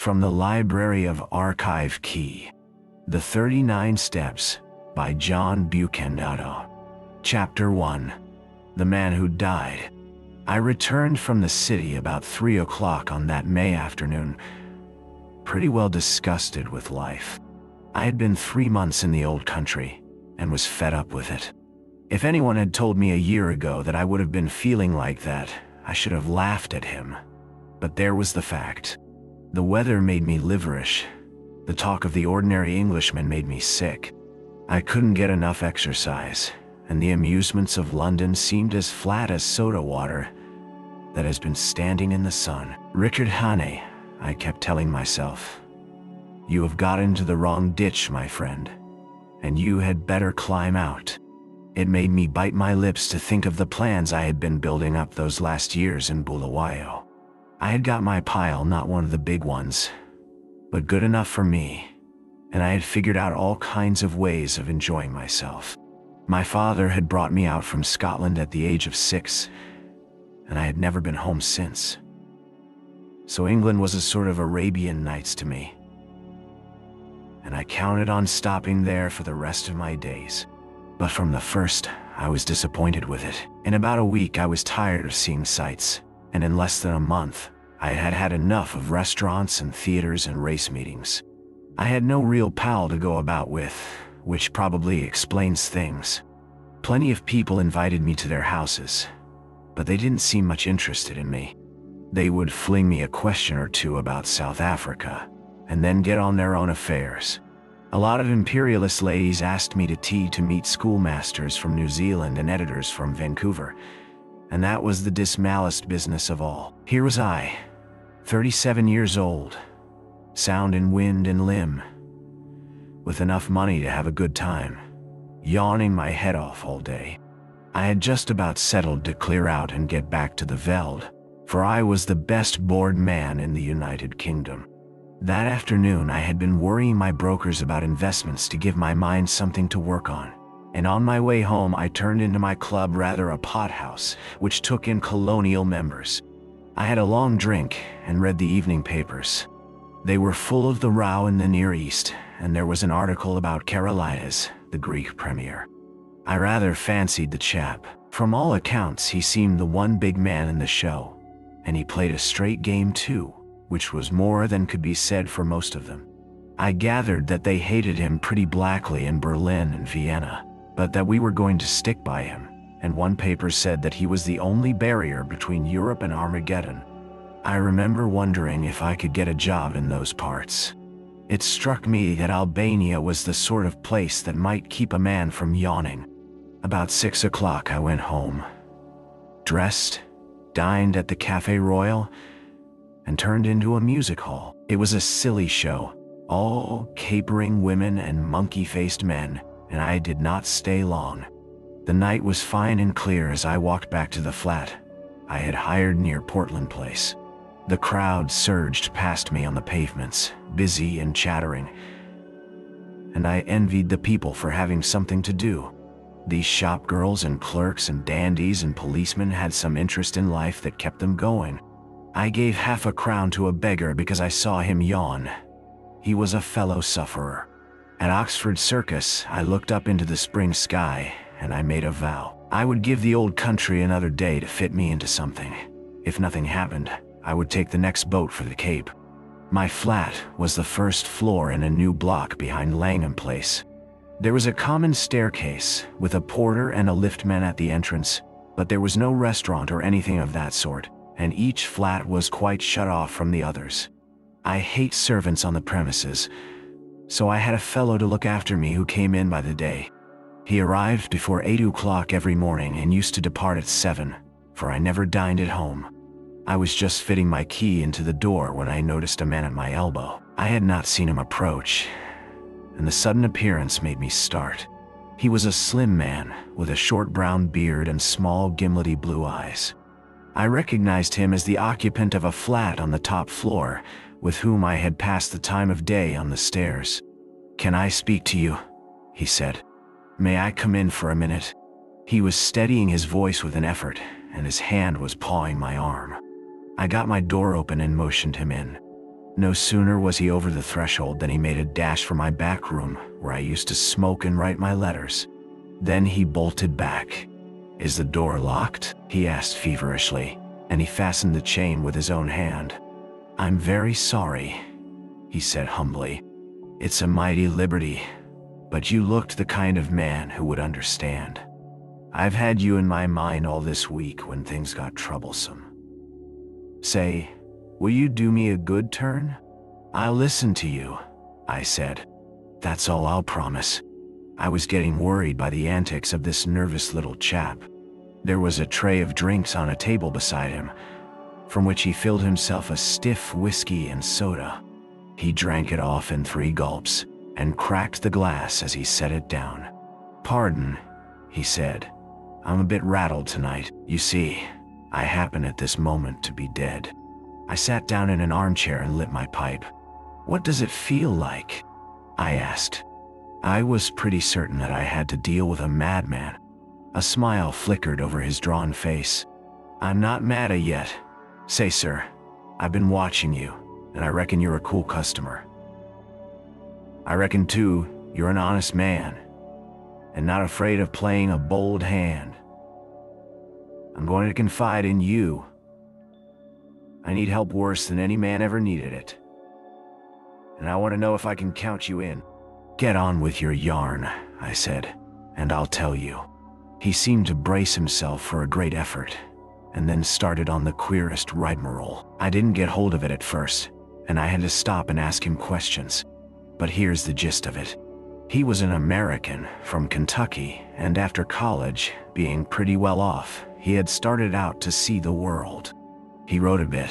From the Library of Archive Key, The 39 Steps by John Buchan. Chapter 1. The Man Who Died. I returned from the city about 3 o'clock on that May afternoon, pretty well disgusted with life. I had been 3 months in the old country and was fed up with it. If anyone had told me a year ago that I would have been feeling like that, I should have laughed at him. But there was the fact. The weather made me liverish. The talk of the ordinary Englishman made me sick. I couldn't get enough exercise, and the amusements of London seemed as flat as soda water that has been standing in the sun. Richard Hannay, I kept telling myself. You have got into the wrong ditch, my friend, and you had better climb out. It made me bite my lips to think of the plans I had been building up those last years in Bulawayo. I had got my pile, not one of the big ones, but good enough for me, and I had figured out all kinds of ways of enjoying myself. My father had brought me out from Scotland at the age of 6, and I had never been home since. So England was a sort of Arabian Nights to me, and I counted on stopping there for the rest of my days. But from the first, I was disappointed with it. In about a week, I was tired of seeing sights, and in less than a month, I had had enough of restaurants and theaters and race meetings. I had no real pal to go about with, which probably explains things. Plenty of people invited me to their houses, but they didn't seem much interested in me. They would fling me a question or two about South Africa, and then get on their own affairs. A lot of imperialist ladies asked me to tea to meet schoolmasters from New Zealand and editors from Vancouver, and that was the dismalest business of all. Here was I, 37 years old, sound in wind and limb, with enough money to have a good time, yawning my head off all day. I had just about settled to clear out and get back to the Veld, for I was the best bored man in the United Kingdom. That afternoon I had been worrying my brokers about investments to give my mind something to work on, and on my way home I turned into my club, rather a pothouse, which took in colonial members. I had a long drink and read the evening papers. They were full of the row in the Near East, and there was an article about Carolides, the Greek premier. I rather fancied the chap. From all accounts, he seemed the one big man in the show, and he played a straight game too, which was more than could be said for most of them. I gathered that they hated him pretty blackly in Berlin and Vienna, but that we were going to stick by him, and one paper said that he was the only barrier between Europe and Armageddon. I remember wondering if I could get a job in those parts. It struck me that Albania was the sort of place that might keep a man from yawning. About 6 o'clock I went home, dressed, dined at the Café Royal, and turned into a music hall. It was a silly show, all capering women and monkey-faced men, and I did not stay long. The night was fine and clear as I walked back to the flat I had hired near Portland Place. The crowd surged past me on the pavements, busy and chattering, and I envied the people for having something to do. These shop girls and clerks and dandies and policemen had some interest in life that kept them going. I gave half a crown to a beggar because I saw him yawn. He was a fellow sufferer. At Oxford Circus, I looked up into the spring sky, and I made a vow. I would give the old country another day to fit me into something. If nothing happened, I would take the next boat for the Cape. My flat was the first floor in a new block behind Langham Place. There was a common staircase, with a porter and a liftman at the entrance, but there was no restaurant or anything of that sort, and each flat was quite shut off from the others. I hate servants on the premises, so I had a fellow to look after me who came in by the day. He arrived before 8 o'clock every morning and used to depart at 7, for I never dined at home. I was just fitting my key into the door when I noticed a man at my elbow. I had not seen him approach, and the sudden appearance made me start. He was a slim man with a short brown beard and small gimlety blue eyes. I recognized him as the occupant of a flat on the top floor, with whom I had passed the time of day on the stairs. "Can I speak to you?" he said. "May I come in for a minute?" He was steadying his voice with an effort, and his hand was pawing my arm. I got my door open and motioned him in. No sooner was he over the threshold than he made a dash for my back room, where I used to smoke and write my letters. Then he bolted back. "Is the door locked?" he asked feverishly, and he fastened the chain with his own hand. "I'm very sorry," he said humbly. "It's a mighty liberty, but you looked the kind of man who would understand. I've had you in my mind all this week when things got troublesome. Say, will you do me a good turn?" "I'll listen to you," I said. "That's all I'll promise." I was getting worried by the antics of this nervous little chap. There was a tray of drinks on a table beside him, from which he filled himself a stiff whiskey and soda. He drank it off in 3 gulps, and cracked the glass as he set it down. "Pardon," he said. "I'm a bit rattled tonight. You see, I happen at this moment to be dead." I sat down in an armchair and lit my pipe. "What does it feel like?" I asked. I was pretty certain that I had to deal with a madman. A smile flickered over his drawn face. "I'm not mad yet. Say, sir, I've been watching you, and I reckon you're a cool customer. I reckon, too, you're an honest man, and not afraid of playing a bold hand. I'm going to confide in you. I need help worse than any man ever needed it, and I want to know if I can count you in." "Get on with your yarn," I said, "and I'll tell you." He seemed to brace himself for a great effort, and then started on the queerest rigmarole. I didn't get hold of it at first, and I had to stop and ask him questions. But here's the gist of it. He was an American from Kentucky, and after college, being pretty well off, he had started out to see the world. He wrote a bit,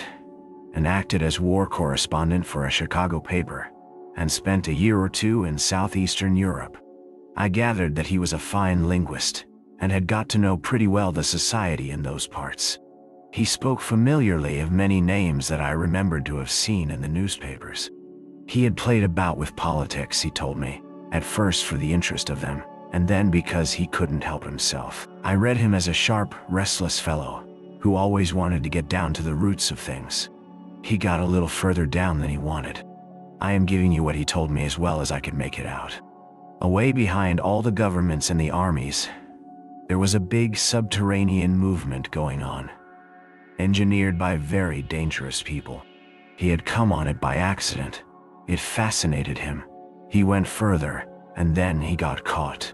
and acted as war correspondent for a Chicago paper, and spent a year or 2 in southeastern Europe. I gathered that he was a fine linguist, and had got to know pretty well the society in those parts. He spoke familiarly of many names that I remembered to have seen in the newspapers. He had played about with politics, he told me, at first for the interest of them, and then because he couldn't help himself. I read him as a sharp, restless fellow, who always wanted to get down to the roots of things. He got a little further down than he wanted. I am giving you what he told me as well as I could make it out. Away behind all the governments and the armies, there was a big subterranean movement going on, engineered by very dangerous people. He had come on it by accident. It fascinated him. He went further, and then he got caught.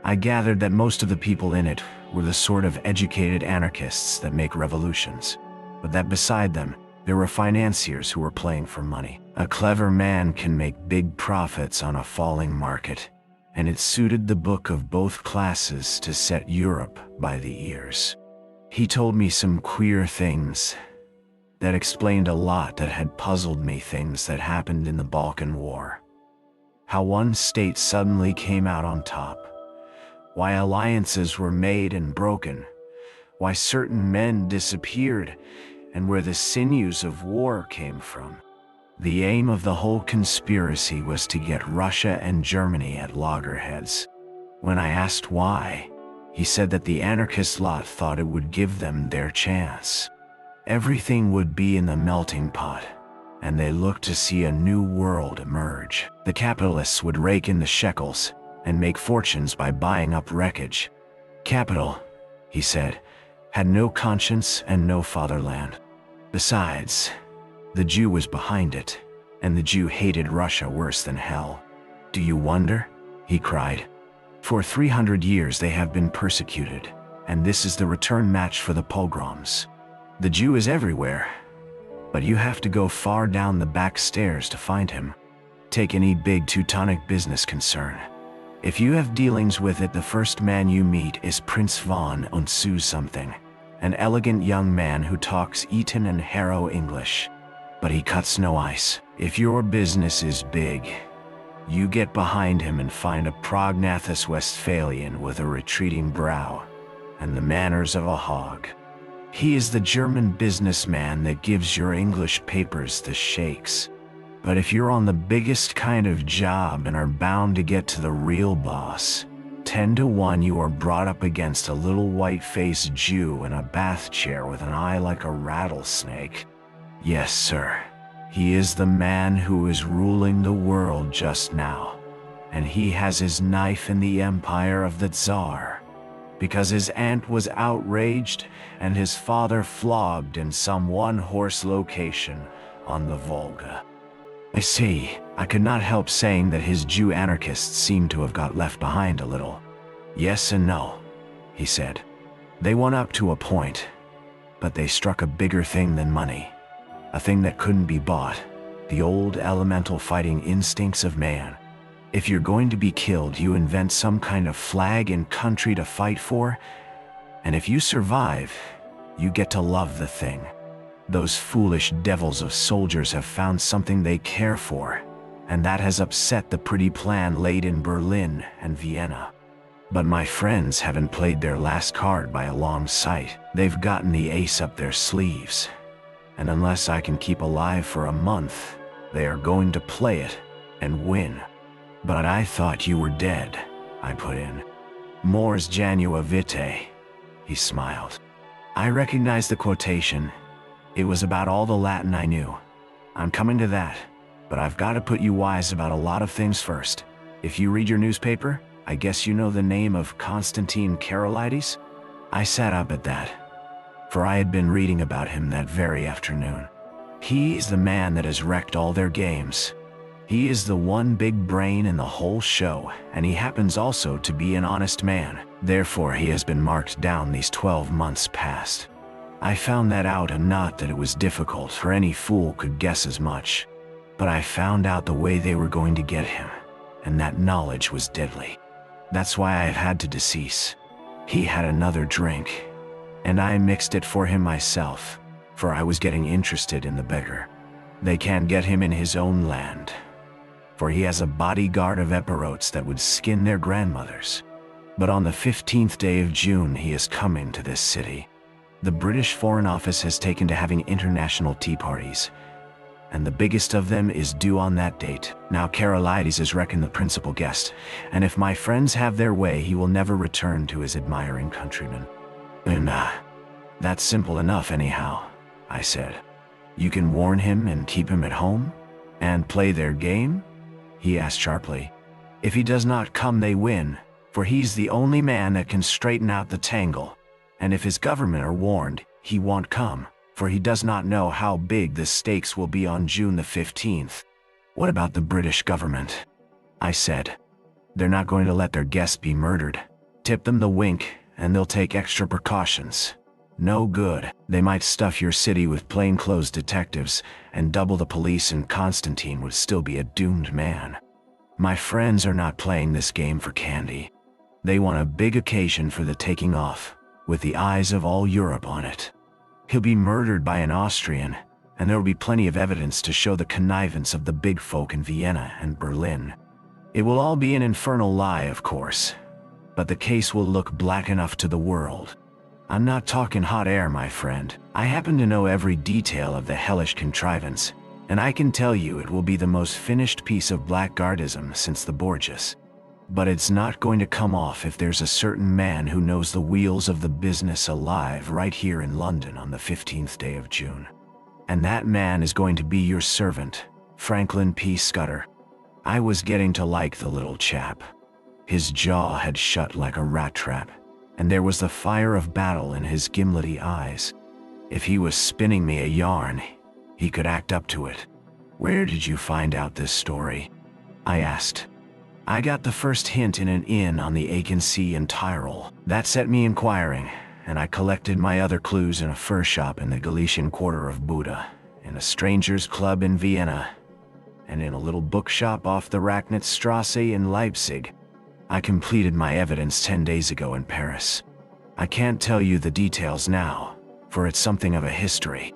I gathered that most of the people in it were the sort of educated anarchists that make revolutions, but that beside them, there were financiers who were playing for money. A clever man can make big profits on a falling market, and it suited the book of both classes to set Europe by the ears. He told me some queer things that explained a lot that had puzzled me, things that happened in the Balkan War. How one state suddenly came out on top, why alliances were made and broken, why certain men disappeared, and where the sinews of war came from. The aim of the whole conspiracy was to get Russia and Germany at loggerheads. When I asked why, he said that the anarchist lot thought it would give them their chance. Everything would be in the melting pot, and they looked to see a new world emerge. The capitalists would rake in the shekels and make fortunes by buying up wreckage. Capital, he said, had no conscience and no fatherland. Besides, the Jew was behind it, and the Jew hated Russia worse than hell. "Do you wonder?" he cried. "For 300 years they have been persecuted, and this is the return match for the pogroms. The Jew is everywhere, but you have to go far down the back stairs to find him. Take any big Teutonic business concern. If you have dealings with it, the first man you meet is Prince von und Sue something, an elegant young man who talks Eton and Harrow English. But he cuts no ice. If your business is big, you get behind him and find a prognathous Westphalian with a retreating brow and the manners of a hog. He is the German businessman that gives your English papers the shakes. But if you're on the biggest kind of job and are bound to get to the real boss, 10 to 1 you are brought up against a little white-faced Jew in a bath chair with an eye like a rattlesnake. Yes, sir, He is the man who is ruling the world just now, and he has his knife in the empire of the Tsar, because his aunt was outraged and his father flogged in some one-horse location on the Volga. I see. I could not help saying that his Jew anarchists seem to have got left behind a little. Yes and no, he said. They won up to a point, but they struck a bigger thing than money. A thing that couldn't be bought. The old elemental fighting instincts of man. If you're going to be killed, you invent some kind of flag and country to fight for, and if you survive, you get to love the thing. Those foolish devils of soldiers have found something they care for, and that has upset the pretty plan laid in Berlin and Vienna. But my friends haven't played their last card by a long sight. They've gotten the ace up their sleeves, and unless I can keep alive for a month, they are going to play it and win. But I thought you were dead, I put in. Mors janua vitae, he smiled. I recognized the quotation. It was about all the Latin I knew. I'm coming to that, but I've got to put you wise about a lot of things first. If you read your newspaper, I guess you know the name of Constantine Karolides? I sat up at that, for I had been reading about him that very afternoon. He is the man that has wrecked all their games. He is the one big brain in the whole show, and he happens also to be an honest man. Therefore, he has been marked down these 12 months past. I found that out, and not that it was difficult, for any fool could guess as much. But I found out the way they were going to get him, and that knowledge was deadly. That's why I have had to decease. He had another drink, and I mixed it for him myself, for I was getting interested in the beggar. They can't get him in his own land, for he has a bodyguard of Epirotes that would skin their grandmothers. But on the 15th day of June he is coming to this city. The British Foreign Office has taken to having international tea parties, and the biggest of them is due on that date. Now Karolides is reckoned the principal guest, and if my friends have their way, he will never return to his admiring countrymen. That's simple enough anyhow, I said. You can warn him and keep him at home? And play their game? He asked sharply. If he does not come, they win, for he's the only man that can straighten out the tangle. And if his government are warned, he won't come, for he does not know how big the stakes will be on June the 15th. What about the British government? I said. They're not going to let their guests be murdered. Tip them the wink, and they'll take extra precautions. No good. They might stuff your city with plainclothes detectives and double the police, and Constantine would still be a doomed man. My friends are not playing this game for candy. They want a big occasion for the taking off, with the eyes of all Europe on it. He'll be murdered by an Austrian, and there will be plenty of evidence to show the connivance of the big folk in Vienna and Berlin. It will all be an infernal lie, of course, but the case will look black enough to the world. I'm not talking hot air, my friend. I happen to know every detail of the hellish contrivance, and I can tell you it will be the most finished piece of blackguardism since the Borgias. But it's not going to come off if there's a certain man who knows the wheels of the business alive right here in London on the 15th day of June. And that man is going to be your servant, Franklin P. Scudder. I was getting to like the little chap. His jaw had shut like a rat trap, and there was the fire of battle in his gimlety eyes. If he was spinning me a yarn, he could act up to it. Where did you find out this story? I asked. I got the first hint in an inn on the Aachen Sea in Tyrol. That set me inquiring, and I collected my other clues in a fur shop in the Galician quarter of Buda, in a stranger's club in Vienna, and in a little bookshop off the Racknitzstrasse in Leipzig. I completed my evidence 10 days ago in Paris. I can't tell you the details now, for it's something of a history.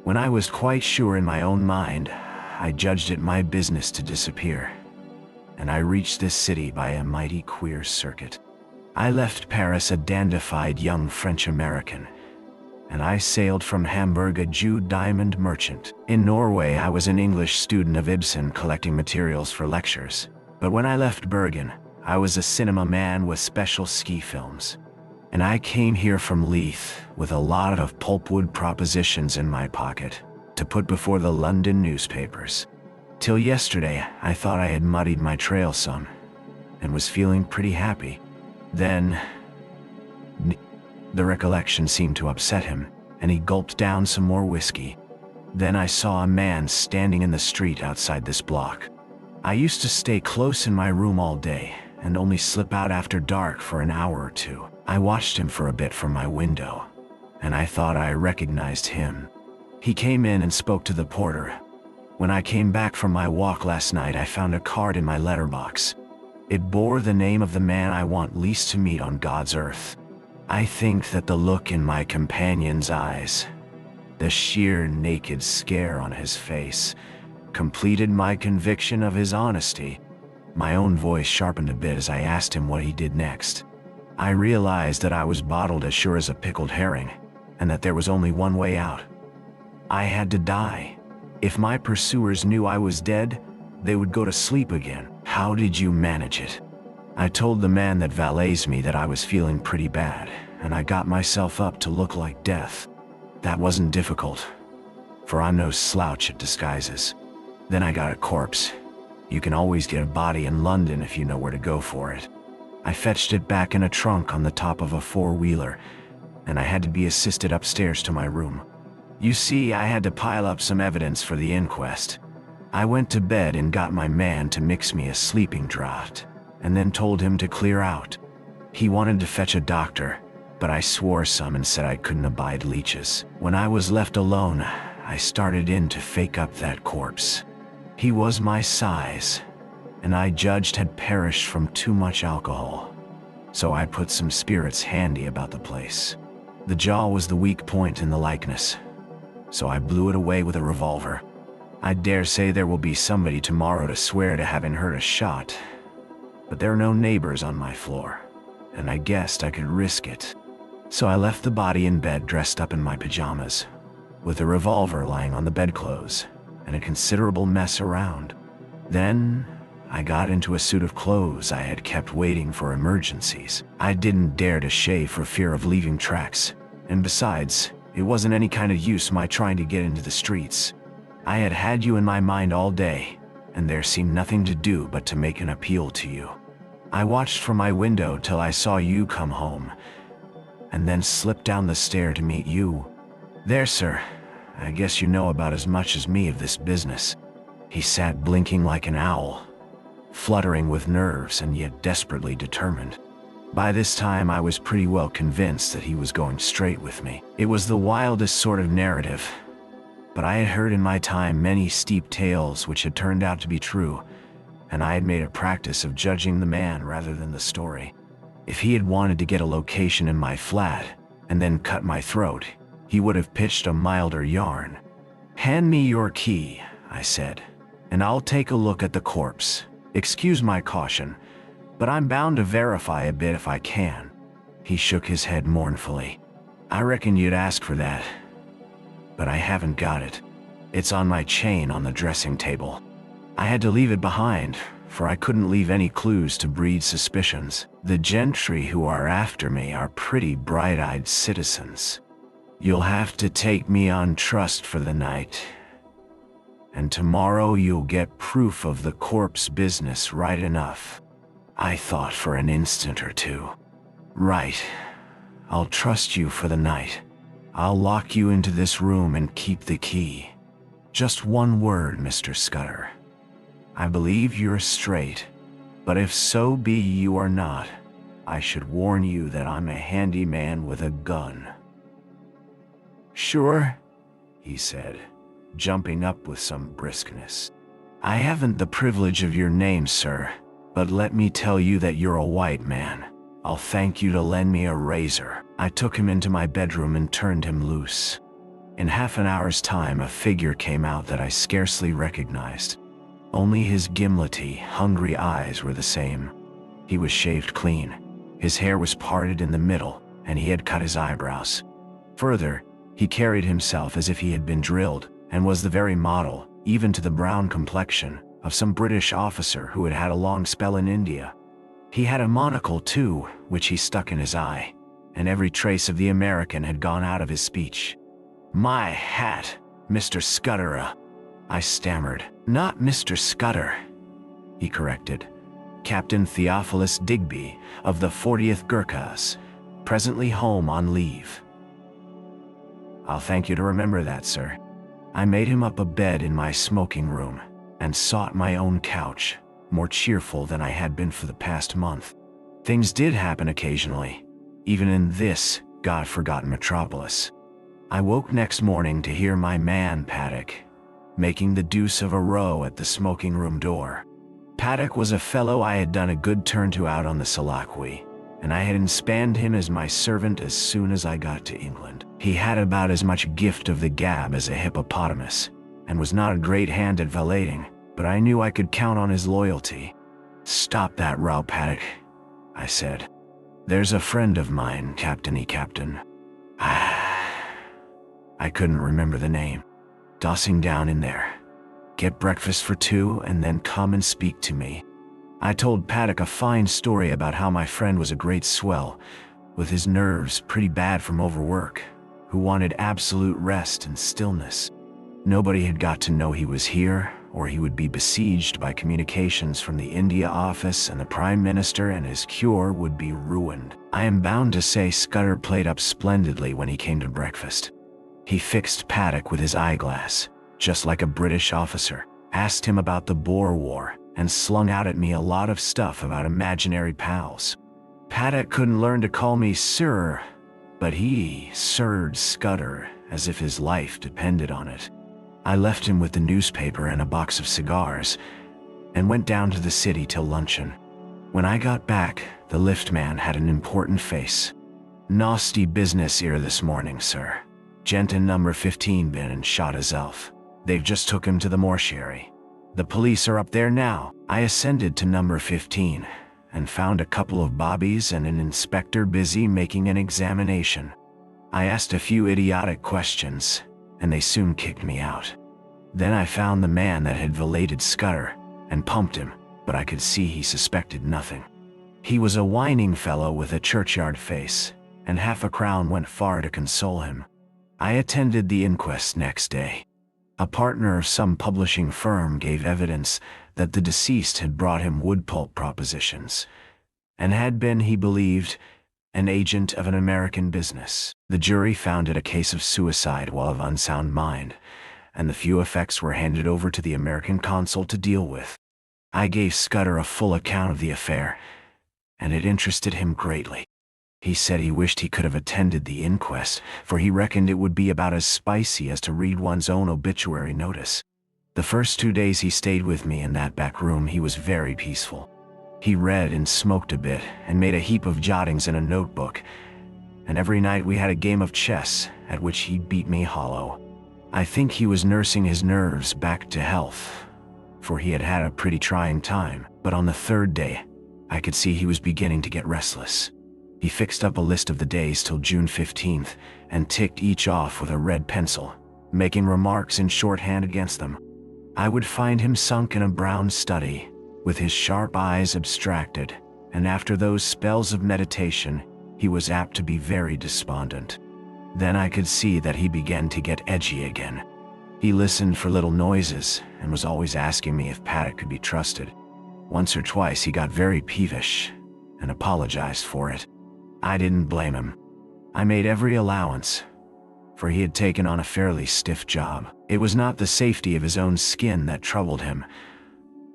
When I was quite sure in my own mind, I judged it my business to disappear, and I reached this city by a mighty queer circuit. I left Paris a dandified young French-American, and I sailed from Hamburg a Jew diamond merchant. In Norway, I was an English student of Ibsen collecting materials for lectures, but when I left Bergen, I was a cinema man with special ski films. And I came here from Leith with a lot of pulpwood propositions in my pocket, to put before the London newspapers. Till yesterday, I thought I had muddied my trail some, and was feeling pretty happy. Then, the recollection seemed to upset him, and he gulped down some more whiskey. Then I saw a man standing in the street outside this block. I used to stay close in my room all day, and only slip out after dark for an hour or two. I watched him for a bit from my window, and I thought I recognized him. He came in and spoke to the porter. When I came back from my walk last night, I found a card in my letterbox. It bore the name of the man I want least to meet on God's earth. I think that the look in my companion's eyes, the sheer naked scare on his face, completed my conviction of his honesty. My own voice sharpened a bit as I asked him what he did next. I realized that I was bottled as sure as a pickled herring, and that there was only one way out. I had to die. If my pursuers knew I was dead, they would go to sleep again. How did you manage it? I told the man that valets me that I was feeling pretty bad, and I got myself up to look like death. That wasn't difficult, for I'm no slouch at disguises. Then I got a corpse. You can always get a body in London if you know where to go for it. I fetched it back in a trunk on the top of a four-wheeler, and I had to be assisted upstairs to my room. You see, I had to pile up some evidence for the inquest. I went to bed and got my man to mix me a sleeping draught, and then told him to clear out. He wanted to fetch a doctor, but I swore some and said I couldn't abide leeches. When I was left alone, I started in to fake up that corpse. He was my size, and I judged had perished from too much alcohol, so I put some spirits handy about the place. The jaw was the weak point in the likeness, so I blew it away with a revolver. I dare say there will be somebody tomorrow to swear to having heard a shot, but there are no neighbors on my floor, and I guessed I could risk it. So I left the body in bed dressed up in my pajamas, with a revolver lying on the bedclothes, and a considerable mess around. Then, I got into a suit of clothes I had kept waiting for emergencies. I didn't dare to shave for fear of leaving tracks, and besides, it wasn't any kind of use my trying to get into the streets. I had had you in my mind all day, and there seemed nothing to do but to make an appeal to you. I watched from my window till I saw you come home, and then slipped down the stair to meet you. There, sir, I guess you know about as much as me of this business. He sat blinking like an owl, fluttering with nerves and yet desperately determined. By this time I was pretty well convinced that he was going straight with me. It was the wildest sort of narrative, but I had heard in my time many steep tales which had turned out to be true, and I had made a practice of judging the man rather than the story. If he had wanted to get a location in my flat and then cut my throat, he would have pitched a milder yarn. "Hand me your key," I said, "and I'll take a look at the corpse. Excuse my caution, but I'm bound to verify a bit if I can." He shook his head mournfully. "I reckon you'd ask for that, but I haven't got it. It's on my chain on the dressing table. I had to leave it behind, for I couldn't leave any clues to breed suspicions. The gentry who are after me are pretty bright-eyed citizens. You'll have to take me on trust for the night, and tomorrow you'll get proof of the corpse business right enough." I thought for an instant or two. "Right. I'll trust you for the night. I'll lock you into this room and keep the key. Just one word, Mr. Scudder. I believe you're straight, but if so be you are not, I should warn you that I'm a handy man with a gun." "Sure," he said, jumping up with some briskness. "I haven't the privilege of your name, sir, but let me tell you that you're a white man. I'll thank you to lend me a razor." I took him into my bedroom and turned him loose. In half an hour's time, a figure came out that I scarcely recognized. Only his gimlety, hungry eyes were the same. He was shaved clean. His hair was parted in the middle, and he had cut his eyebrows. Further, he carried himself as if he had been drilled, and was the very model, even to the brown complexion, of some British officer who had had a long spell in India. He had a monocle too, which he stuck in his eye, and every trace of the American had gone out of his speech. "My hat!" Mr. Scudder, I stammered. Not Mr. Scudder, he corrected. Captain Theophilus Digby of the 40th Gurkhas, presently home on leave. I'll thank you to remember that, sir. I made him up a bed in my smoking room and sought my own couch, more cheerful than I had been for the past month. Things did happen occasionally, even in this God-forgotten metropolis. I woke next morning to hear my man Paddock making the deuce of a row at the smoking room door. Paddock was a fellow I had done a good turn to out on the Salakwi, and I had inspanned him as my servant as soon as I got to England. He had about as much gift of the gab as a hippopotamus, and was not a great hand at valeting, but I knew I could count on his loyalty. Stop that row, Paddock, I said. There's a friend of mine, Captain. I couldn't remember the name. Dossing down in there. Get breakfast for two and then come and speak to me. I told Paddock a fine story about how my friend was a great swell, with his nerves pretty bad from overwork, who wanted absolute rest and stillness. Nobody had got to know he was here, or he would be besieged by communications from the India office, and the Prime Minister and his cure would be ruined. I am bound to say Scudder played up splendidly when he came to breakfast. He fixed Paddock with his eyeglass, just like a British officer, asked him about the Boer War, and slung out at me a lot of stuff about imaginary pals. Paddock couldn't learn to call me sir, but he sirred Scudder as if his life depended on it. I left him with the newspaper and a box of cigars, and went down to the city till luncheon. When I got back, the liftman had an important face. "Nasty business here this morning, sir. Gent in number 15 been and shot hisself. They've just took him to the mortuary. The police are up there now." I ascended to number 15 and found a couple of bobbies and an inspector busy making an examination. I asked a few idiotic questions, and they soon kicked me out. Then I found the man that had valeted Scudder and pumped him, but I could see he suspected nothing. He was a whining fellow with a churchyard face, and half a crown went far to console him. I attended the inquest next day. A partner of some publishing firm gave evidence that the deceased had brought him wood pulp propositions, and had been, he believed, an agent of an American business. The jury found it a case of suicide while of unsound mind, and the few effects were handed over to the American consul to deal with. I gave Scudder a full account of the affair, and it interested him greatly. He said he wished he could have attended the inquest, for he reckoned it would be about as spicy as to read one's own obituary notice. The first 2 days he stayed with me in that back room, he was very peaceful. He read and smoked a bit, and made a heap of jottings in a notebook, and every night we had a game of chess, at which he beat me hollow. I think he was nursing his nerves back to health, for he had had a pretty trying time, but on the third day, I could see he was beginning to get restless. He fixed up a list of the days till June 15th, and ticked each off with a red pencil, making remarks in shorthand against them. I would find him sunk in a brown study, with his sharp eyes abstracted, and after those spells of meditation, he was apt to be very despondent. Then I could see that he began to get edgy again. He listened for little noises, and was always asking me if Paddock could be trusted. Once or twice he got very peevish, and apologized for it. I didn't blame him. I made every allowance, for he had taken on a fairly stiff job. It was not the safety of his own skin that troubled him,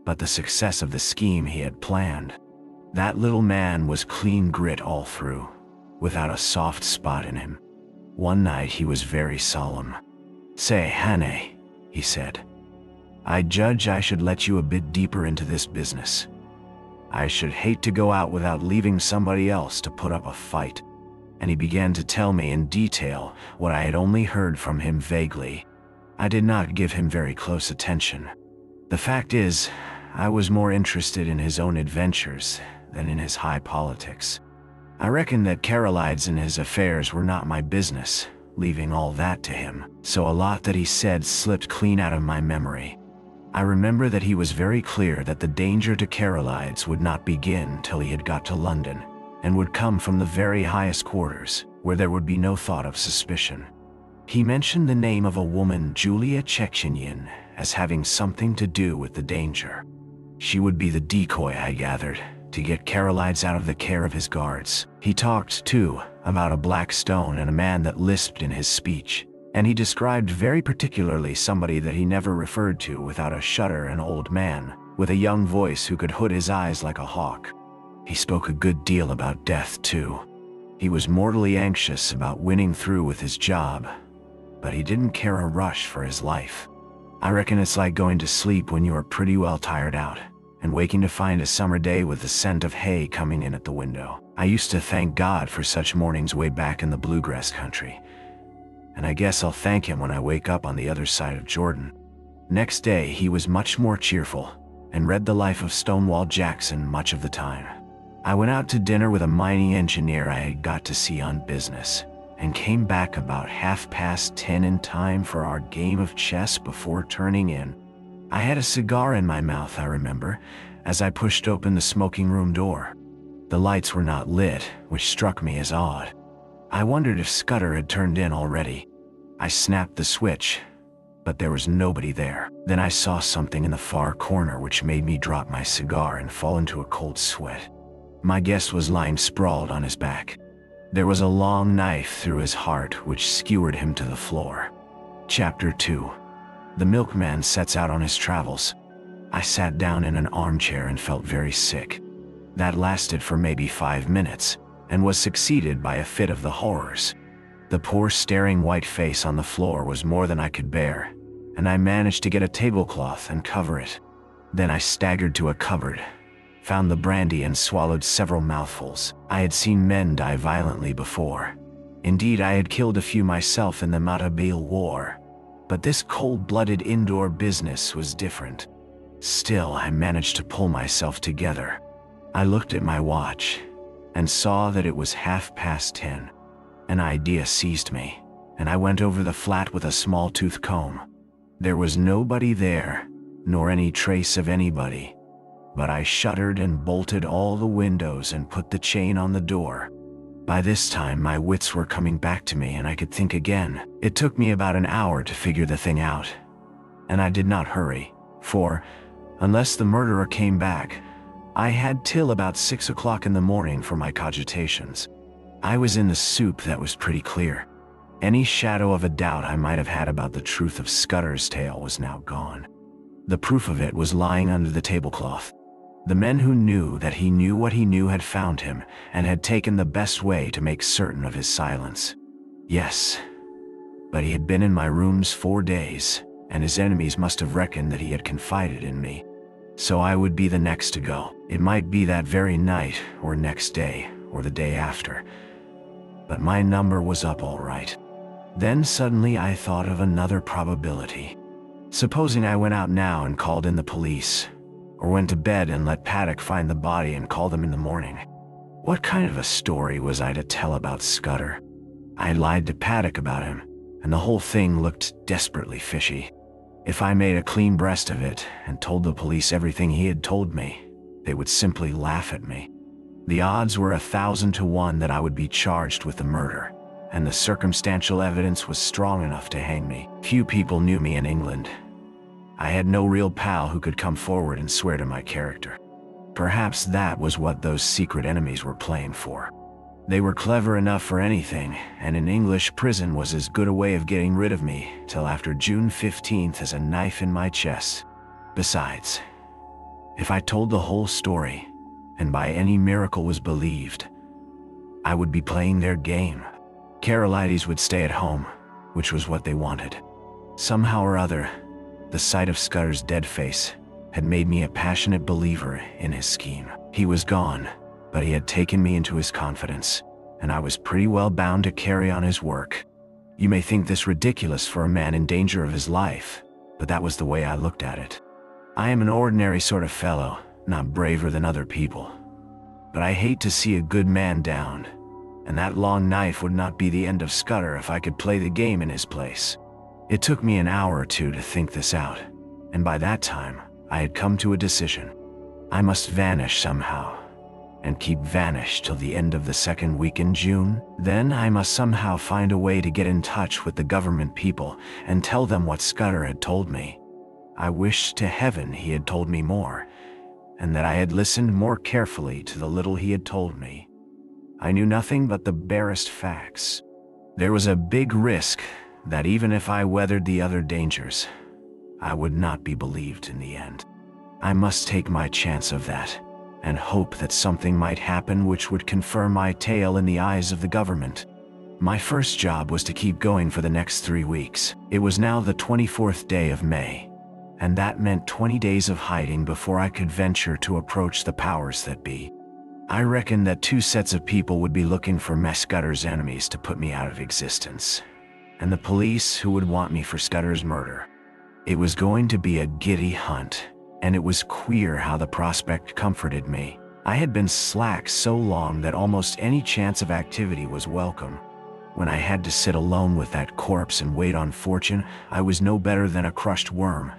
but the success of the scheme he had planned. That little man was clean grit all through, without a soft spot in him. One night he was very solemn. "Say, Hannay," he said, "I judge I should let you a bit deeper into this business. I should hate to go out without leaving somebody else to put up a fight." And he began to tell me in detail what I had only heard from him vaguely. I did not give him very close attention. The fact is, I was more interested in his own adventures than in his high politics. I reckoned that Carolides and his affairs were not my business, leaving all that to him, so a lot that he said slipped clean out of my memory. I remember that he was very clear that the danger to Carolides would not begin till he had got to London, and would come from the very highest quarters, where there would be no thought of suspicion. He mentioned the name of a woman, Julia Chechenian, as having something to do with the danger. She would be the decoy, I gathered, to get Carolides out of the care of his guards. He talked, too, about a black stone and a man that lisped in his speech, and he described very particularly somebody that he never referred to without a shudder, an old man, with a young voice who could hood his eyes like a hawk. He spoke a good deal about death, too. He was mortally anxious about winning through with his job, but he didn't care a rush for his life. I reckon it's like going to sleep when you are pretty well tired out, and waking to find a summer day with the scent of hay coming in at the window. I used to thank God for such mornings way back in the bluegrass country, and I guess I'll thank him when I wake up on the other side of Jordan. Next day he was much more cheerful, and read the life of Stonewall Jackson much of the time. I went out to dinner with a mining engineer I had got to see on business, and came back about 10:30 in time for our game of chess before turning in. I had a cigar in my mouth, I remember, as I pushed open the smoking room door. The lights were not lit, which struck me as odd. I wondered if Scudder had turned in already. I snapped the switch, but there was nobody there. Then I saw something in the far corner which made me drop my cigar and fall into a cold sweat. My guest was lying sprawled on his back. There was a long knife through his heart which skewered him to the floor. Chapter 2. The milkman sets out on his travels. I sat down in an armchair and felt very sick. That lasted for maybe 5 minutes, and was succeeded by a fit of the horrors. The poor staring white face on the floor was more than I could bear, and I managed to get a tablecloth and cover it. Then I staggered to a cupboard, found the brandy and swallowed several mouthfuls. I had seen men die violently before. Indeed, I had killed a few myself in the Matabele War, but this cold-blooded indoor business was different. Still, I managed to pull myself together. I looked at my watch and saw that it was 10:30. An idea seized me, and I went over the flat with a small tooth comb. There was nobody there, nor any trace of anybody, but I shuttered and bolted all the windows and put the chain on the door. By this time, my wits were coming back to me and I could think again. It took me about an hour to figure the thing out, and I did not hurry, for, unless the murderer came back, I had till about 6 o'clock in the morning for my cogitations. I was in the soup, that was pretty clear. Any shadow of a doubt I might have had about the truth of Scudder's tale was now gone. The proof of it was lying under the tablecloth. The men who knew that he knew what he knew had found him, and had taken the best way to make certain of his silence. Yes, but he had been in my rooms 4 days, and his enemies must have reckoned that he had confided in me. So I would be the next to go. It might be that very night, or next day, or the day after. But my number was up all right. Then suddenly I thought of another probability. Supposing I went out now and called in the police, or went to bed and let Paddock find the body and call them in the morning. What kind of a story was I to tell about Scudder? I had lied to Paddock about him, and the whole thing looked desperately fishy. If I made a clean breast of it and told the police everything he had told me, they would simply laugh at me. The odds were 1,000 to 1 that I would be charged with the murder, and the circumstantial evidence was strong enough to hang me. Few people knew me in England. I had no real pal who could come forward and swear to my character. Perhaps that was what those secret enemies were playing for. They were clever enough for anything, and an English prison was as good a way of getting rid of me till after June 15th as a knife in my chest. Besides, if I told the whole story, and by any miracle was believed, I would be playing their game. Carolides would stay at home, which was what they wanted. Somehow or other, the sight of Scudder's dead face had made me a passionate believer in his scheme. He was gone, but he had taken me into his confidence, and I was pretty well bound to carry on his work. You may think this ridiculous for a man in danger of his life, but that was the way I looked at it. I am an ordinary sort of fellow, not braver than other people. But I hate to see a good man down, and that long knife would not be the end of Scudder if I could play the game in his place. It took me an hour or two to think this out, and by that time, I had come to a decision. I must vanish somehow, and keep vanished till the end of the second week in June? Then I must somehow find a way to get in touch with the government people and tell them what Scudder had told me. I wished to heaven he had told me more, and that I had listened more carefully to the little he had told me. I knew nothing but the barest facts. There was a big risk that even if I weathered the other dangers, I would not be believed in the end. I must take my chance of that, and hope that something might happen which would confirm my tale in the eyes of the government. My first job was to keep going for the next 3 weeks. It was now the 24th day of May, and that meant 20 days of hiding before I could venture to approach the powers that be. I reckoned that 2 sets of people would be looking for Scudder's enemies to put me out of existence, and the police who would want me for Scudder's murder. It was going to be a giddy hunt, and it was queer how the prospect comforted me. I had been slack so long that almost any chance of activity was welcome. When I had to sit alone with that corpse and wait on fortune, I was no better than a crushed worm.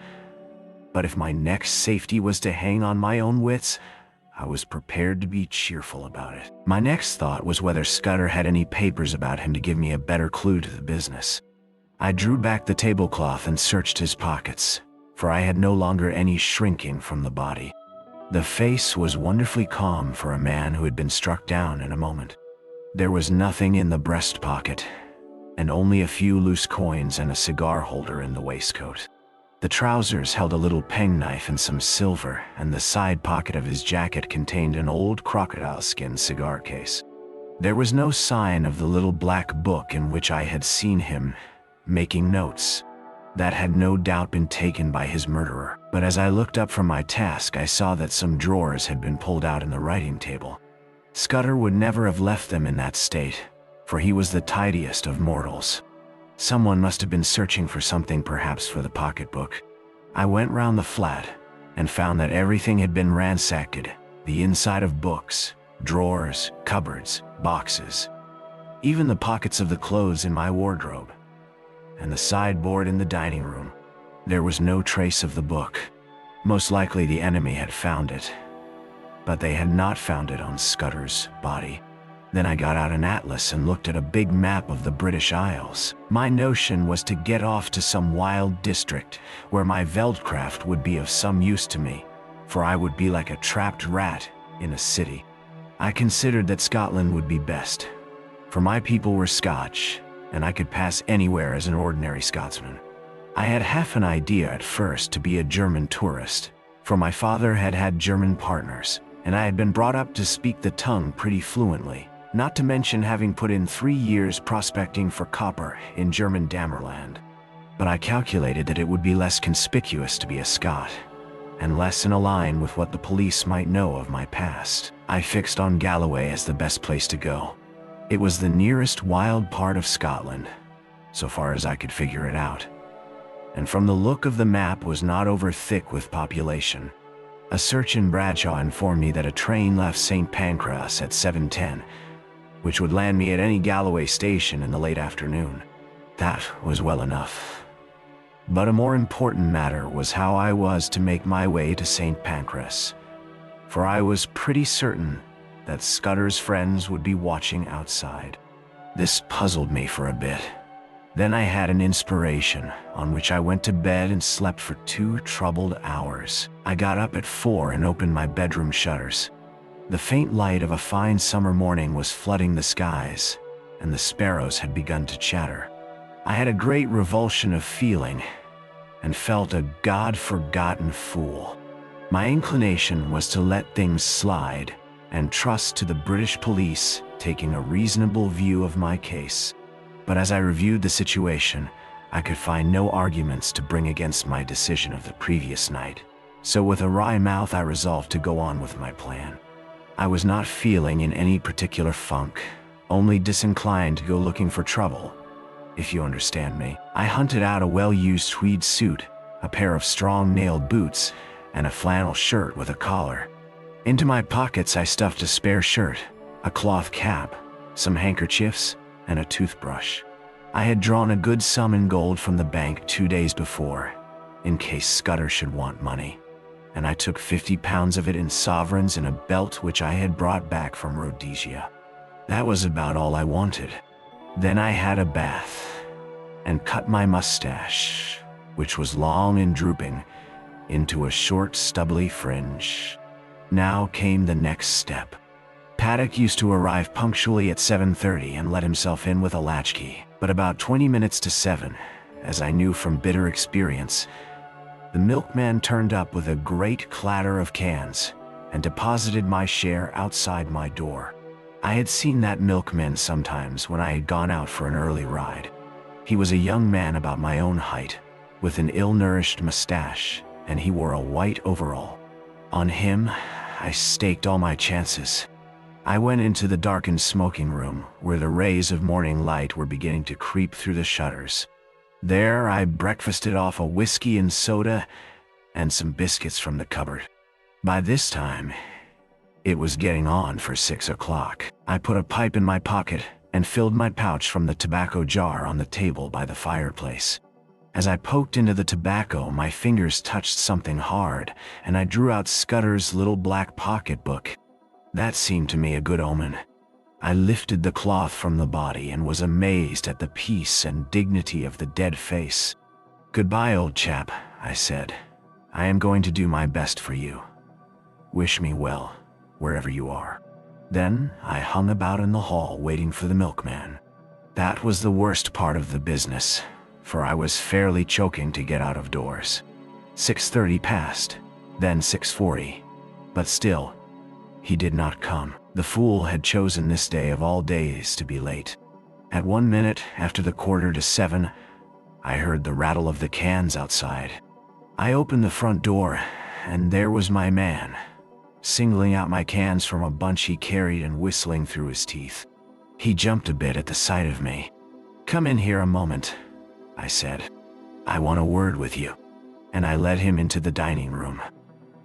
But if my next safety was to hang on my own wits, I was prepared to be cheerful about it. My next thought was whether Scudder had any papers about him to give me a better clue to the business. I drew back the tablecloth and searched his pockets, for I had no longer any shrinking from the body. The face was wonderfully calm for a man who had been struck down in a moment. There was nothing in the breast pocket, and only a few loose coins and a cigar holder in the waistcoat. The trousers held a little penknife and some silver, and the side pocket of his jacket contained an old crocodile skin cigar case. There was no sign of the little black book in which I had seen him making notes. That had no doubt been taken by his murderer. But as I looked up from my task, I saw that some drawers had been pulled out in the writing table. Scudder would never have left them in that state, for he was the tidiest of mortals. Someone must have been searching for something, perhaps for the pocketbook. I went round the flat and found that everything had been ransacked, the inside of books, drawers, cupboards, boxes, even the pockets of the clothes in my wardrobe, and the sideboard in the dining room. There was no trace of the book. Most likely the enemy had found it, but they had not found it on Scudder's body. Then I got out an atlas and looked at a big map of the British Isles. My notion was to get off to some wild district where my Veldcraft would be of some use to me, for I would be like a trapped rat in a city. I considered that Scotland would be best, for my people were Scotch, and I could pass anywhere as an ordinary Scotsman. I had half an idea at first to be a German tourist, for my father had had German partners, and I had been brought up to speak the tongue pretty fluently, not to mention having put in 3 years prospecting for copper in German Damerland. But I calculated that it would be less conspicuous to be a Scot, and less in a line with what the police might know of my past. I fixed on Galloway as the best place to go. It was the nearest wild part of Scotland, so far as I could figure it out, and from the look of the map was not over thick with population. A search in Bradshaw informed me that a train left St. Pancras at 7:10, which would land me at any Galloway station in the late afternoon. That was well enough. But a more important matter was how I was to make my way to St. Pancras, for I was pretty certain that Scudder's friends would be watching outside. This puzzled me for a bit. Then I had an inspiration, on which I went to bed and slept for 2 troubled hours. I got up at 4 and opened my bedroom shutters. The faint light of a fine summer morning was flooding the skies, and the sparrows had begun to chatter. I had a great revulsion of feeling, and felt a God-forgotten fool. My inclination was to let things slide, and trust to the British police taking a reasonable view of my case. But as I reviewed the situation, I could find no arguments to bring against my decision of the previous night. So with a wry mouth I resolved to go on with my plan. I was not feeling in any particular funk, only disinclined to go looking for trouble, if you understand me. I hunted out a well-used tweed suit, a pair of strong nailed boots, and a flannel shirt with a collar. Into my pockets I stuffed a spare shirt, a cloth cap, some handkerchiefs, and a toothbrush. I had drawn a good sum in gold from the bank 2 days before, in case Scudder should want money. and I took 50 pounds of it in sovereigns in a belt which I had brought back from Rhodesia. That was about all I wanted. Then I had a bath and cut my mustache, which was long and drooping, into a short stubbly fringe. Now came the next step. Paddock used to arrive punctually at 7:30 and let himself in with a latchkey, but about 20 minutes to 7, as I knew from bitter experience, the milkman turned up with a great clatter of cans and deposited my share outside my door. I had seen that milkman sometimes when I had gone out for an early ride. He was a young man about my own height, with an ill-nourished mustache, and he wore a white overall. On him, I staked all my chances. I went into the darkened smoking room, where the rays of morning light were beginning to creep through the shutters. There I breakfasted off a whiskey and soda and some biscuits from the cupboard. By this time, it was getting on for 6 o'clock. I put a pipe in my pocket and filled my pouch from the tobacco jar on the table by the fireplace. As I poked into the tobacco, my fingers touched something hard, and I drew out Scudder's little black pocketbook. That seemed to me a good omen. I lifted the cloth from the body and was amazed at the peace and dignity of the dead face. "Goodbye, old chap," I said. "I am going to do my best for you. Wish me well, wherever you are." Then I hung about in the hall waiting for the milkman. That was the worst part of the business, for I was fairly choking to get out of doors. 6:30 passed, then 6:40, but still, he did not come. The fool had chosen this day of all days to be late. At 1 minute after the 6:45, I heard the rattle of the cans outside. I opened the front door, and there was my man, singling out my cans from a bunch he carried and whistling through his teeth. He jumped a bit at the sight of me. "Come in here a moment," I said. "I want a word with you." And I led him into the dining room.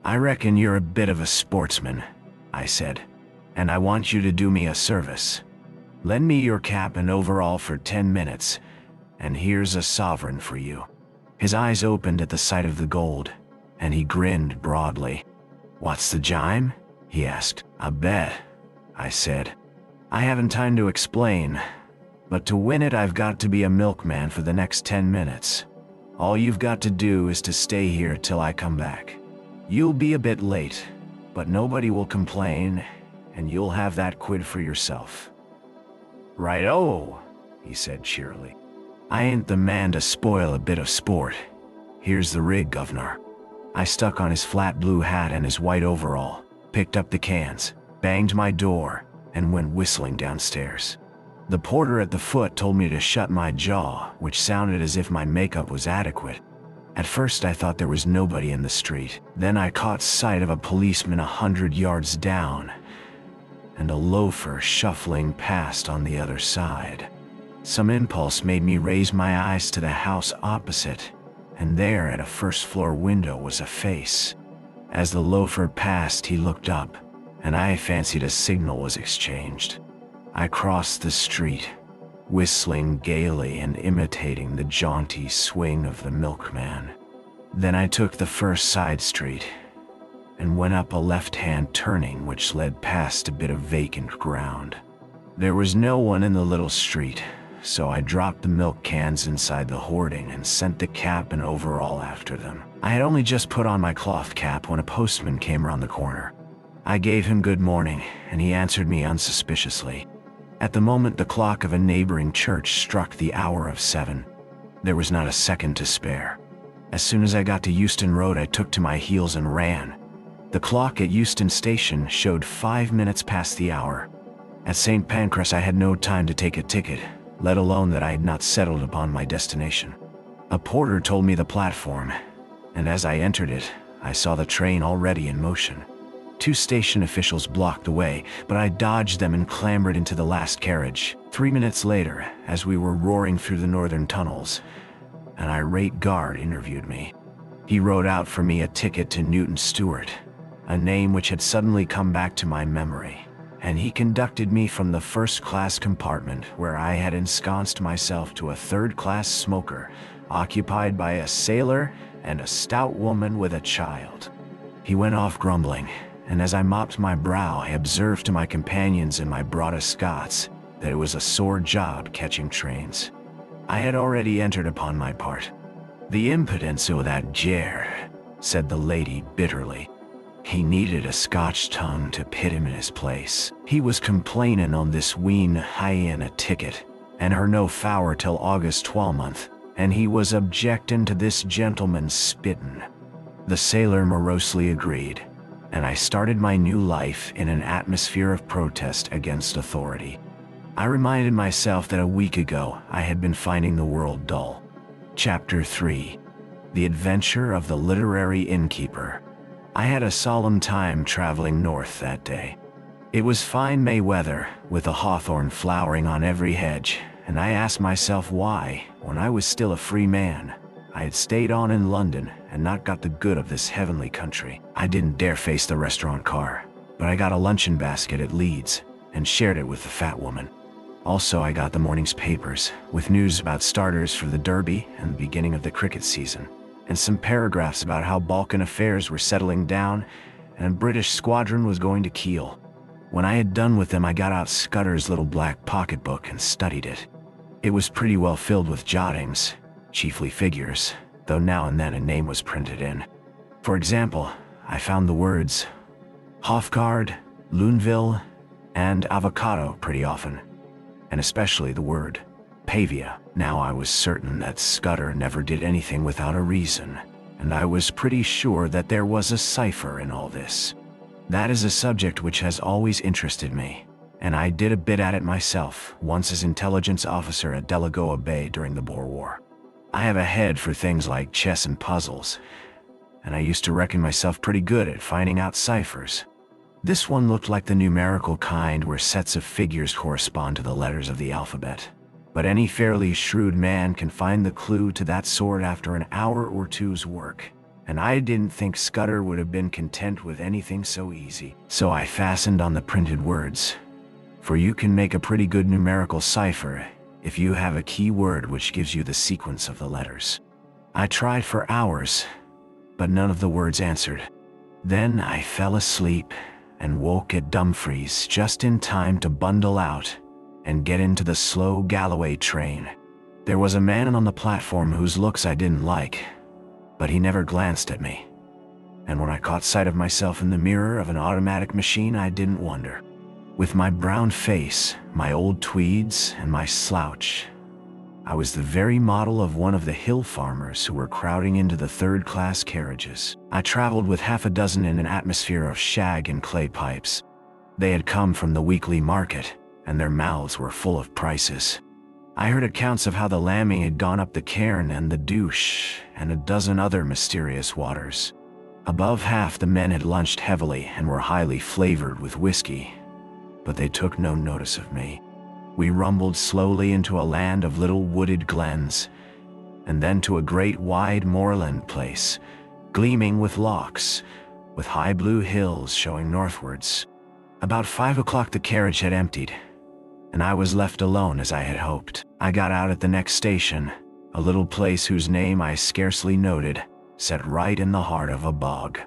"I reckon you're a bit of a sportsman," I said, "and I want you to do me a service. Lend me your cap and overall for 10 minutes, and here's a sovereign for you." His eyes opened at the sight of the gold, and he grinned broadly. "What's the jime?" he asked. "A bet," I said. "I haven't time to explain, but to win it I've got to be a milkman for the next 10 minutes. All you've got to do is to stay here till I come back. You'll be a bit late, but nobody will complain, and you'll have that quid for yourself." "Right-o," he said cheerily. "I ain't the man to spoil a bit of sport. Here's the rig, governor." I stuck on his flat blue hat and his white overall, picked up the cans, banged my door, and went whistling downstairs. The porter at the foot told me to shut my jaw, which sounded as if my makeup was adequate. At first I thought there was nobody in the street. Then I caught sight of a policeman 100 yards down, and a loafer shuffling past on the other side. Some impulse made me raise my eyes to the house opposite, and there at a first-floor window was a face. As the loafer passed, he looked up, and I fancied a signal was exchanged. I crossed the street, whistling gaily and imitating the jaunty swing of the milkman. Then I took the first side street and went up a left-hand turning which led past a bit of vacant ground. There was no one in the little street, so I dropped the milk cans inside the hoarding and sent the cap and overall after them. I had only just put on my cloth cap when a postman came around the corner. I gave him good morning, and he answered me unsuspiciously. At the moment the clock of a neighboring church struck the hour of 7. There was not a second to spare. As soon as I got to Euston Road, I took to my heels and ran. The clock at Euston Station showed 5 minutes past the hour. At St. Pancras I had no time to take a ticket, let alone that I had not settled upon my destination. A porter told me the platform, and as I entered it, I saw the train already in motion. 2 station officials blocked the way, but I dodged them and clambered into the last carriage. 3 minutes later, as we were roaring through the northern tunnels, an irate guard interviewed me. He wrote out for me a ticket to Newton Stewart, a name which had suddenly come back to my memory, and he conducted me from the first-class compartment where I had ensconced myself to a third-class smoker, occupied by a sailor and a stout woman with a child. He went off grumbling, and as I mopped my brow, I observed to my companions in my broadest Scots that it was a sore job catching trains. I had already entered upon my part. "The impudence o' that Ger," said the lady bitterly. "He needed a Scotch tongue to pit him in his place. He was complaining on this ween hyena ticket, and her no fower till August 12th, and he was objecting to this gentleman's spittin'." The sailor morosely agreed, and I started my new life in an atmosphere of protest against authority. I reminded myself that a week ago I had been finding the world dull. Chapter 3. The Adventure of the Literary Innkeeper. I had a solemn time traveling north that day. It was fine May weather, with a hawthorn flowering on every hedge, and I asked myself why, when I was still a free man, I had stayed on in London and not got the good of this heavenly country. I didn't dare face the restaurant car, but I got a luncheon basket at Leeds and shared it with the fat woman. Also, I got the morning's papers, with news about starters for the Derby and the beginning of the cricket season, and some paragraphs about how Balkan affairs were settling down and a British squadron was going to Kiel. When I had done with them, I got out Scudder's little black pocketbook and studied it. It was pretty well filled with jottings, chiefly figures, though now and then a name was printed in. For example, I found the words Hofgaard, Luneville, and avocado pretty often, and especially the word Pavia. Now I was certain that Scudder never did anything without a reason, and I was pretty sure that there was a cipher in all this. That is a subject which has always interested me, and I did a bit at it myself, once as intelligence officer at Delagoa Bay during the Boer War. I have a head for things like chess and puzzles, and I used to reckon myself pretty good at finding out ciphers. This one looked like the numerical kind where sets of figures correspond to the letters of the alphabet. But any fairly shrewd man can find the clue to that sort after an hour or two's work, and I didn't think Scudder would have been content with anything so easy. So I fastened on the printed words, for you can make a pretty good numerical cipher if you have a key word which gives you the sequence of the letters. I tried for hours, but none of the words answered. Then I fell asleep and woke at Dumfries just in time to bundle out and get into the slow Galloway train. There was a man on the platform whose looks I didn't like, but he never glanced at me. And when I caught sight of myself in the mirror of an automatic machine, I didn't wonder. With my brown face, my old tweeds, and my slouch, I was the very model of one of the hill farmers who were crowding into the third-class carriages. I traveled with half a dozen in an atmosphere of shag and clay pipes. They had come from the weekly market, and their mouths were full of prices. I heard accounts of how the lambing had gone up the Cairn and the Douche, and a dozen other mysterious waters. Above half the men had lunched heavily and were highly flavored with whiskey, but they took no notice of me. We rumbled slowly into a land of little wooded glens, and then to a great wide moorland place, gleaming with lochs, with high blue hills showing northwards. About 5 o'clock the carriage had emptied, and I was left alone as I had hoped. I got out at the next station, a little place whose name I scarcely noted, set right in the heart of a bog.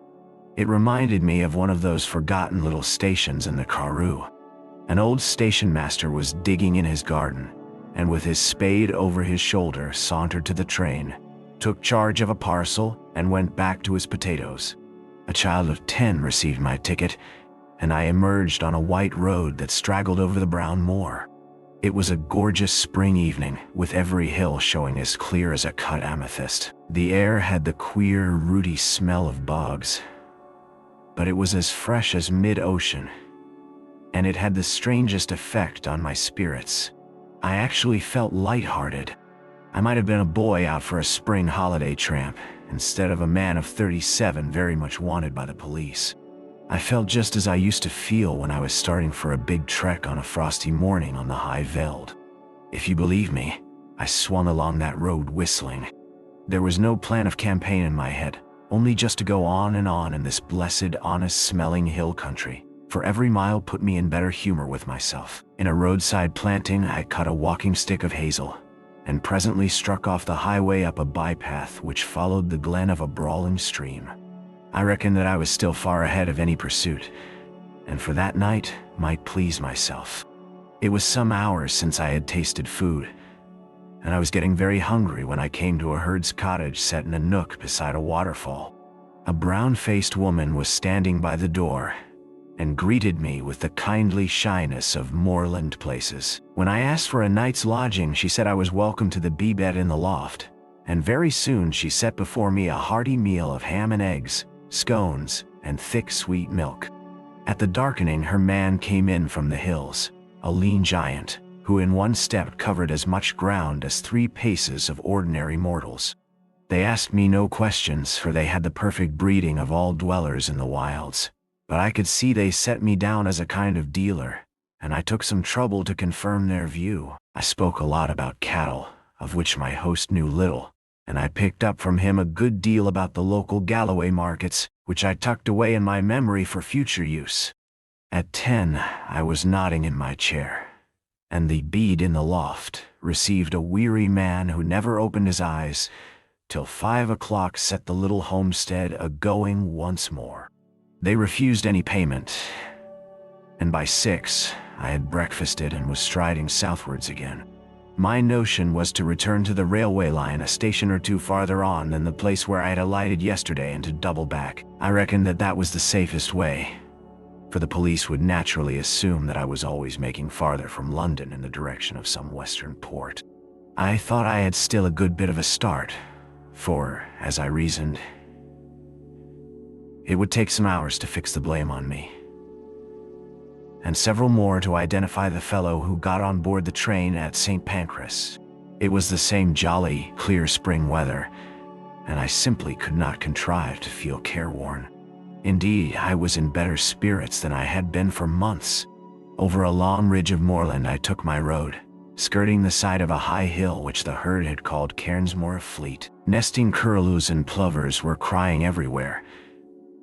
It reminded me of one of those forgotten little stations in the Karoo. An old station master was digging in his garden, and with his spade over his shoulder sauntered to the train, took charge of a parcel, and went back to his potatoes. A child of 10 received my ticket, and I emerged on a white road that straggled over the brown moor. It was a gorgeous spring evening, with every hill showing as clear as a cut amethyst. The air had the queer, rooty smell of bogs, but it was as fresh as mid-ocean, and it had the strangest effect on my spirits. I actually felt lighthearted. I might have been a boy out for a spring holiday tramp, instead of a man of 37 very much wanted by the police. I felt just as I used to feel when I was starting for a big trek on a frosty morning on the High Veld. If you believe me, I swung along that road whistling. There was no plan of campaign in my head, only just to go on in this blessed, honest-smelling hill country, for every mile put me in better humor with myself. In a roadside planting, I cut a walking stick of hazel, and presently struck off the highway up a bypath which followed the glen of a brawling stream. I reckoned that I was still far ahead of any pursuit, and for that night might please myself. It was some hours since I had tasted food, and I was getting very hungry when I came to a herd's cottage set in a nook beside a waterfall. A brown-faced woman was standing by the door and greeted me with the kindly shyness of moorland places. When I asked for a night's lodging, she said I was welcome to the bed in the loft, and very soon she set before me a hearty meal of ham and eggs, scones, and thick sweet milk. At the darkening, her man came in from the hills, a lean giant, who in one step covered as much ground as 3 paces of ordinary mortals. They asked me no questions, for they had the perfect breeding of all dwellers in the wilds, but I could see they set me down as a kind of dealer, and I took some trouble to confirm their view. I spoke a lot about cattle, of which my host knew little, and I picked up from him a good deal about the local Galloway markets, which I tucked away in my memory for future use. At 10, I was nodding in my chair, and the bed in the loft received a weary man who never opened his eyes till 5 o'clock set the little homestead a-going once more. They refused any payment, and by 6, I had breakfasted and was striding southwards again. My notion was to return to the railway line a station or 2 farther on than the place where I had alighted yesterday and to double back. I reckoned that that was the safest way, for the police would naturally assume that I was always making farther from London in the direction of some western port. I thought I had still a good bit of a start, for, as I reasoned, it would take some hours to fix the blame on me, and several more to identify the fellow who got on board the train at St. Pancras. It was the same jolly, clear spring weather, and I simply could not contrive to feel careworn. Indeed, I was in better spirits than I had been for months. Over a long ridge of moorland I took my road, skirting the side of a high hill which the herd had called Cairnsmore Fleet. Nesting curlews and plovers were crying everywhere,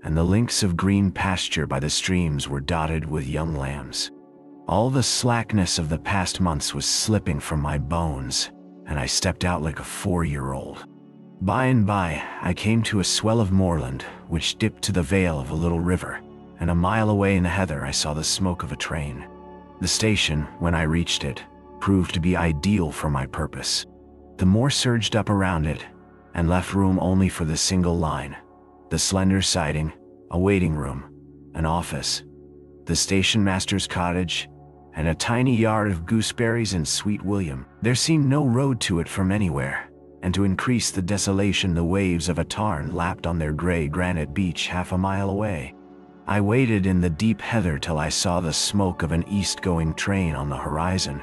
and the links of green pasture by the streams were dotted with young lambs. All the slackness of the past months was slipping from my bones, and I stepped out like a 4-year-old. By and by, I came to a swell of moorland which dipped to the vale of a little river, and a mile away in the heather I saw the smoke of a train. The station, when I reached it, proved to be ideal for my purpose. The moor surged up around it, and left room only for the single line, the slender siding, a waiting room, an office, the station master's cottage, and a tiny yard of gooseberries and sweet william. There seemed no road to it from anywhere, and to increase the desolation the waves of a tarn lapped on their gray granite beach half a mile away. I waited in the deep heather till I saw the smoke of an east-going train on the horizon.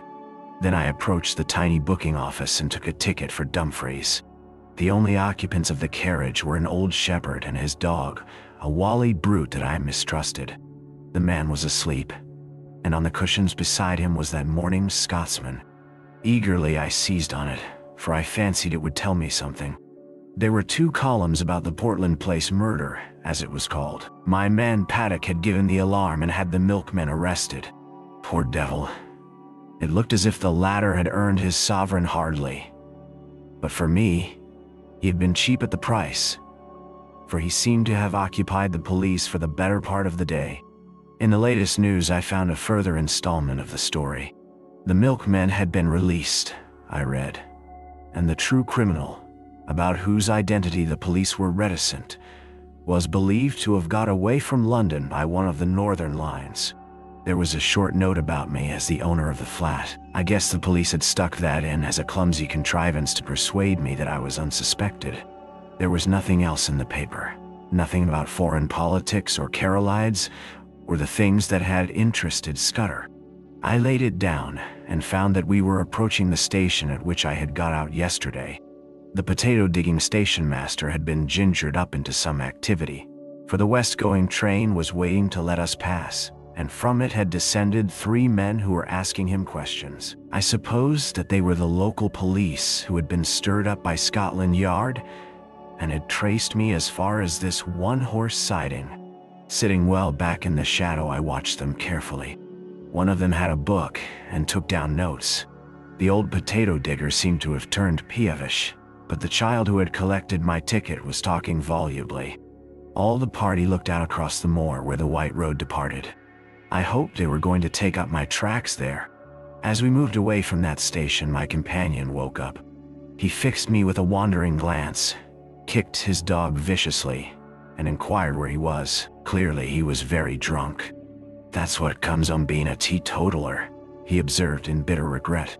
Then I approached the tiny booking office and took a ticket for Dumfries. The only occupants of the carriage were an old shepherd and his dog, a wally brute that I mistrusted. The man was asleep, and on the cushions beside him was that morning's Scotsman. Eagerly I seized on it, for I fancied it would tell me something. There were 2 columns about the Portland Place murder, as it was called. My man Paddock had given the alarm and had the milkmen arrested. Poor devil. It looked as if the latter had earned his sovereign hardly. But for me, he had been cheap at the price, for he seemed to have occupied the police for the better part of the day. In the latest news I found a further installment of the story. The milkmen had been released, I read, and the true criminal, about whose identity the police were reticent, was believed to have got away from London by one of the northern lines. There was a short note about me as the owner of the flat. I guess the police had stuck that in as a clumsy contrivance to persuade me that I was unsuspected. There was nothing else in the paper, nothing about foreign politics or Carolides, or the things that had interested Scudder. I laid it down and found that we were approaching the station at which I had got out yesterday. The potato-digging station master had been gingered up into some activity, for the west-going train was waiting to let us pass, and from it had descended 3 men who were asking him questions. I supposed that they were the local police who had been stirred up by Scotland Yard and had traced me as far as this one-horse siding. Sitting well back in the shadow, I watched them carefully. One of them had a book and took down notes. The old potato digger seemed to have turned peevish, but the child who had collected my ticket was talking volubly. All the party looked out across the moor where the white road departed. I hoped they were going to take up my tracks there. As we moved away from that station, my companion woke up. He fixed me with a wandering glance, kicked his dog viciously, and inquired where he was. Clearly, he was very drunk. "That's what comes on being a teetotaler," he observed in bitter regret.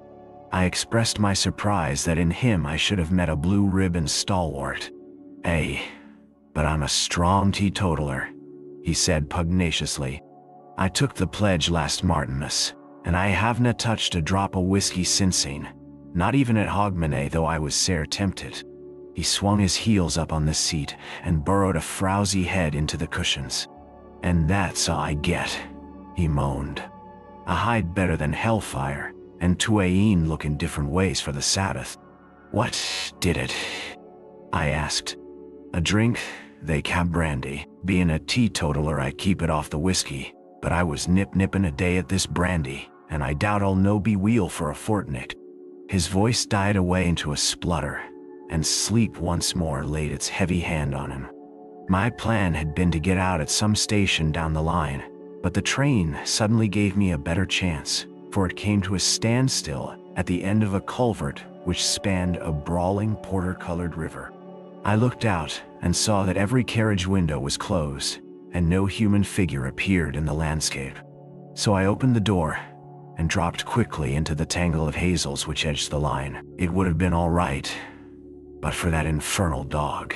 I expressed my surprise that in him I should have met a blue-ribbon stalwart. But I'm a strong teetotaler," he said pugnaciously. "I took the pledge last Martinmas, and I havena touched a drop of whiskey since, not even at Hogmanay, though I was sair tempted." He swung his heels up on the seat and burrowed a frowsy head into the cushions. "And that's all I get," he moaned. "I hide better than hellfire, and to ain look in different ways for the Sabbath." "What did it?" I asked. "A drink, they cab brandy. Being a teetotaler, I keep it off the whiskey, but I was nipping a day at this brandy, and I doubt I'll no be weel for a fortnight." His voice died away into a splutter, and sleep once more laid its heavy hand on him. My plan had been to get out at some station down the line, but the train suddenly gave me a better chance, for it came to a standstill at the end of a culvert which spanned a brawling porter-colored river. I looked out and saw that every carriage window was closed, and no human figure appeared in the landscape. So I opened the door and dropped quickly into the tangle of hazels which edged the line. It would have been all right, but for that infernal dog.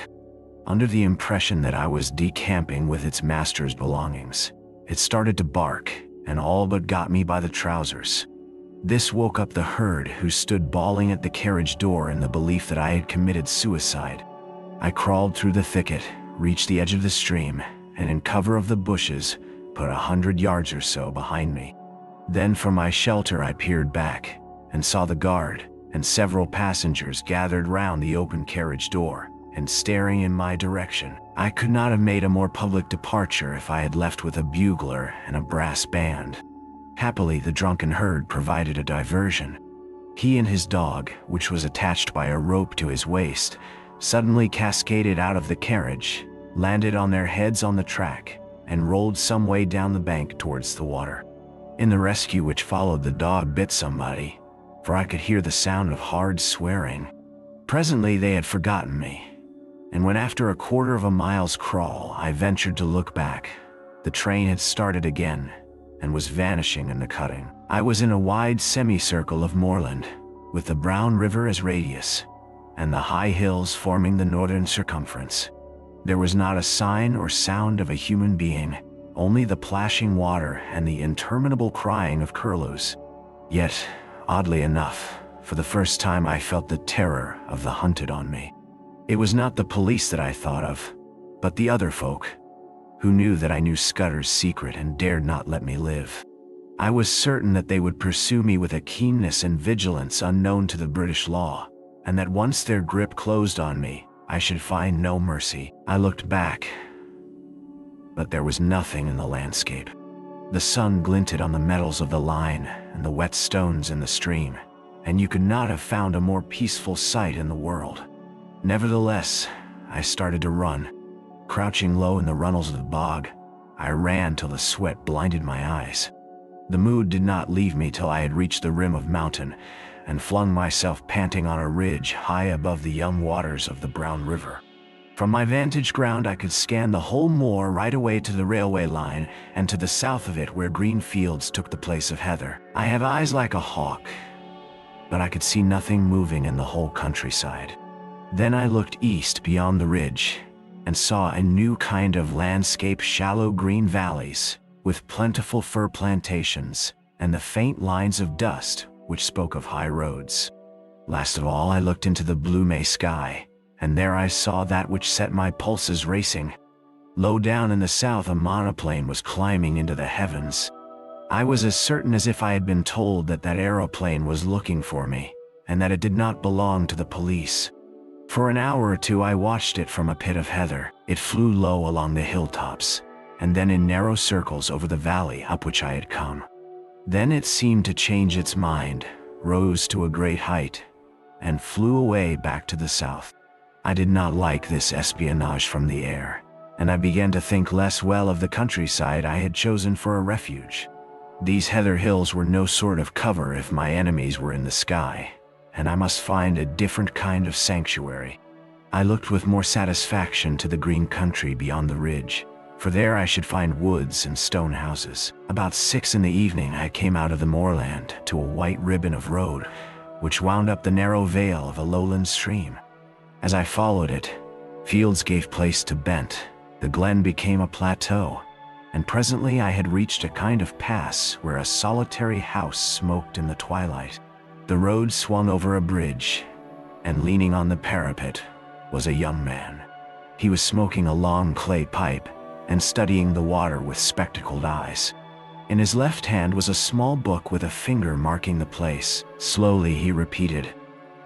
Under the impression that I was decamping with its master's belongings, it started to bark and all but got me by the trousers. This woke up the herd, who stood bawling at the carriage door in the belief that I had committed suicide. I crawled through the thicket, reached the edge of the stream, and in cover of the bushes, put 100 yards or so behind me. Then from my shelter I peered back, and saw the guard and several passengers gathered round the open carriage door, and staring in my direction. I could not have made a more public departure if I had left with a bugler and a brass band. Happily, the drunken herd provided a diversion. He and his dog, which was attached by a rope to his waist, suddenly cascaded out of the carriage, landed on their heads on the track, and rolled some way down the bank towards the water. In the rescue which followed, the dog bit somebody, for I could hear the sound of hard swearing. Presently they had forgotten me, and when after a quarter of a mile's crawl I ventured to look back, the train had started again and was vanishing in the cutting. I was in a wide semicircle of moorland, with the brown river as radius, and the high hills forming the northern circumference. There was not a sign or sound of a human being, only the plashing water and the interminable crying of curlews. Yet, oddly enough, for the first time I felt the terror of the hunted on me. It was not the police that I thought of, but the other folk, who knew that I knew Scudder's secret and dared not let me live. I was certain that they would pursue me with a keenness and vigilance unknown to the British law, and that once their grip closed on me, I should find no mercy. I looked back, but there was nothing in the landscape. The sun glinted on the metals of the line and the wet stones in the stream, and you could not have found a more peaceful sight in the world. Nevertheless, I started to run. Crouching low in the runnels of the bog, I ran till the sweat blinded my eyes. The mood did not leave me till I had reached the rim of mountain, and flung myself panting on a ridge high above the young waters of the Brown River. From my vantage ground I could scan the whole moor right away to the railway line, and to the south of it where green fields took the place of heather. I have eyes like a hawk, but I could see nothing moving in the whole countryside. Then I looked east beyond the ridge, and saw a new kind of landscape: shallow green valleys, with plentiful fir plantations, and the faint lines of dust which spoke of high roads. Last of all I looked into the blue May sky, and there I saw that which set my pulses racing. Low down in the south a monoplane was climbing into the heavens. I was as certain as if I had been told that that aeroplane was looking for me, and that it did not belong to the police. For an hour or two I watched it from a pit of heather. It flew low along the hilltops, and then in narrow circles over the valley up which I had come. Then it seemed to change its mind, rose to a great height, and flew away back to the south. I did not like this espionage from the air, and I began to think less well of the countryside I had chosen for a refuge. These heather hills were no sort of cover if my enemies were in the sky, and I must find a different kind of sanctuary. I looked with more satisfaction to the green country beyond the ridge, for there I should find woods and stone houses. About 6 in the evening I came out of the moorland to a white ribbon of road, which wound up the narrow vale of a lowland stream. As I followed it, fields gave place to bent, the glen became a plateau, and presently I had reached a kind of pass where a solitary house smoked in the twilight. The road swung over a bridge, and leaning on the parapet was a young man. He was smoking a long clay pipe and studying the water with spectacled eyes. In his left hand was a small book with a finger marking the place. Slowly he repeated,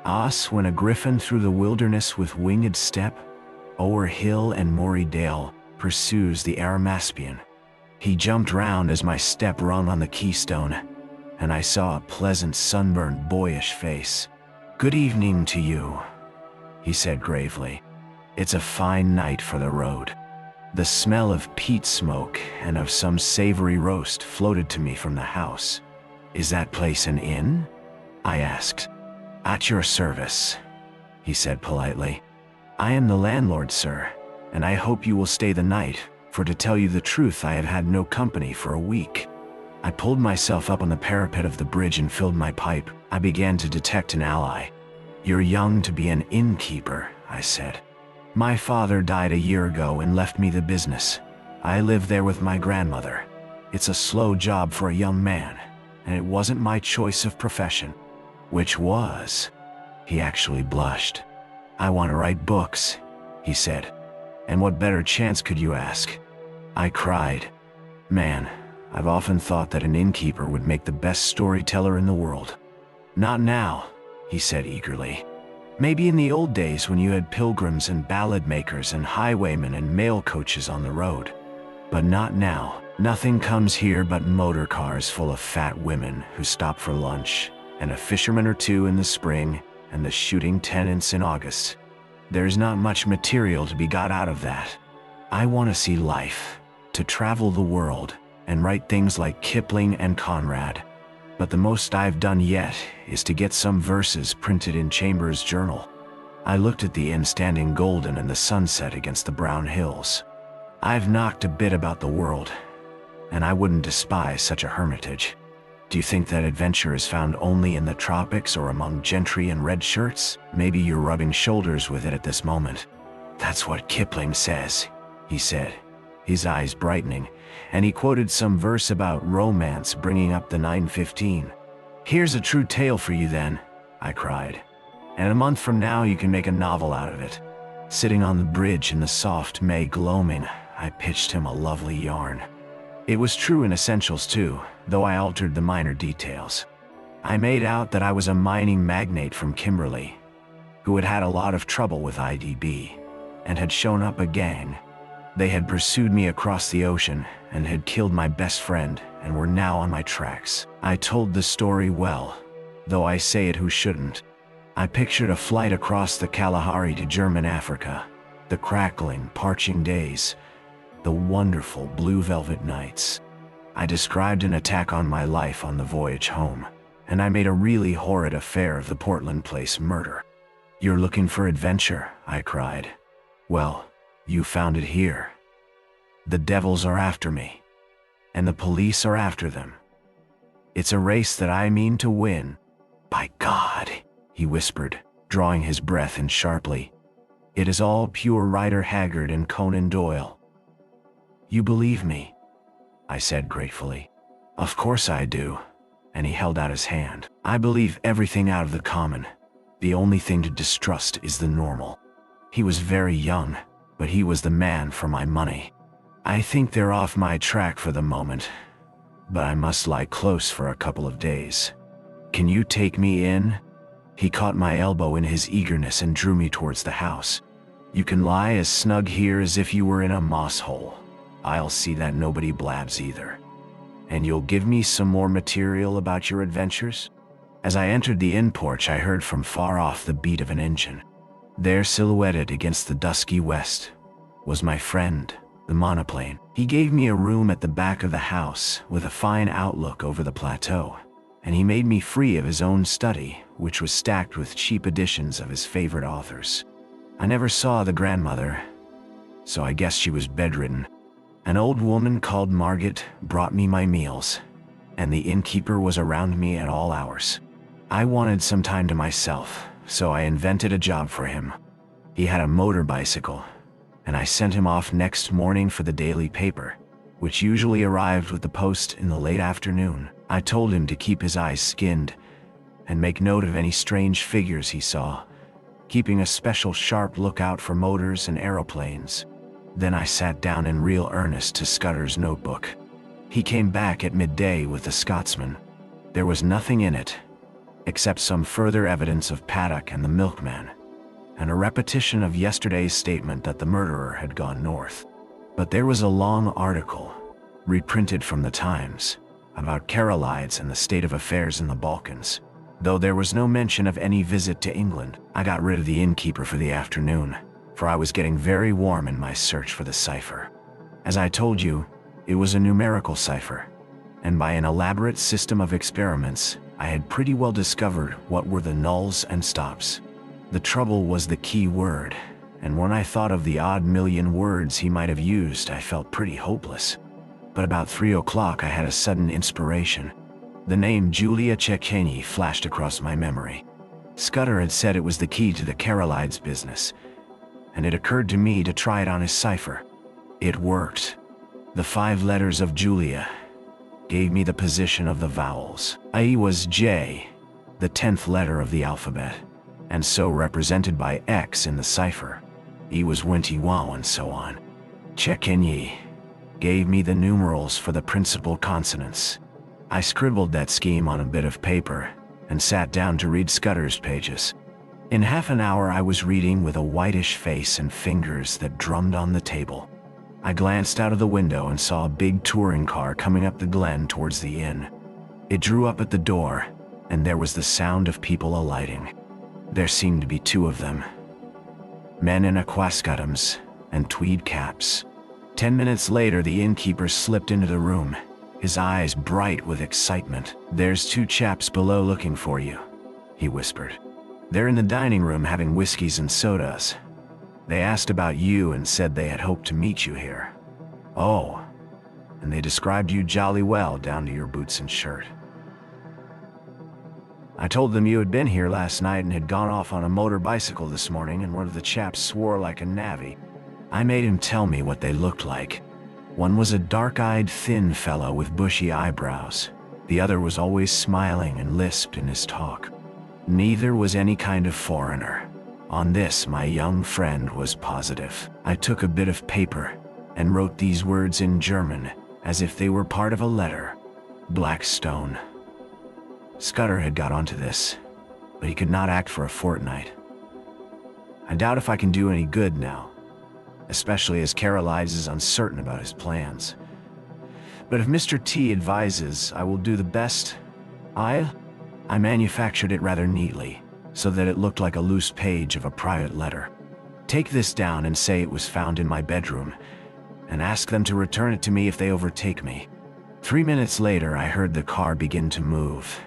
"Us when a griffin through the wilderness with winged step, o'er hill and moory dale, pursues the Arimaspian." He jumped round as my step rung on the keystone, and I saw a pleasant sunburned boyish face. "Good evening to you," he said gravely. "It's a fine night for the road." The smell of peat smoke and of some savory roast floated to me from the house. "Is that place an inn?" I asked. "At your service," he said politely. "I am the landlord, sir, and I hope you will stay the night, for to tell you the truth I have had no company for a week." I pulled myself up on the parapet of the bridge and filled my pipe. I began to detect an ally. "You're young to be an innkeeper," I said. "My father died a year ago and left me the business. I live there with my grandmother. It's a slow job for a young man, and it wasn't my choice of profession." "Which was?" He actually blushed. "I want to write books," he said. "And what better chance could you ask?" I cried. "Man, I've often thought that an innkeeper would make the best storyteller in the world." "Not now," he said eagerly. "Maybe in the old days when you had pilgrims and ballad makers and highwaymen and mail coaches on the road. But not now. Nothing comes here but motor cars full of fat women who stop for lunch, and a fisherman or two in the spring, and the shooting tenants in August. There's not much material to be got out of that. I want to see life, to travel the world, and write things like Kipling and Conrad. But the most I've done yet is to get some verses printed in Chambers' journal." I looked at the inn standing golden in the sunset against the brown hills. "I've knocked a bit about the world, and I wouldn't despise such a hermitage. Do you think that adventure is found only in the tropics or among gentry and red shirts? Maybe you're rubbing shoulders with it at this moment." "That's what Kipling says," he said, his eyes brightening, and he quoted some verse about romance bringing up the 9:15. "Here's a true tale for you then," I cried. "And a month from now you can make a novel out of it." Sitting on the bridge in the soft May gloaming, I pitched him a lovely yarn. It was true in essentials too, though I altered the minor details. I made out that I was a mining magnate from Kimberley, who had had a lot of trouble with IDB, and had shown up a gang. They had pursued me across the ocean and had killed my best friend and were now on my tracks. I told the story well, though I say it who shouldn't. I pictured a flight across the Kalahari to German Africa, the crackling, parching days, the wonderful blue velvet nights. I described an attack on my life on the voyage home, and I made a really horrid affair of the Portland Place murder. "You're looking for adventure," I cried. "Well, you found it here. The devils are after me, and the police are after them. It's a race that I mean to win. By God," he whispered, drawing his breath in sharply. "It is all pure Rider Haggard and Conan Doyle." "You believe me?" I said gratefully. "Of course I do," and he held out his hand. "I believe everything out of the common. The only thing to distrust is the normal." He was very young, but he was the man for my money. "I think they're off my track for the moment, but I must lie close for a couple of days. Can you take me in?" He caught my elbow in his eagerness and drew me towards the house. "You can lie as snug here as if you were in a moss hole. I'll see that nobody blabs either. And you'll give me some more material about your adventures?" As I entered the inn porch, I heard from far off the beat of an engine. There, silhouetted against the dusky west, was my friend, The monoplane. He gave me a room at the back of the house with a fine outlook over the plateau, and he made me free of his own study, which was stacked with cheap editions of his favorite authors. I never saw the grandmother, so I guess she was bedridden. An old woman called Margaret brought me my meals, and the innkeeper was around me at all hours. I wanted some time to myself, so I invented a job for him. He had a motor bicycle, and I sent him off next morning for the daily paper, which usually arrived with the post in the late afternoon. I told him to keep his eyes skinned and make note of any strange figures he saw, keeping a special sharp lookout for motors and aeroplanes. Then I sat down in real earnest to Scudder's notebook. He came back at midday with the Scotsman. There was nothing in it, except some further evidence of Paddock and the milkman, and a repetition of yesterday's statement that the murderer had gone north. But there was a long article, reprinted from the Times, about Carolides and the state of affairs in the Balkans. Though there was no mention of any visit to England, I got rid of the innkeeper for the afternoon, for I was getting very warm in my search for the cipher. As I told you, it was a numerical cipher, and by an elaborate system of experiments, I had pretty well discovered what were the nulls and stops. The trouble was the key word, and when I thought of the odd million words he might have used, I felt pretty hopeless. But about 3 o'clock I had a sudden inspiration. The name Julia Cecchini flashed across my memory. Scudder had said it was the key to the Carolides business, and it occurred to me to try it on his cipher. It worked. The 5 letters of Julia gave me the position of the vowels. I was J, the 10th letter of the alphabet, and so represented by X in the cipher. E was Winty Wow and so on. Cecchini gave me the numerals for the principal consonants. I scribbled that scheme on a bit of paper and sat down to read Scudder's pages. In half an hour I was reading with a whitish face and fingers that drummed on the table. I glanced out of the window and saw a big touring car coming up the glen towards the inn. It drew up at the door, and there was the sound of people alighting. There seemed to be 2 of them. Men in aquascutums and tweed caps. 10 minutes later the innkeeper slipped into the room, his eyes bright with excitement. "There's 2 chaps below looking for you," he whispered. "They're in the dining room having whiskeys and sodas. They asked about you and said they had hoped to meet you here." "Oh, and they described you jolly well down to your boots and shirt." "I told them you had been here last night and had gone off on a motor bicycle this morning, and one of the chaps swore like a navvy. I made him tell me what they looked like. One was a dark-eyed, thin fellow with bushy eyebrows. The other was always smiling and lisped in his talk. Neither was any kind of foreigner. On this my young friend was positive. I took a bit of paper and wrote these words in German, as if they were part of a letter. Blackstone. Scudder had got onto this, but he could not act for a fortnight. I doubt if I can do any good now, especially as Carolides is uncertain about his plans. But if Mr. T advises, I will do the best. I manufactured it rather neatly, so that it looked like a loose page of a private letter. Take this down and say it was found in my bedroom, and ask them to return it to me if they overtake me. 3 minutes later I heard the car begin to move,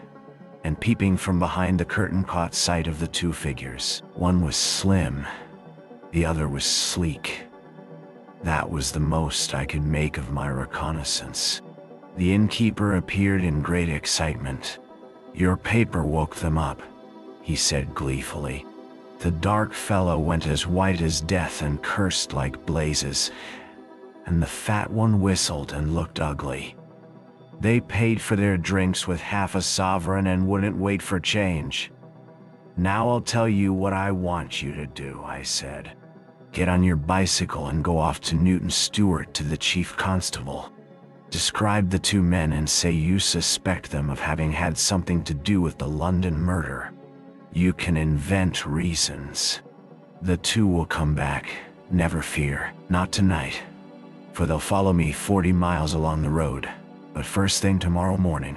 and peeping from behind the curtain caught sight of the 2 figures. One was slim, the other was sleek. That was the most I could make of my reconnaissance. The innkeeper appeared in great excitement. "Your paper woke them up," he said gleefully. The dark fellow went as white as death and cursed like blazes, and the fat one whistled and looked ugly. They paid for their drinks with half a sovereign and wouldn't wait for change. "Now I'll tell you what I want you to do," I said. "Get on your bicycle and go off to Newton Stewart to the chief constable. Describe the 2 men and say you suspect them of having had something to do with the London murder. You can invent reasons. The 2 will come back, never fear. Not tonight, for they'll follow me 40 miles along the road, but first thing tomorrow morning.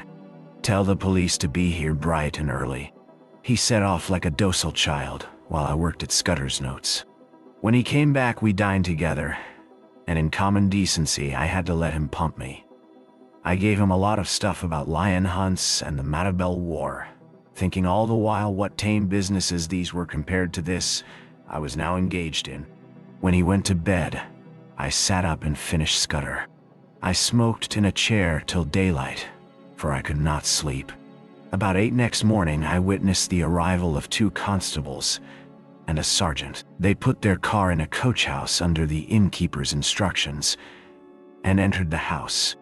Tell the police to be here bright and early." He set off like a docile child while I worked at Scudder's notes. When he came back we dined together, and in common decency I had to let him pump me. I gave him a lot of stuff about lion hunts and the Matabele War, thinking all the while what tame businesses these were compared to this I was now engaged in. When he went to bed, I sat up and finished Scudder. I smoked in a chair till daylight, for I could not sleep. About 8 next morning, I witnessed the arrival of 2 constables and a sergeant. They put their car in a coach house under the innkeeper's instructions and entered the house.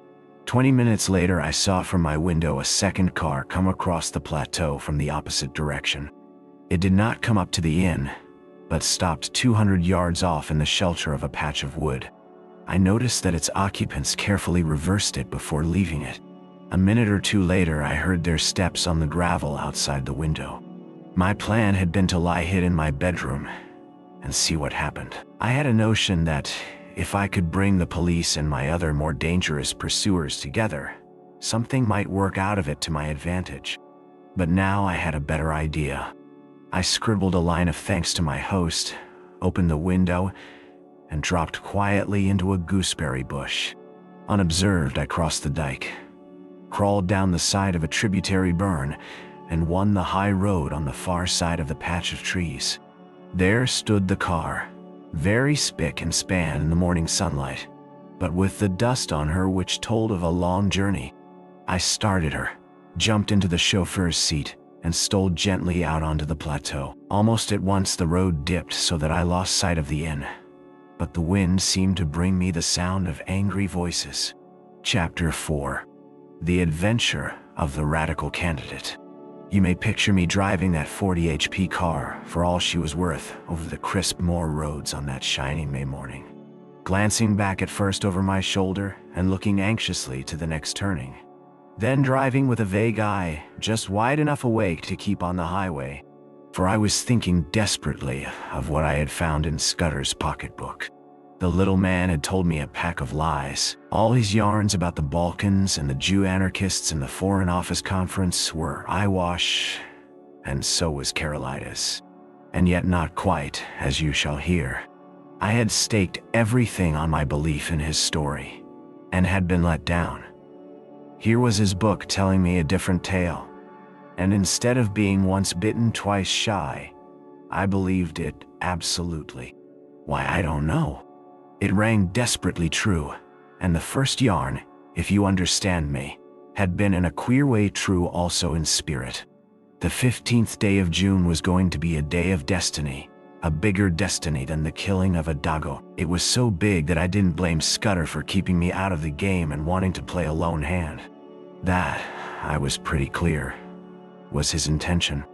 20 minutes later, I saw from my window a second car come across the plateau from the opposite direction. It did not come up to the inn, but stopped 200 yards off in the shelter of a patch of wood. I noticed that its occupants carefully reversed it before leaving it. A minute or 2 later, I heard their steps on the gravel outside the window. My plan had been to lie hid in my bedroom and see what happened. I had a notion that if I could bring the police and my other more dangerous pursuers together, something might work out of it to my advantage. But now I had a better idea. I scribbled a line of thanks to my host, opened the window, and dropped quietly into a gooseberry bush. Unobserved, I crossed the dike, crawled down the side of a tributary burn, and won the high road on the far side of the patch of trees. There stood the car, very spick and span in the morning sunlight, but with the dust on her which told of a long journey. I started her, jumped into the chauffeur's seat, and stole gently out onto the plateau. Almost at once the road dipped so that I lost sight of the inn, but the wind seemed to bring me the sound of angry voices. Chapter 4. The Adventure of the Radical Candidate. You may picture me driving that 40 HP car, for all she was worth, over the crisp moor roads on that shiny May morning, glancing back at first over my shoulder and looking anxiously to the next turning, then driving with a vague eye, just wide enough awake to keep on the highway, for I was thinking desperately of what I had found in Scudder's pocketbook. The little man had told me a pack of lies. All his yarns about the Balkans and the Jew anarchists and the Foreign Office Conference were eyewash, and so was Carolitis. And yet not quite, as you shall hear. I had staked everything on my belief in his story, and had been let down. Here was his book telling me a different tale, and instead of being once bitten, twice shy, I believed it absolutely. Why, I don't know. It rang desperately true, and the first yarn, if you understand me, had been in a queer way true also in spirit. The 15th day of June was going to be a day of destiny, a bigger destiny than the killing of a doggo. It was so big that I didn't blame Scudder for keeping me out of the game and wanting to play a lone hand. That, I was pretty clear, was his intention.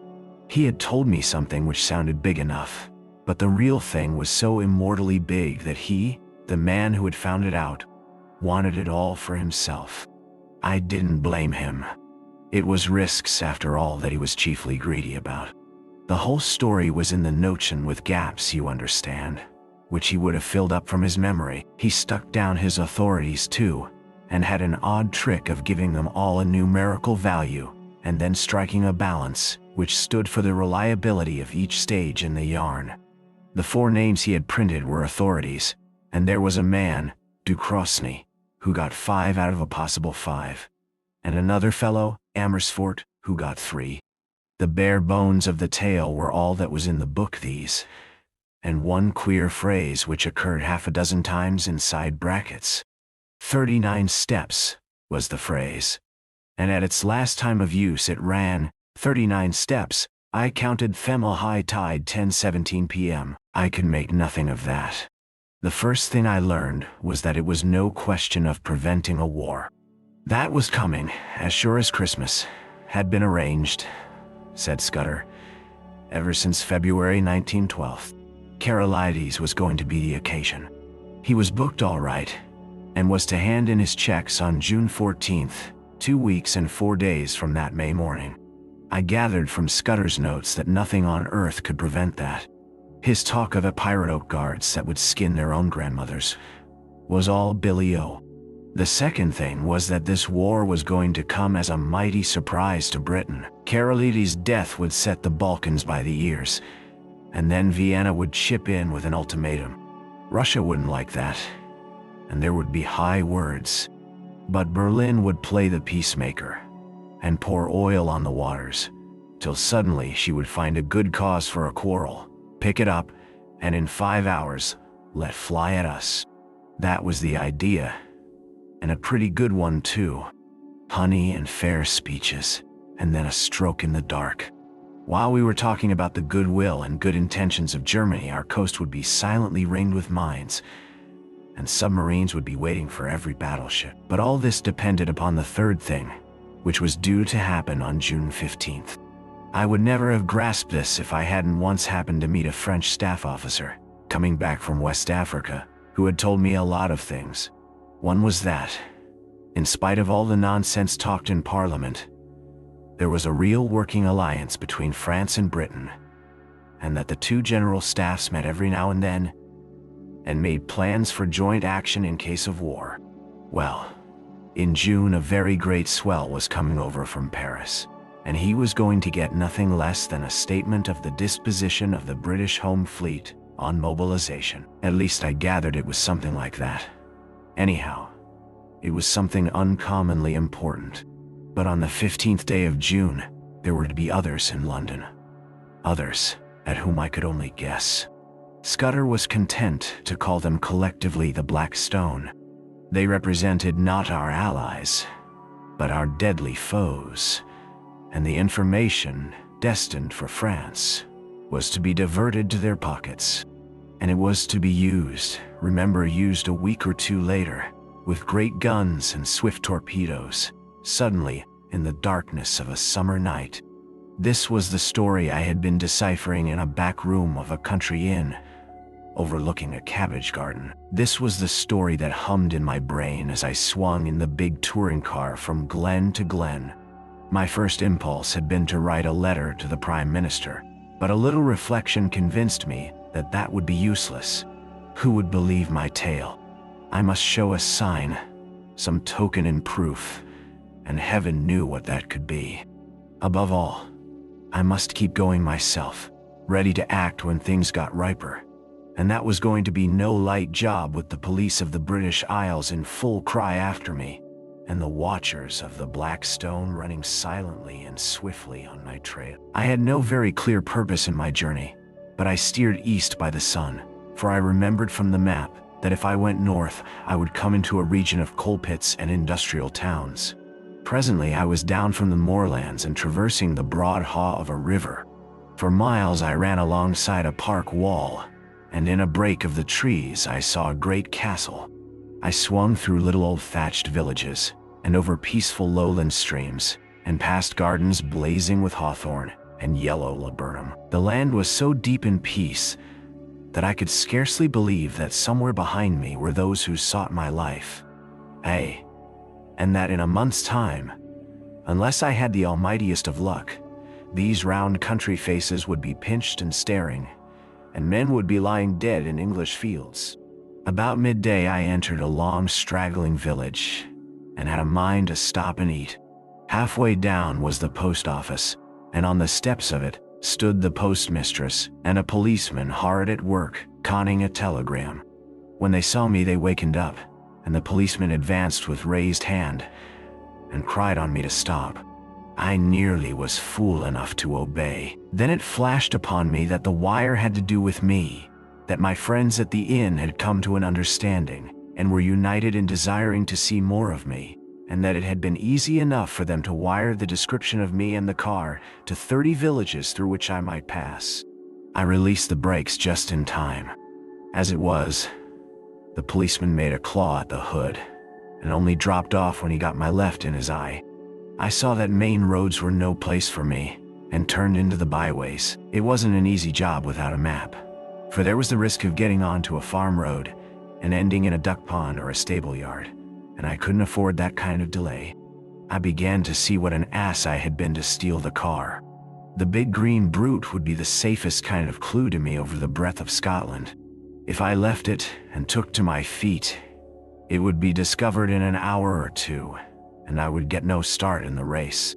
He had told me something which sounded big enough, but the real thing was so immortally big that he, the man who had found it out, wanted it all for himself. I didn't blame him. It was risks, after all, that he was chiefly greedy about. The whole story was in the notion with gaps, you understand, which he would have filled up from his memory. He stuck down his authorities too, and had an odd trick of giving them all a numerical value, and then striking a balance, which stood for the reliability of each stage in the yarn. The 4 names he had printed were authorities, and there was a man, Ducrosny, who got 5 out of a possible 5, and another fellow, Amersfoort, who got 3. The bare bones of the tale were all that was in the book, these, and one queer phrase which occurred half a dozen times inside brackets. 39 steps was the phrase, and at its last time of use it ran, 39 steps, I counted Femel high tide 10:17 p.m. I could make nothing of that. The first thing I learned was that it was no question of preventing a war. That was coming, as sure as Christmas, had been arranged, said Scudder, ever since February 1912. Carolides was going to be the occasion. He was booked all right, and was to hand in his checks on June 14th, 2 weeks and 4 days from that May morning. I gathered from Scudder's notes that nothing on earth could prevent that. His talk of a pirate oak guards that would skin their own grandmothers was all billy-o. The second thing was that this war was going to come as a mighty surprise to Britain. Carolides' death would set the Balkans by the ears, and then Vienna would chip in with an ultimatum. Russia wouldn't like that. and there would be high words. But Berlin would play the peacemaker and pour oil on the waters, till suddenly she would find a good cause for a quarrel, pick it up, and in 5 hours, let fly at us. That was the idea, and a pretty good one too. Honey and fair speeches, and then a stroke in the dark. While we were talking about the goodwill and good intentions of Germany, our coast would be silently ringed with mines, and submarines would be waiting for every battleship. But all this depended upon the third thing, which was due to happen on June 15th. I would never have grasped this if I hadn't once happened to meet a French staff officer, coming back from West Africa, who had told me a lot of things. One was that, in spite of all the nonsense talked in Parliament, there was a real working alliance between France and Britain, and that the two general staffs met every now and then, and made plans for joint action in case of war. Well, in June a very great swell was coming over from Paris, and he was going to get nothing less than a statement of the disposition of the British Home Fleet on mobilization. At least I gathered it was something like that. Anyhow, it was something uncommonly important. But on the 15th day of June, there were to be others in London. Others, at whom I could only guess. Scudder was content to call them collectively the Black Stone. They represented not our allies, but our deadly foes, and the information destined for France was to be diverted to their pockets. And it was to be used, remember, used a week or two later, with great guns and swift torpedoes, suddenly, in the darkness of a summer night. This was the story I had been deciphering in a back room of a country inn, overlooking a cabbage garden. This was the story that hummed in my brain as I swung in the big touring car from glen to glen. My first impulse had been to write a letter to the Prime Minister, but a little reflection convinced me that that would be useless. Who would believe my tale? I must show a sign, some token in proof, and heaven knew what that could be. Above all, I must keep going myself, ready to act when things got riper. And that was going to be no light job with the police of the British Isles in full cry after me, and the watchers of the Black Stone running silently and swiftly on my trail. I had no very clear purpose in my journey, but I steered east by the sun, for I remembered from the map that if I went north, I would come into a region of coal pits and industrial towns. Presently I was down from the moorlands and traversing the broad haw of a river. For miles I ran alongside a park wall, and in a break of the trees I saw a great castle. I swung through little old thatched villages, and over peaceful lowland streams, and past gardens blazing with hawthorn and yellow laburnum. The land was so deep in peace that I could scarcely believe that somewhere behind me were those who sought my life. Ay, and that in a month's time, unless I had the almightiest of luck, these round country faces would be pinched and staring, and men would be lying dead in English fields. About midday I entered a long straggling village, and had a mind to stop and eat. Halfway down was the post office, and on the steps of it stood the postmistress and a policeman hard at work, conning a telegram. When they saw me they wakened up, and the policeman advanced with raised hand, and cried on me to stop. I nearly was fool enough to obey. Then it flashed upon me that the wire had to do with me, that my friends at the inn had come to an understanding, and were united in desiring to see more of me, and that it had been easy enough for them to wire the description of me and the car to 30 villages through which I might pass. I released the brakes just in time. As it was, the policeman made a claw at the hood, and only dropped off when he got my left in his eye. I saw that main roads were no place for me, and turned into the byways. It wasn't an easy job without a map, for there was the risk of getting onto a farm road and ending in a duck pond or a stable yard, and I couldn't afford that kind of delay. I began to see what an ass I had been to steal the car. The big green brute would be the safest kind of clue to me over the breadth of Scotland. If I left it and took to my feet, it would be discovered in an hour or two, and I would get no start in the race.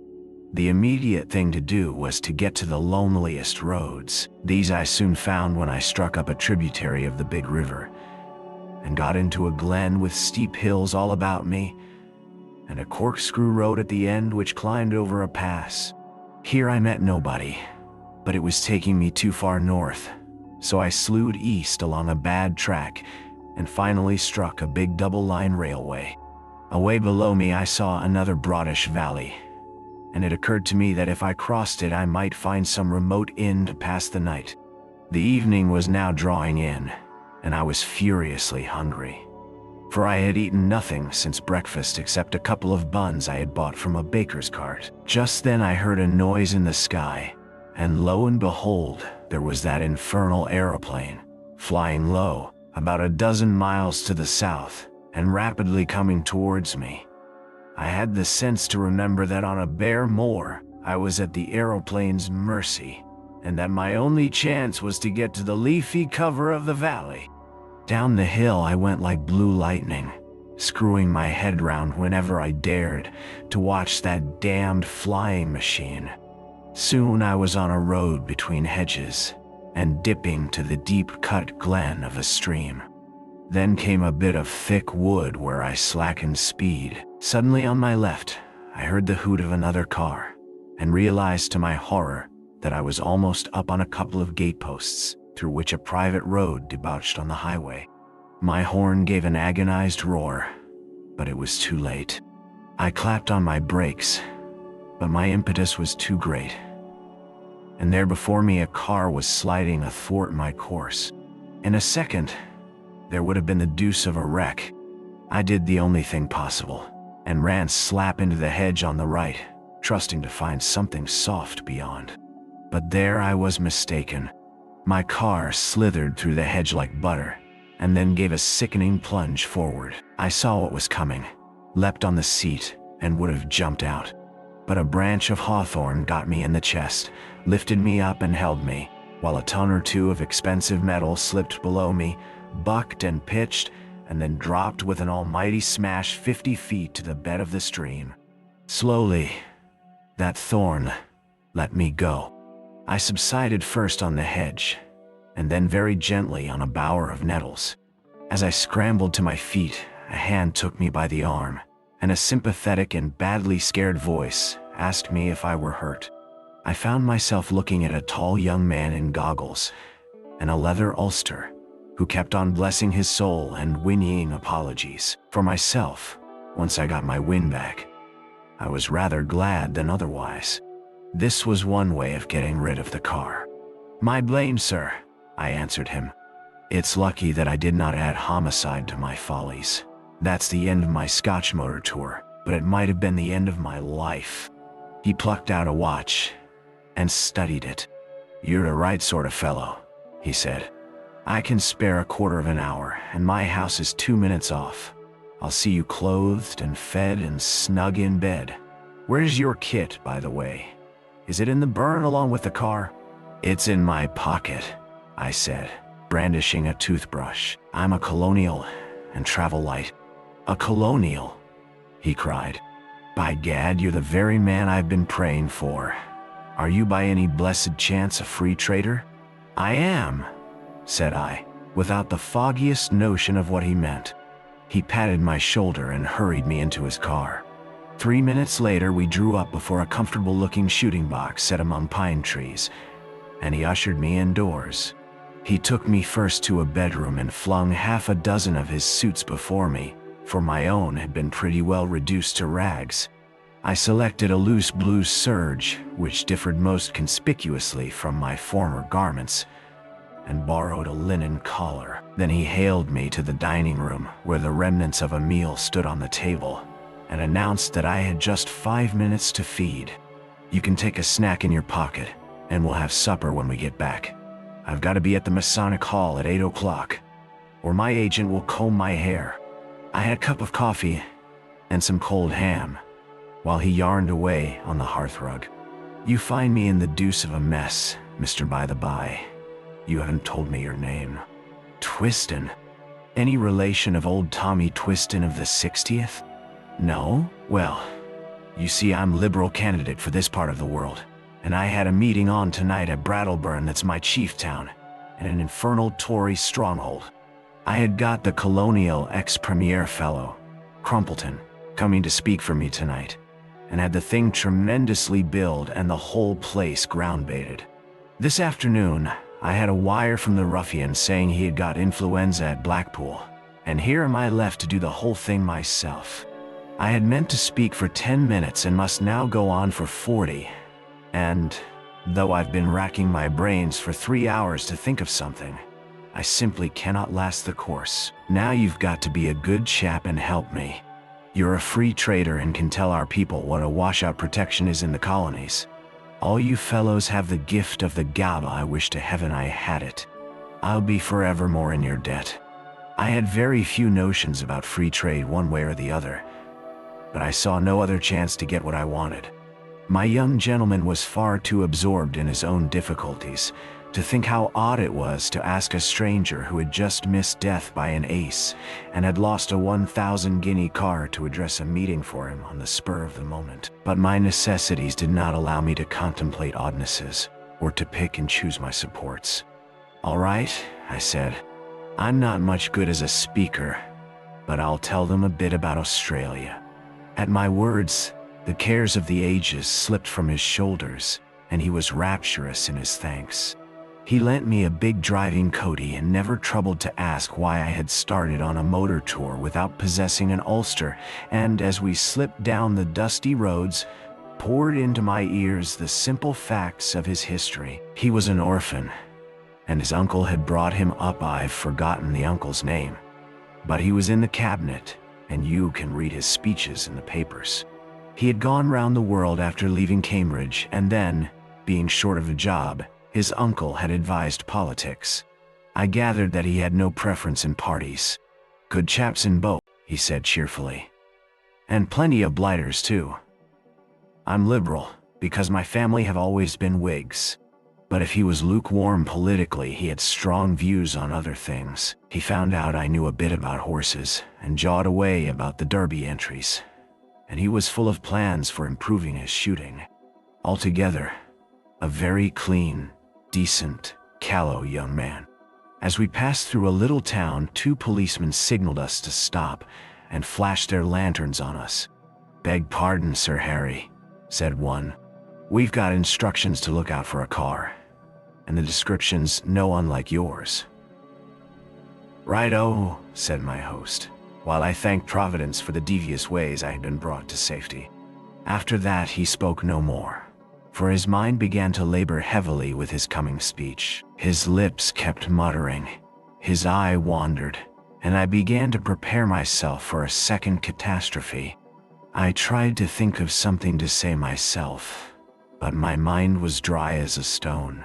The immediate thing to do was to get to the loneliest roads. These I soon found when I struck up a tributary of the big river, and got into a glen with steep hills all about me, and a corkscrew road at the end which climbed over a pass. Here I met nobody, but it was taking me too far north, so I slewed east along a bad track and finally struck a big double-line railway. Away below me I saw another broadish valley, and it occurred to me that if I crossed it I might find some remote inn to pass the night. The evening was now drawing in, and I was furiously hungry, for I had eaten nothing since breakfast except a couple of buns I had bought from a baker's cart. Just then I heard a noise in the sky, and lo and behold, there was that infernal aeroplane, flying low, about a dozen miles to the south, and rapidly coming towards me. I had the sense to remember that on a bare moor, I was at the aeroplane's mercy, and that my only chance was to get to the leafy cover of the valley. Down the hill I went like blue lightning, screwing my head round whenever I dared to watch that damned flying machine. Soon I was on a road between hedges and dipping to the deep-cut glen of a stream. Then came a bit of thick wood where I slackened speed. Suddenly on my left, I heard the hoot of another car and realized to my horror that I was almost up on a couple of gateposts through which a private road debouched on the highway. My horn gave an agonized roar, but it was too late. I clapped on my brakes, but my impetus was too great, and there before me a car was sliding athwart my course. In a second, there would have been the deuce of a wreck. I did the only thing possible, and ran slap into the hedge on the right, trusting to find something soft beyond. But there I was mistaken. My car slithered through the hedge like butter, and then gave a sickening plunge forward. I saw what was coming, leapt on the seat, and would have jumped out. But a branch of hawthorn got me in the chest, lifted me up and held me, while a ton or two of expensive metal slipped below me, bucked and pitched, and then dropped with an almighty smash 50 feet to the bed of the stream. Slowly, that thorn let me go. I subsided first on the hedge, and then very gently on a bower of nettles. As I scrambled to my feet, a hand took me by the arm, and a sympathetic and badly scared voice asked me if I were hurt. I found myself looking at a tall young man in goggles and a leather ulster, who kept on blessing his soul and whinnying apologies. For myself, once I got my wind back, I was rather glad than otherwise. This was one way of getting rid of the car. "My blame, sir," I answered him. "It's lucky that I did not add homicide to my follies. That's the end of my Scotch motor tour, but it might have been the end of my life." He plucked out a watch and studied it. "You're the right sort of fellow," he said. "I can spare a quarter of an hour, and my house is 2 minutes off. I'll see you clothed and fed and snug in bed. Where's your kit, by the way? Is it in the burn along with the car?" "It's in my pocket," I said, brandishing a toothbrush. "I'm a colonial and travel light." "A colonial?" he cried. "By gad, you're the very man I've been praying for. Are you by any blessed chance a free trader?" "I am," said I, without the foggiest notion of what he meant. He patted my shoulder and hurried me into his car. 3 minutes later we drew up before a comfortable-looking shooting box set among pine trees, and he ushered me indoors. He took me first to a bedroom and flung half a dozen of his suits before me, for my own had been pretty well reduced to rags. I selected a loose blue serge, which differed most conspicuously from my former garments, and borrowed a linen collar. Then he hailed me to the dining room, where the remnants of a meal stood on the table, and announced that I had just 5 minutes to feed. "You can take a snack in your pocket, and we'll have supper when we get back. I've got to be at the Masonic Hall at 8 o'clock, or my agent will comb my hair." I had a cup of coffee and some cold ham, while he yarned away on the hearthrug. "You find me in the deuce of a mess, Mr. By-the-by. You haven't told me your name." "Twiston. Any relation of old Tommy Twiston of the 60th? No? Well, you see, I'm Liberal candidate for this part of the world, and I had a meeting on tonight at Brattleburn that's my chief town, and an infernal Tory stronghold. I had got the colonial ex-premier fellow, Crumpleton, coming to speak for me tonight, and had the thing tremendously billed and the whole place ground-baited. This afternoon, I had a wire from the ruffian saying he had got influenza at Blackpool, and here am I left to do the whole thing myself. I had meant to speak for 10 minutes and must now go on for 40, and, though I've been racking my brains for 3 hours to think of something, I simply cannot last the course. Now you've got to be a good chap and help me. You're a free trader and can tell our people what a washout protection is in the colonies. All you fellows have the gift of the gab. I wish to heaven I had it. I'll be forevermore in your debt. I had very few notions about free trade one way or the other, but I saw no other chance to get what I wanted. My young gentleman was far too absorbed in his own difficulties to think how odd it was to ask a stranger who had just missed death by an ace and had lost a 1,000 guinea car to address a meeting for him on the spur of the moment. But my necessities did not allow me to contemplate oddnesses or to pick and choose my supports. "All right," I said. "I'm not much good as a speaker, but I'll tell them a bit about Australia." At my words, the cares of the ages slipped from his shoulders, and he was rapturous in his thanks. He lent me a big driving coatee and never troubled to ask why I had started on a motor tour without possessing an ulster, and as we slipped down the dusty roads, poured into my ears the simple facts of his history. He was an orphan, and his uncle had brought him up. I've forgotten the uncle's name, but he was in the cabinet, and you can read his speeches in the papers. He had gone round the world after leaving Cambridge, and then, being short of a job, his uncle had advised politics. I gathered that he had no preference in parties. "Good chaps in both," he said cheerfully. "And plenty of blighters too. I'm liberal, because my family have always been Whigs." But if he was lukewarm politically, he had strong views on other things. He found out I knew a bit about horses, and jawed away about the Derby entries. And he was full of plans for improving his shooting. Altogether, a very clean, decent, callow young man. As we passed through a little town, 2 policemen signaled us to stop and flashed their lanterns on us. "Beg pardon, Sir Harry," said one. "We've got instructions to look out for a car, and the description's no unlike yours." "Right-o," said my host, while I thanked Providence for the devious ways I had been brought to safety. After that he spoke no more, for his mind began to labor heavily with his coming speech. His lips kept muttering, his eye wandered, and I began to prepare myself for a second catastrophe. I tried to think of something to say myself, but my mind was dry as a stone.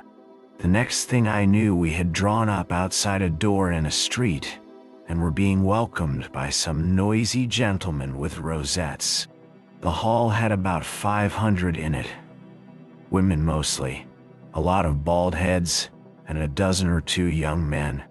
The next thing I knew, we had drawn up outside a door in a street, and were being welcomed by some noisy gentlemen with rosettes. The hall had about 500 in it. Women mostly, a lot of bald heads, and a dozen or 2 young men.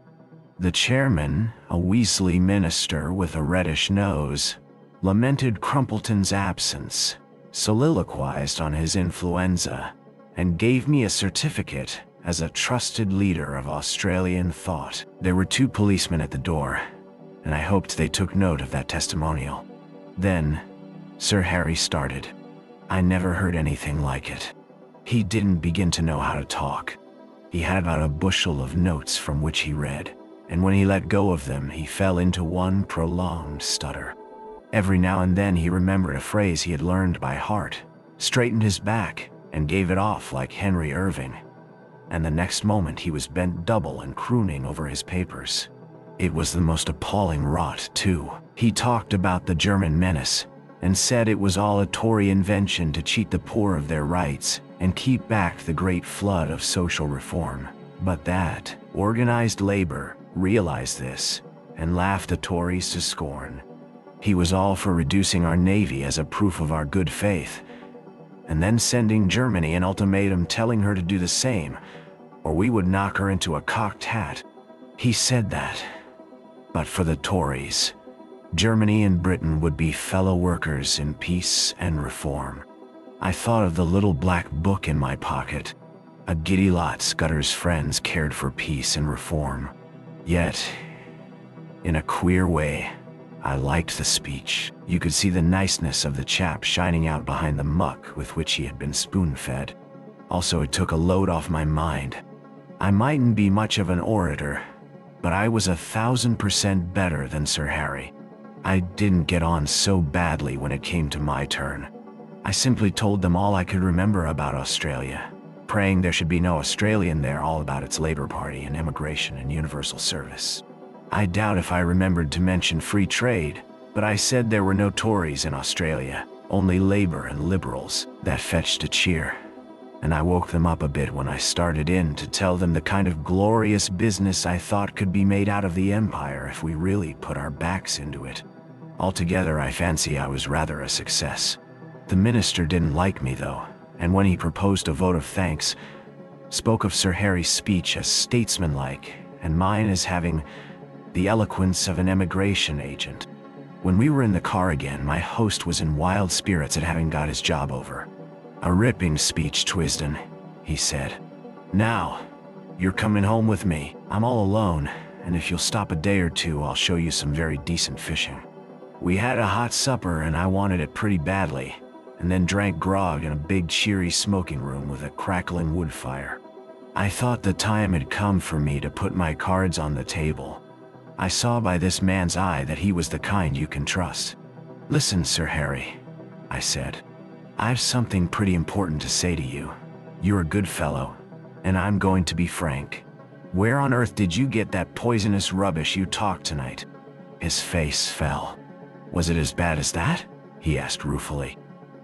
The chairman, a Weasley minister with a reddish nose, lamented Crumpleton's absence, soliloquized on his influenza, and gave me a certificate as a trusted leader of Australian thought. There were 2 policemen at the door, and I hoped they took note of that testimonial. Then, Sir Harry started. I never heard anything like it. He didn't begin to know how to talk. He had about a bushel of notes from which he read, and when he let go of them, he fell into one prolonged stutter. Every now and then he remembered a phrase he had learned by heart, straightened his back, and gave it off like Henry Irving. And the next moment he was bent double and crooning over his papers. It was the most appalling rot, too. He talked about the German menace, and said it was all a Tory invention to cheat the poor of their rights and keep back the great flood of social reform. But that organized labor realized this and laughed the Tories to scorn. He was all for reducing our navy as a proof of our good faith, and then sending Germany an ultimatum telling her to do the same, or we would knock her into a cocked hat. He said that, but for the Tories, Germany and Britain would be fellow workers in peace and reform. I thought of the little black book in my pocket. A giddy lot Scudder's friends cared for peace and reform. Yet, In a queer way, I liked the speech. You could see the niceness of the chap shining out behind the muck with which he had been spoon-fed. Also, it took a load off my mind. I mightn't be much of an orator, but I was 1,000% better than Sir Harry. I didn't get on so badly when it came to my turn. I simply told them all I could remember about Australia, praying there should be no Australian there, all about its Labour Party and immigration and universal service. I doubt if I remembered to mention free trade, but I said there were no Tories in Australia, only Labour and Liberals. That fetched a cheer, and I woke them up a bit when I started in to tell them the kind of glorious business I thought could be made out of the empire if we really put our backs into it. Altogether, I fancy I was rather a success. The minister didn't like me though, and when he proposed a vote of thanks, spoke of Sir Harry's speech as statesmanlike and mine as having the eloquence of an emigration agent. When we were in the car again, my host was in wild spirits at having got his job over. "A ripping speech, Twisden," he said. "Now, you're coming home with me. I'm all alone, and if you'll stop a day or two, I'll show you some very decent fishing." We had a hot supper, and I wanted it pretty badly, and then drank grog in a big cheery smoking room with a crackling wood fire. I thought the time had come for me to put my cards on the table. I saw by this man's eye that he was the kind you can trust. "Listen, Sir Harry," I said. "I've something pretty important to say to you. You're a good fellow, and I'm going to be frank. Where on earth did you get that poisonous rubbish you talked tonight?" His face fell. "Was it as bad as that?" he asked ruefully.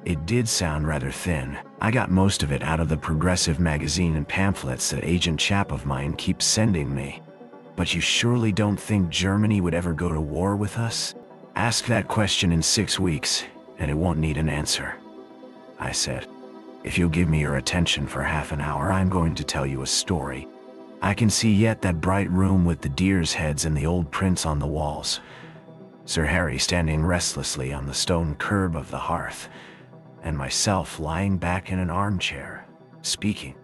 "It did sound rather thin. I got most of it out of the Progressive magazine and pamphlets that agent chap of mine keeps sending me. But you surely don't think Germany would ever go to war with us? Ask that question in 6 weeks, and it won't need an answer," I said. "If you'll give me your attention for half an hour, I'm going to tell you a story. I can see yet that bright room with the deer's heads and the old prints on the walls. Sir Harry standing restlessly on the stone curb of the hearth, and myself lying back in an armchair, speaking.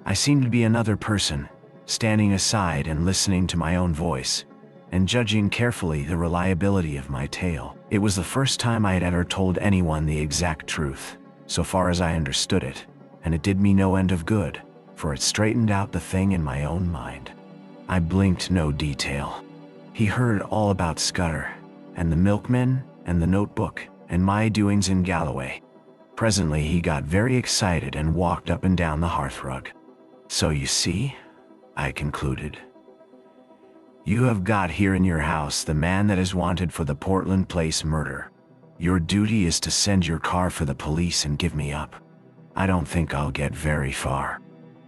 I seemed to be another person, standing aside and listening to my own voice, and judging carefully the reliability of my tale. It was the first time I had ever told anyone the exact truth, so far as I understood it, and it did me no end of good, for it straightened out the thing in my own mind. I blinked no detail. He heard all about Scudder, and the milkmen, and the notebook, and my doings in Galloway. Presently he got very excited and walked up and down the hearthrug. "So you see," I concluded, "you have got here in your house the man that is wanted for the Portland Place murder. Your duty is to send your car for the police and give me up. I don't think I'll get very far.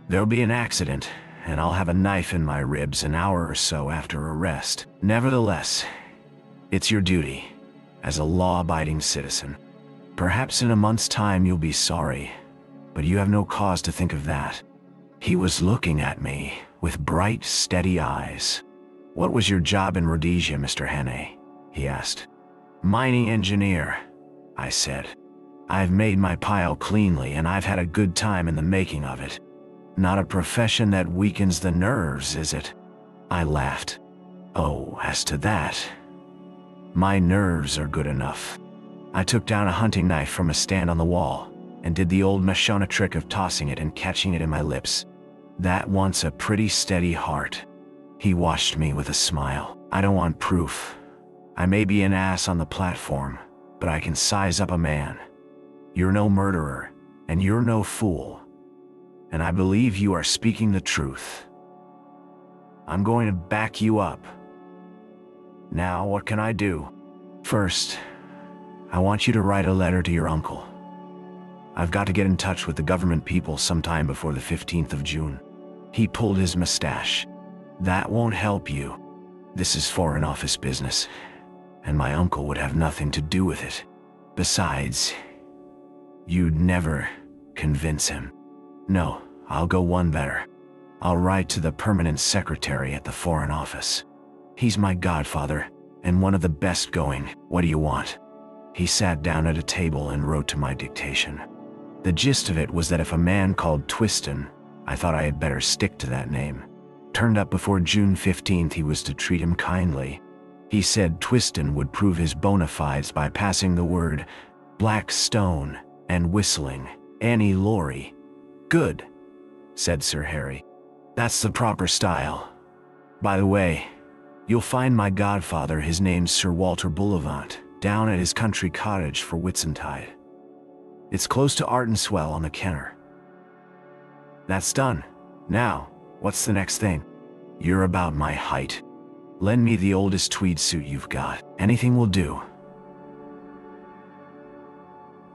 There'll be an accident, and I'll have a knife in my ribs an hour or so after arrest. Nevertheless, it's your duty, as a law-abiding citizen. Perhaps in a month's time you'll be sorry, but you have no cause to think of that." He was looking at me with bright, steady eyes. "What was your job in Rhodesia, Mr. Hannay?" he asked. "Mining engineer," I said. "I've made my pile cleanly, and I've had a good time in the making of it. Not a profession that weakens the nerves, is it?" I laughed. "Oh, as to that, my nerves are good enough." I took down a hunting knife from a stand on the wall, and did the old Mashona trick of tossing it and catching it in my lips. "That wants a pretty steady heart." He watched me with a smile. "I don't want proof. I may be an ass on the platform, but I can size up a man. You're no murderer, and you're no fool. And I believe you are speaking the truth. I'm going to back you up. Now, what can I do? First, I want you to write a letter to your uncle. I've got to get in touch with the government people sometime before the 15th of June. He pulled his mustache. That won't help you. This is Foreign Office business, and my uncle would have nothing to do with it. Besides, you'd never convince him. No, I'll go one better. I'll write to the permanent secretary at the Foreign Office. He's my godfather, and one of the best going. What do you want? He sat down at a table and wrote to my dictation. The gist of it was that if a man called Twisden, I thought I had better stick to that name, turned up before June 15th, he was to treat him kindly, He said Twiston would prove his bona fides by passing the word Black Stone and whistling Annie Laurie. Good, said Sir Harry. That's the proper style. By the way, you'll find my godfather, his name's Sir Walter Bullivant, down at his country cottage for Whitsuntide. It's close to Artenswell on the Kenner. That's done. Now, what's the next thing? You're about my height. Lend me the oldest tweed suit you've got. Anything will do.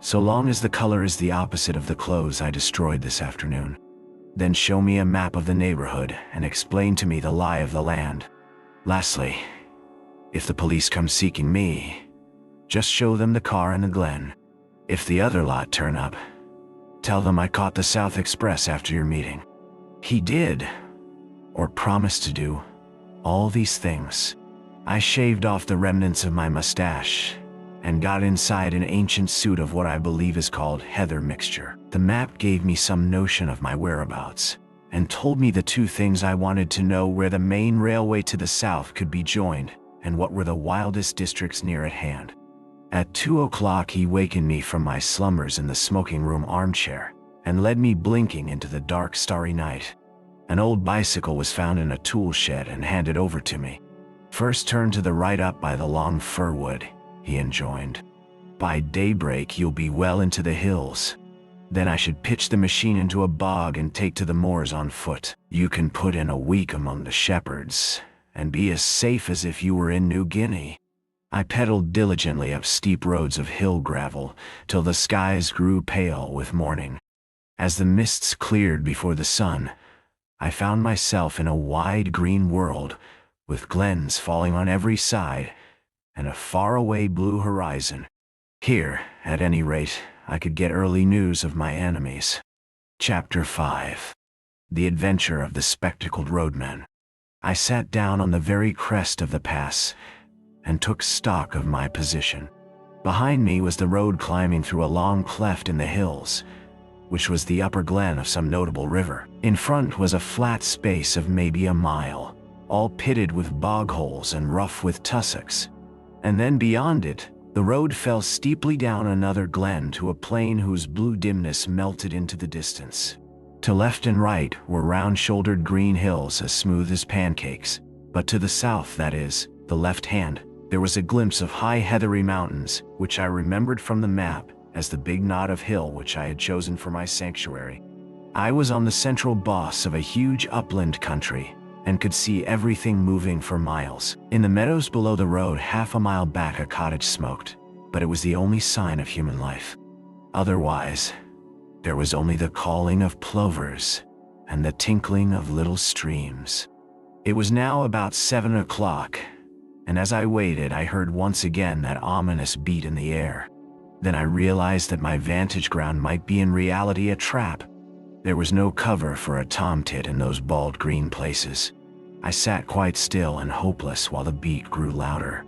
So long as the color is the opposite of the clothes I destroyed this afternoon. Then show me a map of the neighborhood and explain to me the lie of the land. Lastly, if the police come seeking me, just show them the car in the glen. If the other lot turn up, tell them I caught the South Express after your meeting. He did, or promised to do, all these things. I shaved off the remnants of my mustache and got inside an ancient suit of what I believe is called heather mixture. The map gave me some notion of my whereabouts and told me the two things I wanted to know: where the main railway to the south could be joined and what were the wildest districts near at hand. At 2 o'clock he wakened me from my slumbers in the smoking room armchair and led me blinking into the dark starry night. An old bicycle was found in a tool shed and handed over to me. First turn to the right up by the long fir wood, he enjoined. By daybreak you'll be well into the hills. Then I should pitch the machine into a bog and take to the moors on foot. You can put in a week among the shepherds and be as safe as if you were in New Guinea. I pedaled diligently up steep roads of hill gravel till the skies grew pale with morning. As the mists cleared before the sun, I found myself in a wide green world with glens falling on every side and a faraway blue horizon. Here, at any rate, I could get early news of my enemies. Chapter 5. The Adventure of the Spectacled Roadman. I sat down on the very crest of the pass and took stock of my position. Behind me was the road climbing through a long cleft in the hills, which was the upper glen of some notable river. In front was a flat space of maybe a mile, all pitted with bog holes and rough with tussocks. And then beyond it, the road fell steeply down another glen to a plain whose blue dimness melted into the distance. To left and right were round-shouldered green hills as smooth as pancakes, but to the south, that is, the left hand, there was a glimpse of high heathery mountains, which I remembered from the map as the big knot of hill which I had chosen for my sanctuary. I was on the central boss of a huge upland country, and could see everything moving for miles. In the meadows below the road, half a mile back, a cottage smoked, but it was the only sign of human life. Otherwise, there was only the calling of plovers and the tinkling of little streams. It was now about 7 o'clock, and as I waited, I heard once again that ominous beat in the air. Then I realized that my vantage ground might be in reality a trap. There was no cover for a tomtit in those bald green places. I sat quite still and hopeless while the beat grew louder.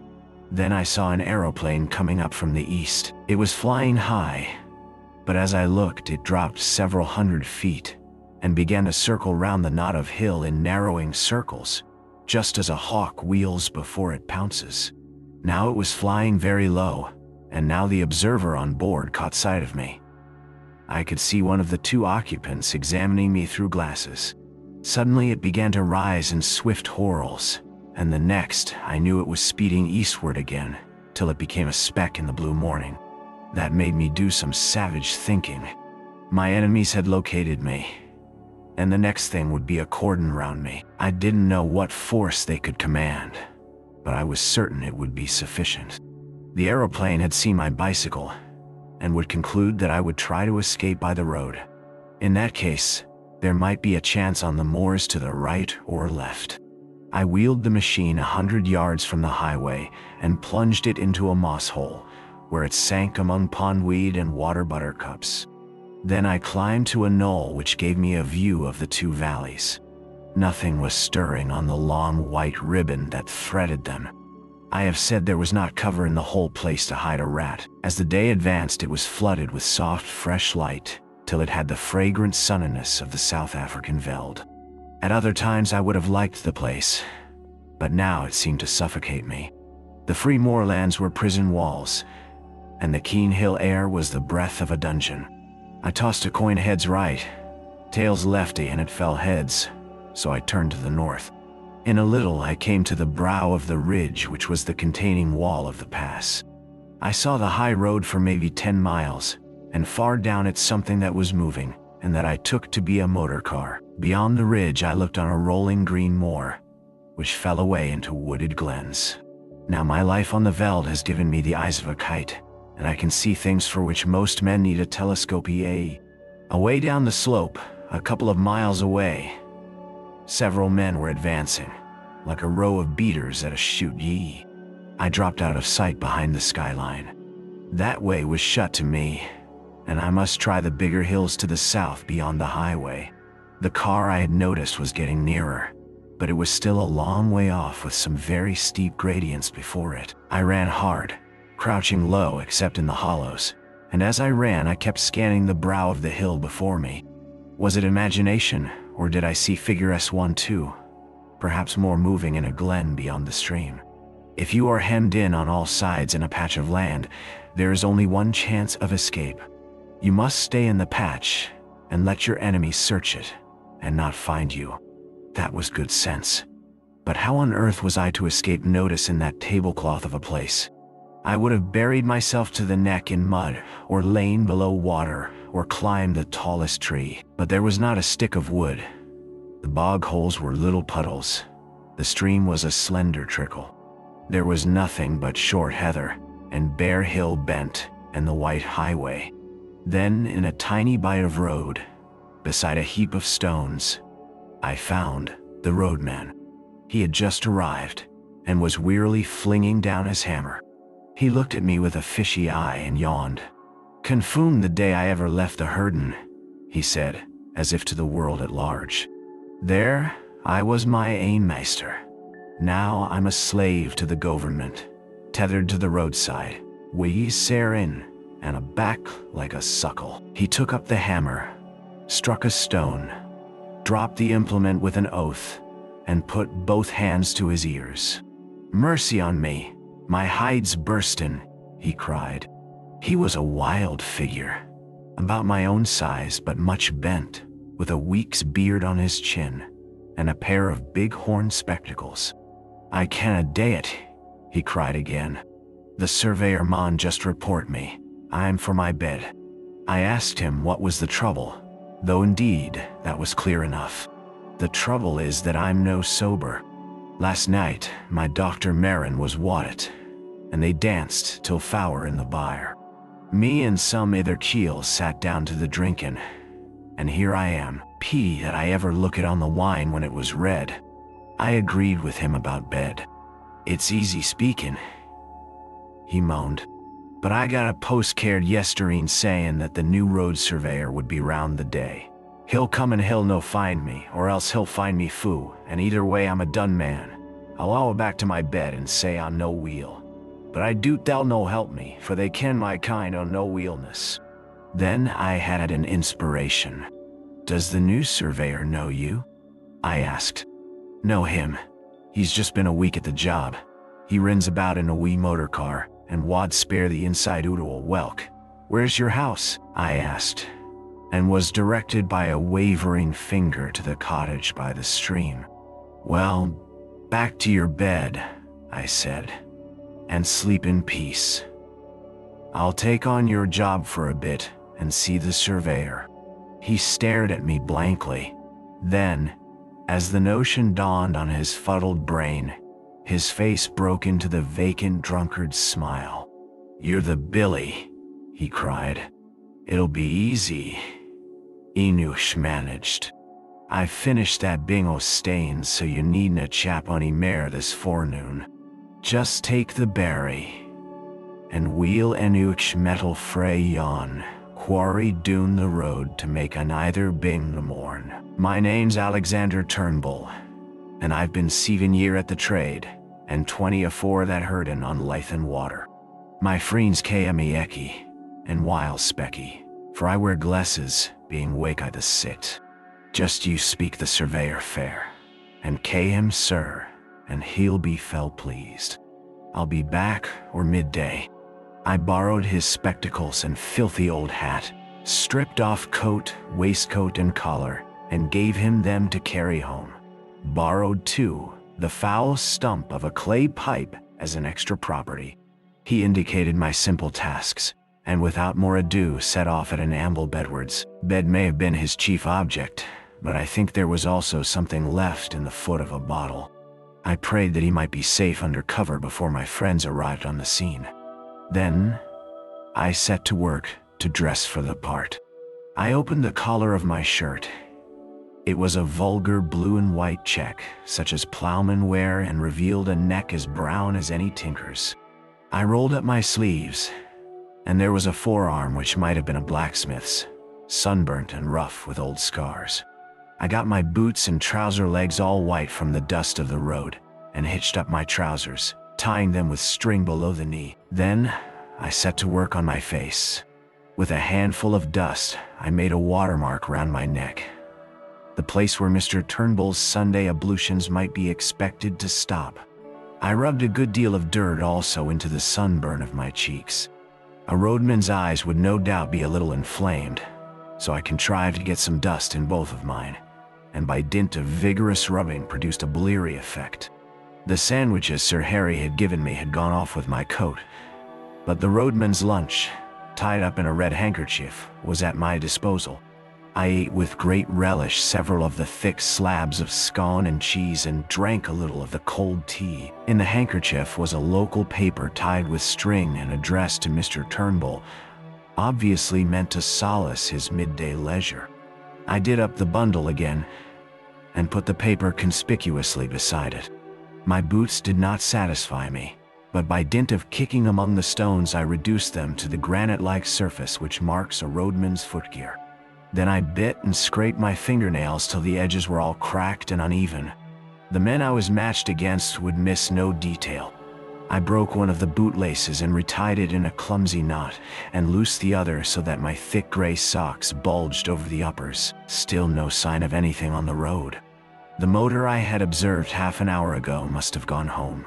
Then I saw an aeroplane coming up from the east. It was flying high, but as I looked, it dropped several hundred feet and began to circle round the knot of hill in narrowing circles, just as a hawk wheels before it pounces. Now it was flying very low, and now the observer on board caught sight of me. I could see one of the two occupants examining me through glasses. Suddenly it began to rise in swift whorls, and the next I knew it was speeding eastward again, till it became a speck in the blue morning. That made me do some savage thinking. My enemies had located me, and the next thing would be a cordon round me. I didn't know what force they could command, but I was certain it would be sufficient. The aeroplane had seen my bicycle, and would conclude that I would try to escape by the road. In that case, there might be a chance on the moors to the right or left. I wheeled the machine 100 yards from the highway and plunged it into a moss hole, where it sank among pondweed and water buttercups. Then I climbed to a knoll which gave me a view of the two valleys. Nothing was stirring on the long white ribbon that threaded them. I have said there was not cover in the whole place to hide a rat. As the day advanced, it was flooded with soft, fresh light, till it had the fragrant sunniness of the South African veld. At other times I would have liked the place, but now it seemed to suffocate me. The free moorlands were prison walls, and the keen hill air was the breath of a dungeon. I tossed a coin heads right, tails lefty, and it fell heads, so I turned to the north. In a little I came to the brow of the ridge which was the containing wall of the pass. I saw the high road for maybe 10 miles, and far down it something that was moving, and that I took to be a motor car. Beyond the ridge I looked on a rolling green moor, which fell away into wooded glens. Now my life on the veld has given me the eyes of a kite, and I can see things for which most men need a telescope. Away down the slope, a couple of miles away, several men were advancing, like a row of beaters at a shoot. I dropped out of sight behind the skyline. That way was shut to me, and I must try the bigger hills to the south beyond the highway. The car I had noticed was getting nearer, but it was still a long way off with some very steep gradients before it. I ran hard, crouching low except in the hollows, and as I ran I kept scanning the brow of the hill before me. Was it imagination, or did I see figure S12, perhaps more moving in a glen beyond the stream? If you are hemmed in on all sides in a patch of land, there is only one chance of escape. You must stay in the patch and let your enemies search it and not find you. That was good sense. But how on earth was I to escape notice in that tablecloth of a place? I would have buried myself to the neck in mud, or lain below water, or climbed the tallest tree. But there was not a stick of wood. The bog holes were little puddles. The stream was a slender trickle. There was nothing but short heather, and bare hill bent, and the white highway. Then, in a tiny bight of road, beside a heap of stones, I found the roadman. He had just arrived, and was wearily flinging down his hammer. He looked at me with a fishy eye and yawned. "Confound the day I ever left the Herden," he said, as if to the world at large. "There, I was my ain master. Now I'm a slave to the government, tethered to the roadside, wi' sair in, and a back like a suckle." He took up the hammer, struck a stone, dropped the implement with an oath, and put both hands to his ears. "Mercy on me, my hide's bursten," he cried. He was a wild figure, about my own size but much bent, with a week's beard on his chin, and a pair of big horn spectacles. "I canna dae it," he cried again. "The surveyor maun just report me. I'm for my bed." I asked him what was the trouble, though indeed that was clear enough. "The trouble is that I'm no sober. Last night my Dr. Marin was watted, and they danced till fower in the byre. Me and some ither keels sat down to the drinkin', and here I am, pity that I ever look it on the wine when it was red." I agreed with him about bed. "It's easy speaking," he moaned, "but I got a postcard yestereen saying that the new road surveyor would be round the day. He'll come and he'll no find me, or else he'll find me fou, and either way I'm a done man. I'll all back to my bed and say I'm no wheel. But I doot they'll no help me, for they ken my kind o' no wheelness." Then I had an inspiration. "Does the new surveyor know you?" I asked. "Know him. He's just been a week at the job. He rins about in a wee motor car, and wad spare the inside oot o' a whelk." "Where's your house?" I asked, and was directed by a wavering finger to the cottage by the stream. "Well, back to your bed," I said, "and sleep in peace. I'll take on your job for a bit and see the surveyor." He stared at me blankly. Then, as the notion dawned on his fuddled brain, his face broke into the vacant drunkard's smile. "You're the Billy," he cried. "It'll be easy. Enoch managed. I finished that bingo stains, so you needna chap ony mare this forenoon. Just take the berry, and we'll Enoch metal frae yon quarry doon the road to make an either bing the morn. My name's Alexander Turnbull, and I've been 7 year at the trade, and 20 afore that herdin' on Leithen water. My friends ca' me Ecky, and while Specky, for I wear glasses, being wake I the sit. Just you speak the surveyor fair, and ca' him sir, and he'll be fell pleased." I'll be back, or midday. I borrowed his spectacles and filthy old hat, stripped off coat, waistcoat, and collar, and gave him them to carry home. Borrowed, too, the foul stump of a clay pipe as an extra property. He indicated my simple tasks, and without more ado set off at an amble bedwards. Bed may have been his chief object, but I think there was also something left in the foot of a bottle. I prayed that he might be safe under cover before my friends arrived on the scene. Then, I set to work to dress for the part. I opened the collar of my shirt. It was a vulgar blue and white check, such as plowmen wear, and revealed a neck as brown as any tinker's. I rolled up my sleeves, and there was a forearm which might have been a blacksmith's, sunburnt and rough with old scars. I got my boots and trouser legs all white from the dust of the road, and hitched up my trousers, tying them with string below the knee. Then, I set to work on my face. With a handful of dust, I made a watermark round my neck, the place where Mr. Turnbull's Sunday ablutions might be expected to stop. I rubbed a good deal of dirt also into the sunburn of my cheeks. A roadman's eyes would no doubt be a little inflamed, so I contrived to get some dust in both of mine, and by dint of vigorous rubbing produced a bleary effect. The sandwiches Sir Harry had given me had gone off with my coat, but the roadman's lunch, tied up in a red handkerchief, was at my disposal. I ate with great relish several of the thick slabs of scone and cheese, and drank a little of the cold tea. In the handkerchief was a local paper tied with string and addressed to Mr. Turnbull, obviously meant to solace his midday leisure. I did up the bundle again, and put the paper conspicuously beside it. My boots did not satisfy me, but by dint of kicking among the stones I reduced them to the granite-like surface which marks a roadman's footgear. Then I bit and scraped my fingernails till the edges were all cracked and uneven. The men I was matched against would miss no detail. I broke one of the bootlaces and retied it in a clumsy knot, and loosed the other so that my thick gray socks bulged over the uppers. Still no sign of anything on the road. The motor I had observed half an hour ago must have gone home.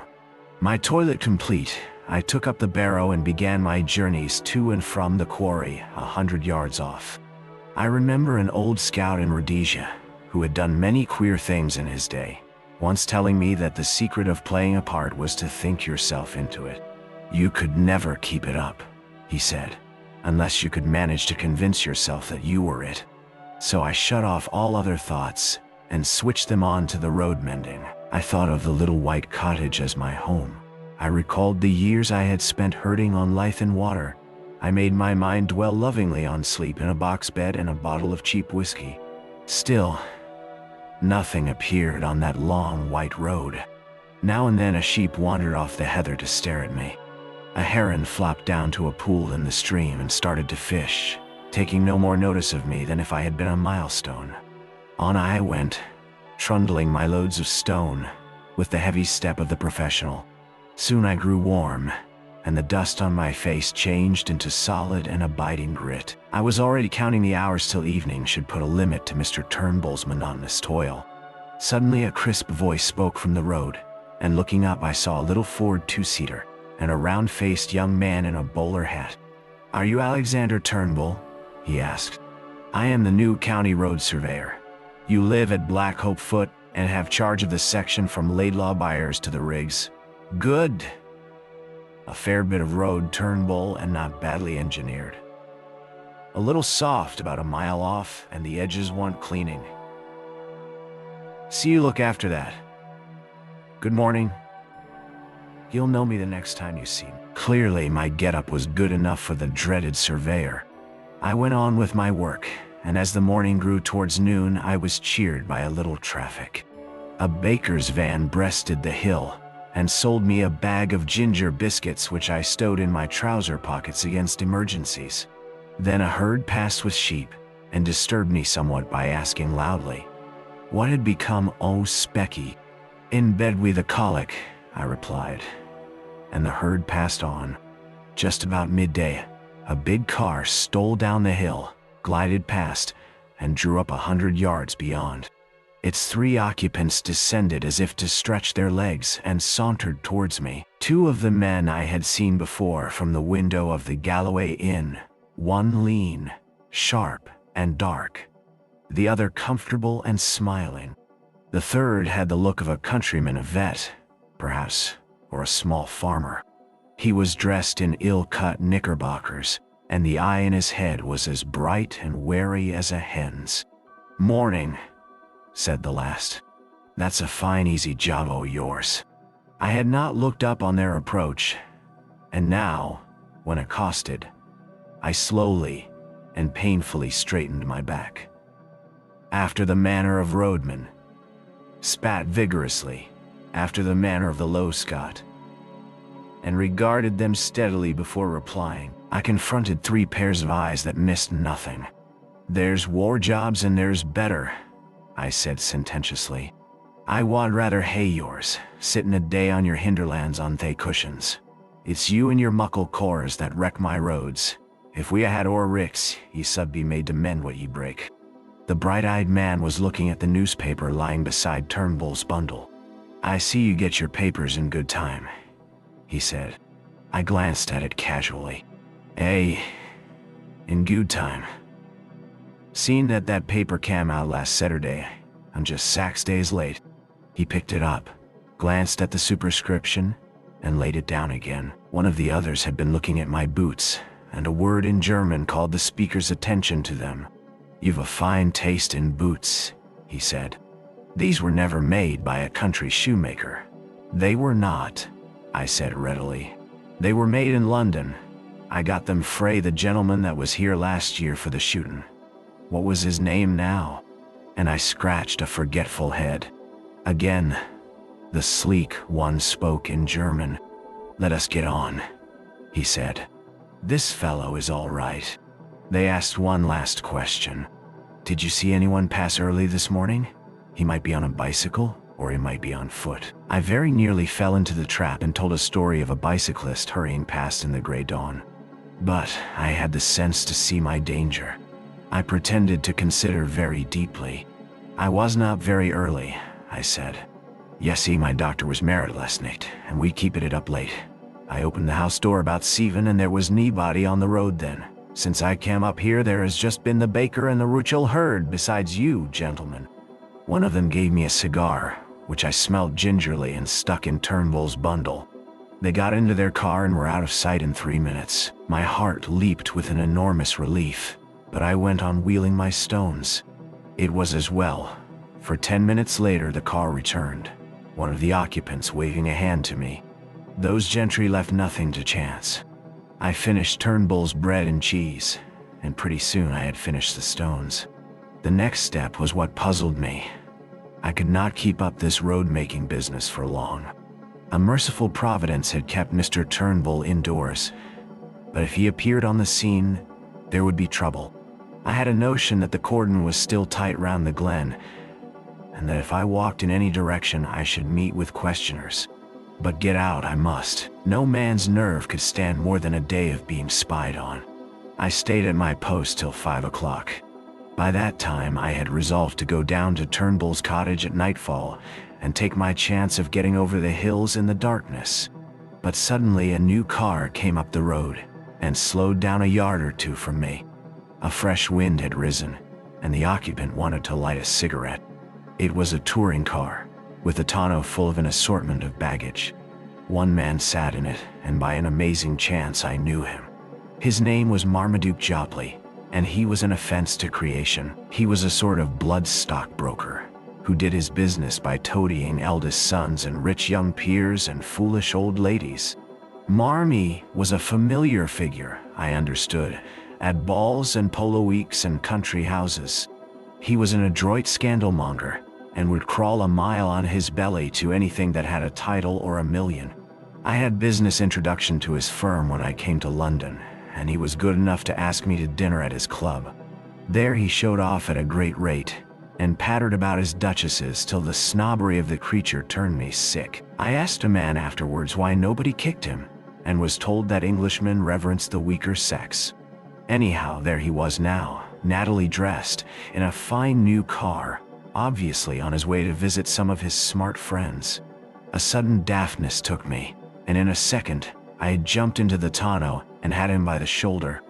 My toilet complete, I took up the barrow and began my journeys to and from the quarry 100 yards off. I remember an old scout in Rhodesia, who had done many queer things in his day, once telling me that the secret of playing a part was to think yourself into it. You could never keep it up, he said, unless you could manage to convince yourself that you were it. So I shut off all other thoughts, and switched them on to the road mending. I thought of the little white cottage as my home. I recalled the years I had spent herding on Leithen water. I made my mind dwell lovingly on sleep in a box bed and a bottle of cheap whiskey. Still, nothing appeared on that long white road. Now and then a sheep wandered off the heather to stare at me. A heron flopped down to a pool in the stream and started to fish, taking no more notice of me than if I had been a milestone. On I went, trundling my loads of stone, with the heavy step of the professional. Soon I grew warm, and the dust on my face changed into solid and abiding grit. I was already counting the hours till evening should put a limit to Mr. Turnbull's monotonous toil. Suddenly a crisp voice spoke from the road, and looking up I saw a little Ford two-seater, and a round-faced young man in a bowler hat. "Are you Alexander Turnbull?" he asked. "I am the new county road surveyor. You live at Black Hope Foot, and have charge of the section from Laidlaw Byres to the Riggs. Good. A fair bit of road, Turnbull, and not badly engineered. A little soft about a mile off, and the edges want cleaning. See you look after that. Good morning." You'll know me the next time you see me. Clearly my get-up was good enough for the dreaded surveyor. I went on with my work, and as the morning grew towards noon I was cheered by a little traffic. A baker's van breasted the hill, and sold me a bag of ginger biscuits which I stowed in my trouser pockets against emergencies. Then a herd passed with sheep, and disturbed me somewhat by asking loudly, what had become o' Specky? "In bed wi' the colic," I replied, and the herd passed on. Just about midday, a big car stole down the hill, glided past, and drew up 100 yards beyond. Its 3 occupants descended as if to stretch their legs and sauntered towards me. 2 of the men I had seen before from the window of the Galloway Inn, one lean, sharp, and dark, the other comfortable and smiling. The third had the look of a countryman, a vet, perhaps, or a small farmer. He was dressed in ill-cut knickerbockers, and the eye in his head was as bright and wary as a hen's. "Morning," said the last. "That's a fine easy job o' yours." I had not looked up on their approach, and now, when accosted, I slowly and painfully straightened my back. After the manner of roadmen, spat vigorously, after the manner of the low Scot, and regarded them steadily before replying. I confronted 3 pairs of eyes that missed nothing. "There's war jobs and there's better," I said sententiously. "I wad rather hae yours, sitting a day on your hinderlands on they cushions. It's you and your muckle cores that wreck my roads. If we had our ricks, ye sud be made to mend what ye break." The bright-eyed man was looking at the newspaper lying beside Turnbull's bundle. "I see you get your papers in good time," he said. I glanced at it casually. "Eh, in good time. Seeing that paper came out last Saturday, I'm just 6 days late." He picked it up, glanced at the superscription, and laid it down again. One of the others had been looking at my boots, and a word in German called the speaker's attention to them. "You've a fine taste in boots," he said. "These were never made by a country shoemaker." "They were not," I said readily. "They were made in London. I got them frae the gentleman that was here last year for the shooting. What was his name now?" And I scratched a forgetful head. Again, the sleek one spoke in German. "Let us get on," he said. "This fellow is all right." They asked one last question. "Did you see anyone pass early this morning? He might be on a bicycle, or he might be on foot." I very nearly fell into the trap and told a story of a bicyclist hurrying past in the gray dawn. But I had the sense to see my danger. I pretended to consider very deeply. "I was not very early," I said. "Ye see, my doctor was married last night, and we keepit it up late. I opened the house door about 7, and there was naebody on the road then. Since I came up here, there has just been the baker and the Ruchel herd, besides you, gentlemen." One of them gave me a cigar, which I smelled gingerly and stuck in Turnbull's bundle. They got into their car and were out of sight in 3 minutes. My heart leaped with an enormous relief, but I went on wheeling my stones. It was as well, for 10 minutes later the car returned, one of the occupants waving a hand to me. Those gentry left nothing to chance. I finished Turnbull's bread and cheese, and pretty soon I had finished the stones. The next step was what puzzled me. I could not keep up this road-making business for long. A merciful providence had kept Mr. Turnbull indoors, but if he appeared on the scene, there would be trouble. I had a notion that the cordon was still tight round the glen, and that if I walked in any direction I should meet with questioners. But get out I must. No man's nerve could stand more than a day of being spied on. I stayed at my post till 5 o'clock. By that time I had resolved to go down to Turnbull's cottage at nightfall and take my chance of getting over the hills in the darkness. But suddenly a new car came up the road and slowed down a yard or 2 from me. A fresh wind had risen, and the occupant wanted to light a cigarette. It was a touring car, with a tonneau full of an assortment of baggage. One man sat in it, and by an amazing chance I knew him. His name was Marmaduke Jopley, and he was an offense to creation. He was a sort of blood stockbroker, who did his business by toadying eldest sons and rich young peers and foolish old ladies. Marmy was a familiar figure, I understood, at balls and polo weeks and country houses. He was an adroit scandalmonger, and would crawl a mile on his belly to anything that had a title or a million. I had business introduction to his firm when I came to London, and he was good enough to ask me to dinner at his club. There he showed off at a great rate, and pattered about his duchesses till the snobbery of the creature turned me sick. I asked a man afterwards why nobody kicked him, and was told that Englishmen reverence the weaker sex. Anyhow, there he was now, nattily dressed, in a fine new car, obviously on his way to visit some of his smart friends. A sudden daftness took me, and in a second, I had jumped into the tonneau and had him by the shoulder.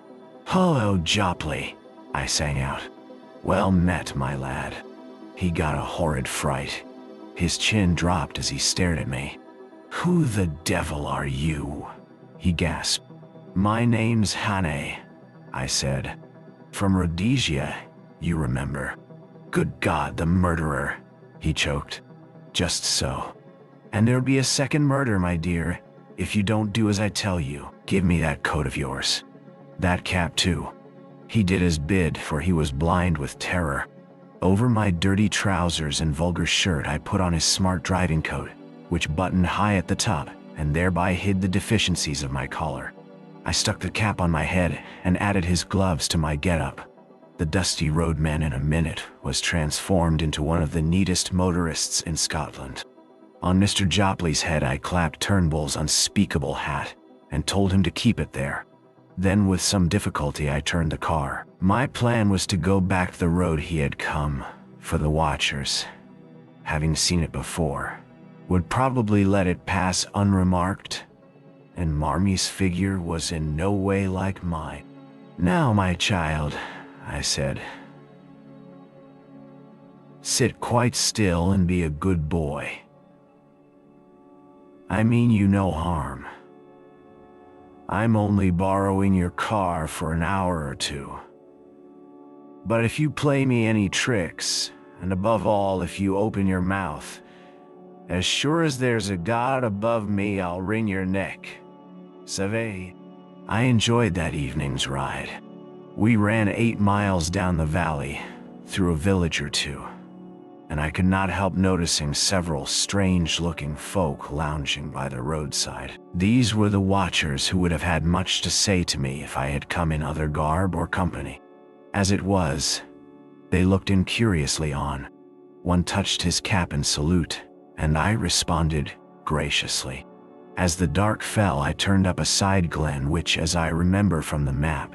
"Hello, Jopley," I sang out. "Well met, my lad." He got a horrid fright. His chin dropped as he stared at me. "Who the devil are you?" he gasped. "My name's Hannay," I said. "From Rhodesia, you remember." "Good God, the murderer," he choked. "Just so. And there'll be a second murder, my dear, if you don't do as I tell you. Give me that coat of yours. That cap too." He did as bid, for he was blind with terror. Over my dirty trousers and vulgar shirt I put on his smart driving coat, which buttoned high at the top and thereby hid the deficiencies of my collar. I stuck the cap on my head and added his gloves to my getup. The dusty roadman in a minute was transformed into one of the neatest motorists in Scotland. On Mr. Jopley's head I clapped Turnbull's unspeakable hat and told him to keep it there. Then with some difficulty I turned the car. My plan was to go back the road he had come, for the watchers, having seen it before, would probably let it pass unremarked, and Marmy's figure was in no way like mine. "Now, my child," I said, "sit quite still and be a good boy. I mean you no harm. I'm only borrowing your car for an hour or two. But if you play me any tricks, and above all if you open your mouth, as sure as there's a God above me, I'll wring your neck. Savez?" I enjoyed that evening's ride. We ran 8 miles down the valley, through a village or two, and I could not help noticing several strange-looking folk lounging by the roadside. These were the watchers who would have had much to say to me if I had come in other garb or company. As it was, they looked incuriously on. One touched his cap in salute, and I responded graciously. As the dark fell, I turned up a side glen which, as I remember from the map,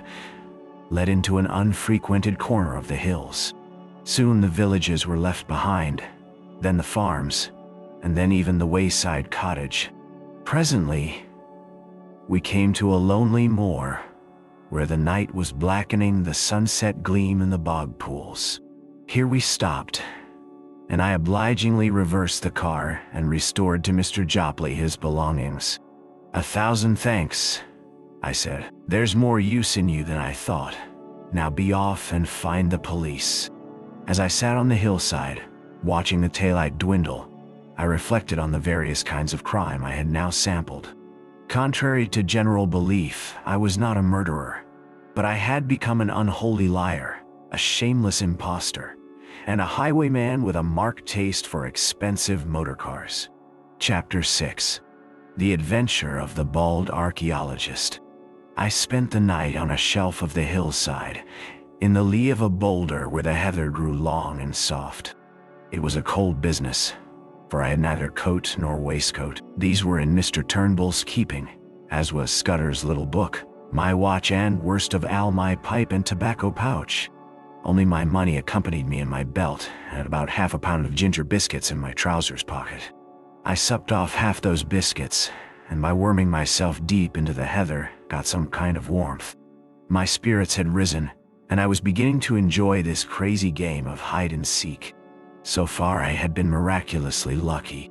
led into an unfrequented corner of the hills. Soon the villages were left behind, then the farms, and then even the wayside cottage. Presently, we came to a lonely moor, where the night was blackening the sunset gleam in the bog pools. Here we stopped, and I obligingly reversed the car and restored to Mr. Jopley his belongings. "1,000 thanks," I said. "There's more use in you than I thought. Now be off and find the police." As I sat on the hillside, watching the taillight dwindle, I reflected on the various kinds of crime I had now sampled. Contrary to general belief, I was not a murderer, but I had become an unholy liar, a shameless impostor, and a highwayman with a marked taste for expensive motor cars. Chapter 6. The Adventure of the Bald Archaeologist. I spent the night on a shelf of the hillside, in the lee of a boulder where the heather grew long and soft. It was a cold business, for I had neither coat nor waistcoat. These were in Mr. Turnbull's keeping, as was Scudder's little book, my watch, and, worst of all, my pipe and tobacco pouch. Only my money accompanied me in my belt, and about half a pound of ginger biscuits in my trousers pocket. I supped off half those biscuits, and by worming myself deep into the heather, got some kind of warmth. My spirits had risen, and I was beginning to enjoy this crazy game of hide and seek. So far I had been miraculously lucky.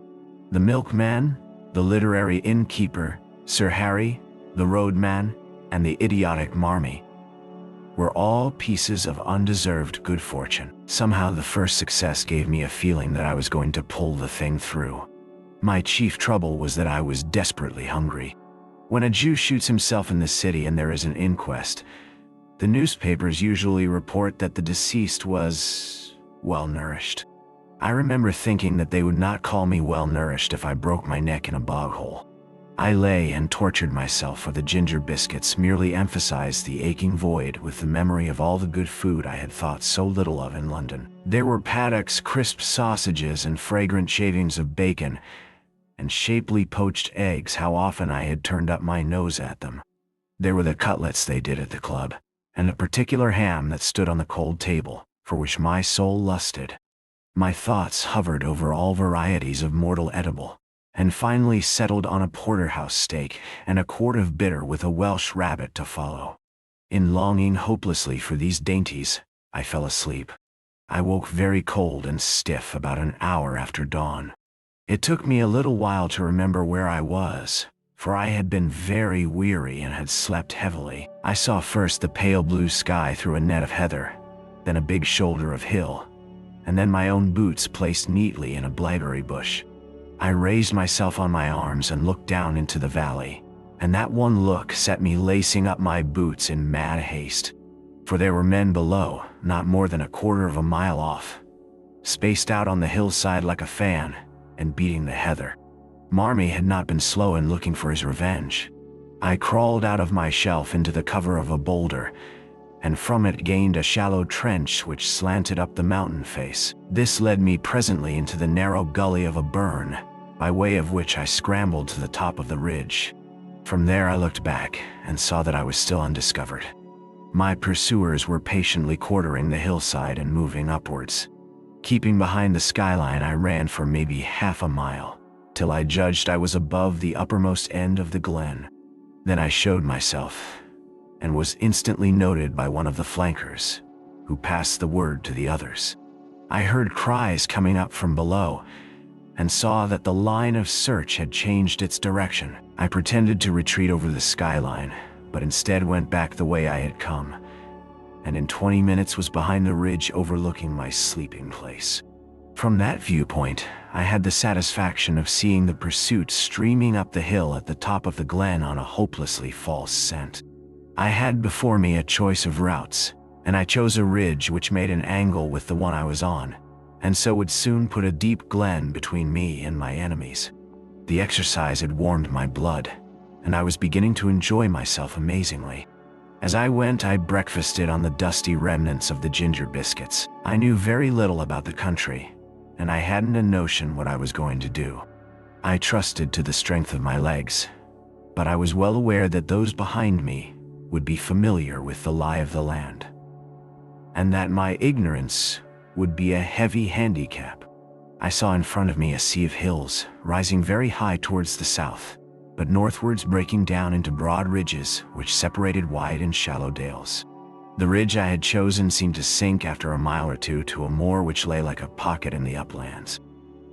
The milkman, the literary innkeeper, Sir Harry, the roadman, and the idiotic Marmee were all pieces of undeserved good fortune. Somehow the first success gave me a feeling that I was going to pull the thing through. My chief trouble was that I was desperately hungry. When a Jew shoots himself in the city and there is an inquest, the newspapers usually report that the deceased was well-nourished. I remember thinking that they would not call me well-nourished if I broke my neck in a bog hole. I lay and tortured myself, for the ginger biscuits merely emphasized the aching void with the memory of all the good food I had thought so little of in London. There were Paddock's crisp sausages and fragrant shavings of bacon, and shapely poached eggs. How often I had turned up my nose at them. There were the cutlets they did at the club, and a particular ham that stood on the cold table, for which my soul lusted. My thoughts hovered over all varieties of mortal edible, and finally settled on a porterhouse steak and a quart of bitter with a Welsh rabbit to follow. In longing hopelessly for these dainties, I fell asleep. I woke very cold and stiff about an hour after dawn. It took me a little while to remember where I was, for I had been very weary and had slept heavily. I saw first the pale blue sky through a net of heather, then a big shoulder of hill, and then my own boots placed neatly in a blaeberry bush. I raised myself on my arms and looked down into the valley, and that one look set me lacing up my boots in mad haste. For there were men below, not more than a quarter of a mile off, spaced out on the hillside like a fan, and beating the heather. Marmee had not been slow in looking for his revenge. I crawled out of my shelf into the cover of a boulder, and from it gained a shallow trench which slanted up the mountain face. This led me presently into the narrow gully of a burn, by way of which I scrambled to the top of the ridge. From there I looked back and saw that I was still undiscovered. My pursuers were patiently quartering the hillside and moving upwards. Keeping behind the skyline, I ran for maybe half a mile, till I judged I was above the uppermost end of the glen. Then I showed myself, and was instantly noted by one of the flankers, who passed the word to the others. I heard cries coming up from below, and saw that the line of search had changed its direction. I pretended to retreat over the skyline, but instead went back the way I had come, and in 20 minutes was behind the ridge overlooking my sleeping place. From that viewpoint, I had the satisfaction of seeing the pursuit streaming up the hill at the top of the glen on a hopelessly false scent. I had before me a choice of routes, and I chose a ridge which made an angle with the one I was on, and so would soon put a deep glen between me and my enemies. The exercise had warmed my blood, and I was beginning to enjoy myself amazingly. As I went, I breakfasted on the dusty remnants of the ginger biscuits. I knew very little about the country, and I hadn't a notion what I was going to do. I trusted to the strength of my legs, but I was well aware that those behind me would be familiar with the lie of the land, and that my ignorance would be a heavy handicap. I saw in front of me a sea of hills, rising very high towards the south, but northwards breaking down into broad ridges which separated wide and shallow dales. The ridge I had chosen seemed to sink after a mile or two to a moor which lay like a pocket in the uplands.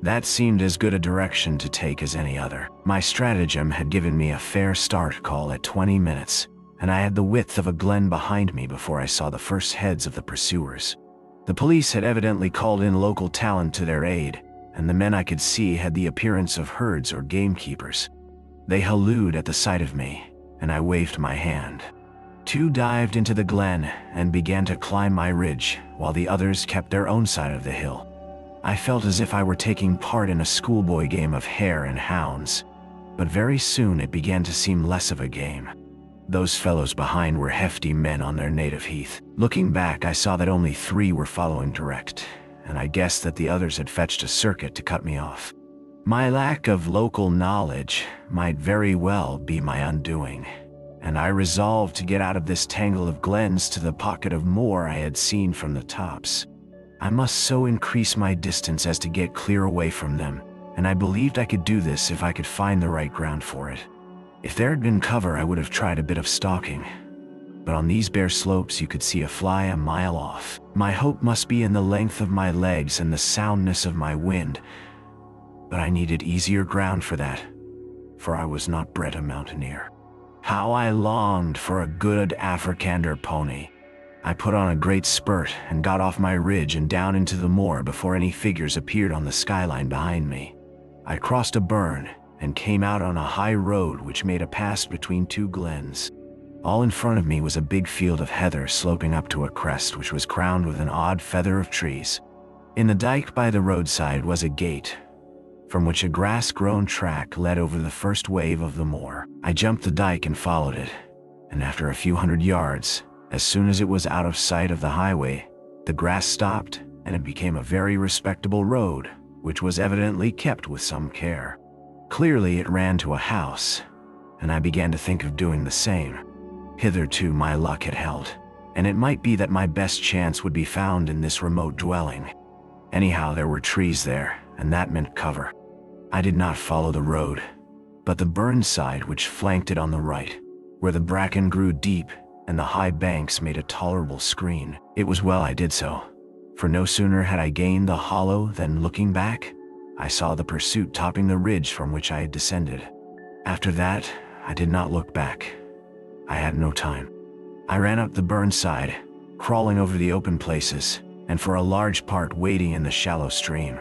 That seemed as good a direction to take as any other. My stratagem had given me a fair start call at 20 minutes, and I had the width of a glen behind me before I saw the first heads of the pursuers. The police had evidently called in local talent to their aid, and the men I could see had the appearance of herds or gamekeepers. They hallooed at the sight of me, and I waved my hand. Two dived into the glen and began to climb my ridge, while the others kept their own side of the hill. I felt as if I were taking part in a schoolboy game of hare and hounds, but very soon it began to seem less of a game. Those fellows behind were hefty men on their native heath. Looking back, I saw that only 3 were following direct, and I guessed that the others had fetched a circuit to cut me off. My lack of local knowledge might very well be my undoing, and I resolved to get out of this tangle of glens to the pocket of moor I had seen from the tops. I must so increase my distance as to get clear away from them, and I believed I could do this if I could find the right ground for it. If there had been cover, I would have tried a bit of stalking, but on these bare slopes you could see a fly a mile off. My hope must be in the length of my legs and the soundness of my wind, but I needed easier ground for that, for I was not bred a mountaineer. How I longed for a good Afrikander pony. I put on a great spurt and got off my ridge and down into the moor before any figures appeared on the skyline behind me. I crossed a burn and came out on a high road which made a pass between 2 glens. All in front of me was a big field of heather sloping up to a crest which was crowned with an odd feather of trees. In the dike by the roadside was a gate, from which a grass-grown track led over the first wave of the moor. I jumped the dike and followed it, and after a few hundred yards, as soon as it was out of sight of the highway, the grass stopped and it became a very respectable road, which was evidently kept with some care. Clearly it ran to a house, and I began to think of doing the same. Hitherto my luck had held, and it might be that my best chance would be found in this remote dwelling. Anyhow, there were trees there, and that meant cover. I did not follow the road, but the burn side which flanked it on the right, where the bracken grew deep and the high banks made a tolerable screen. It was well I did so, for no sooner had I gained the hollow than, looking back, I saw the pursuit topping the ridge from which I had descended. After that, I did not look back. I had no time. I ran up the burn side, crawling over the open places, and for a large part wading in the shallow stream.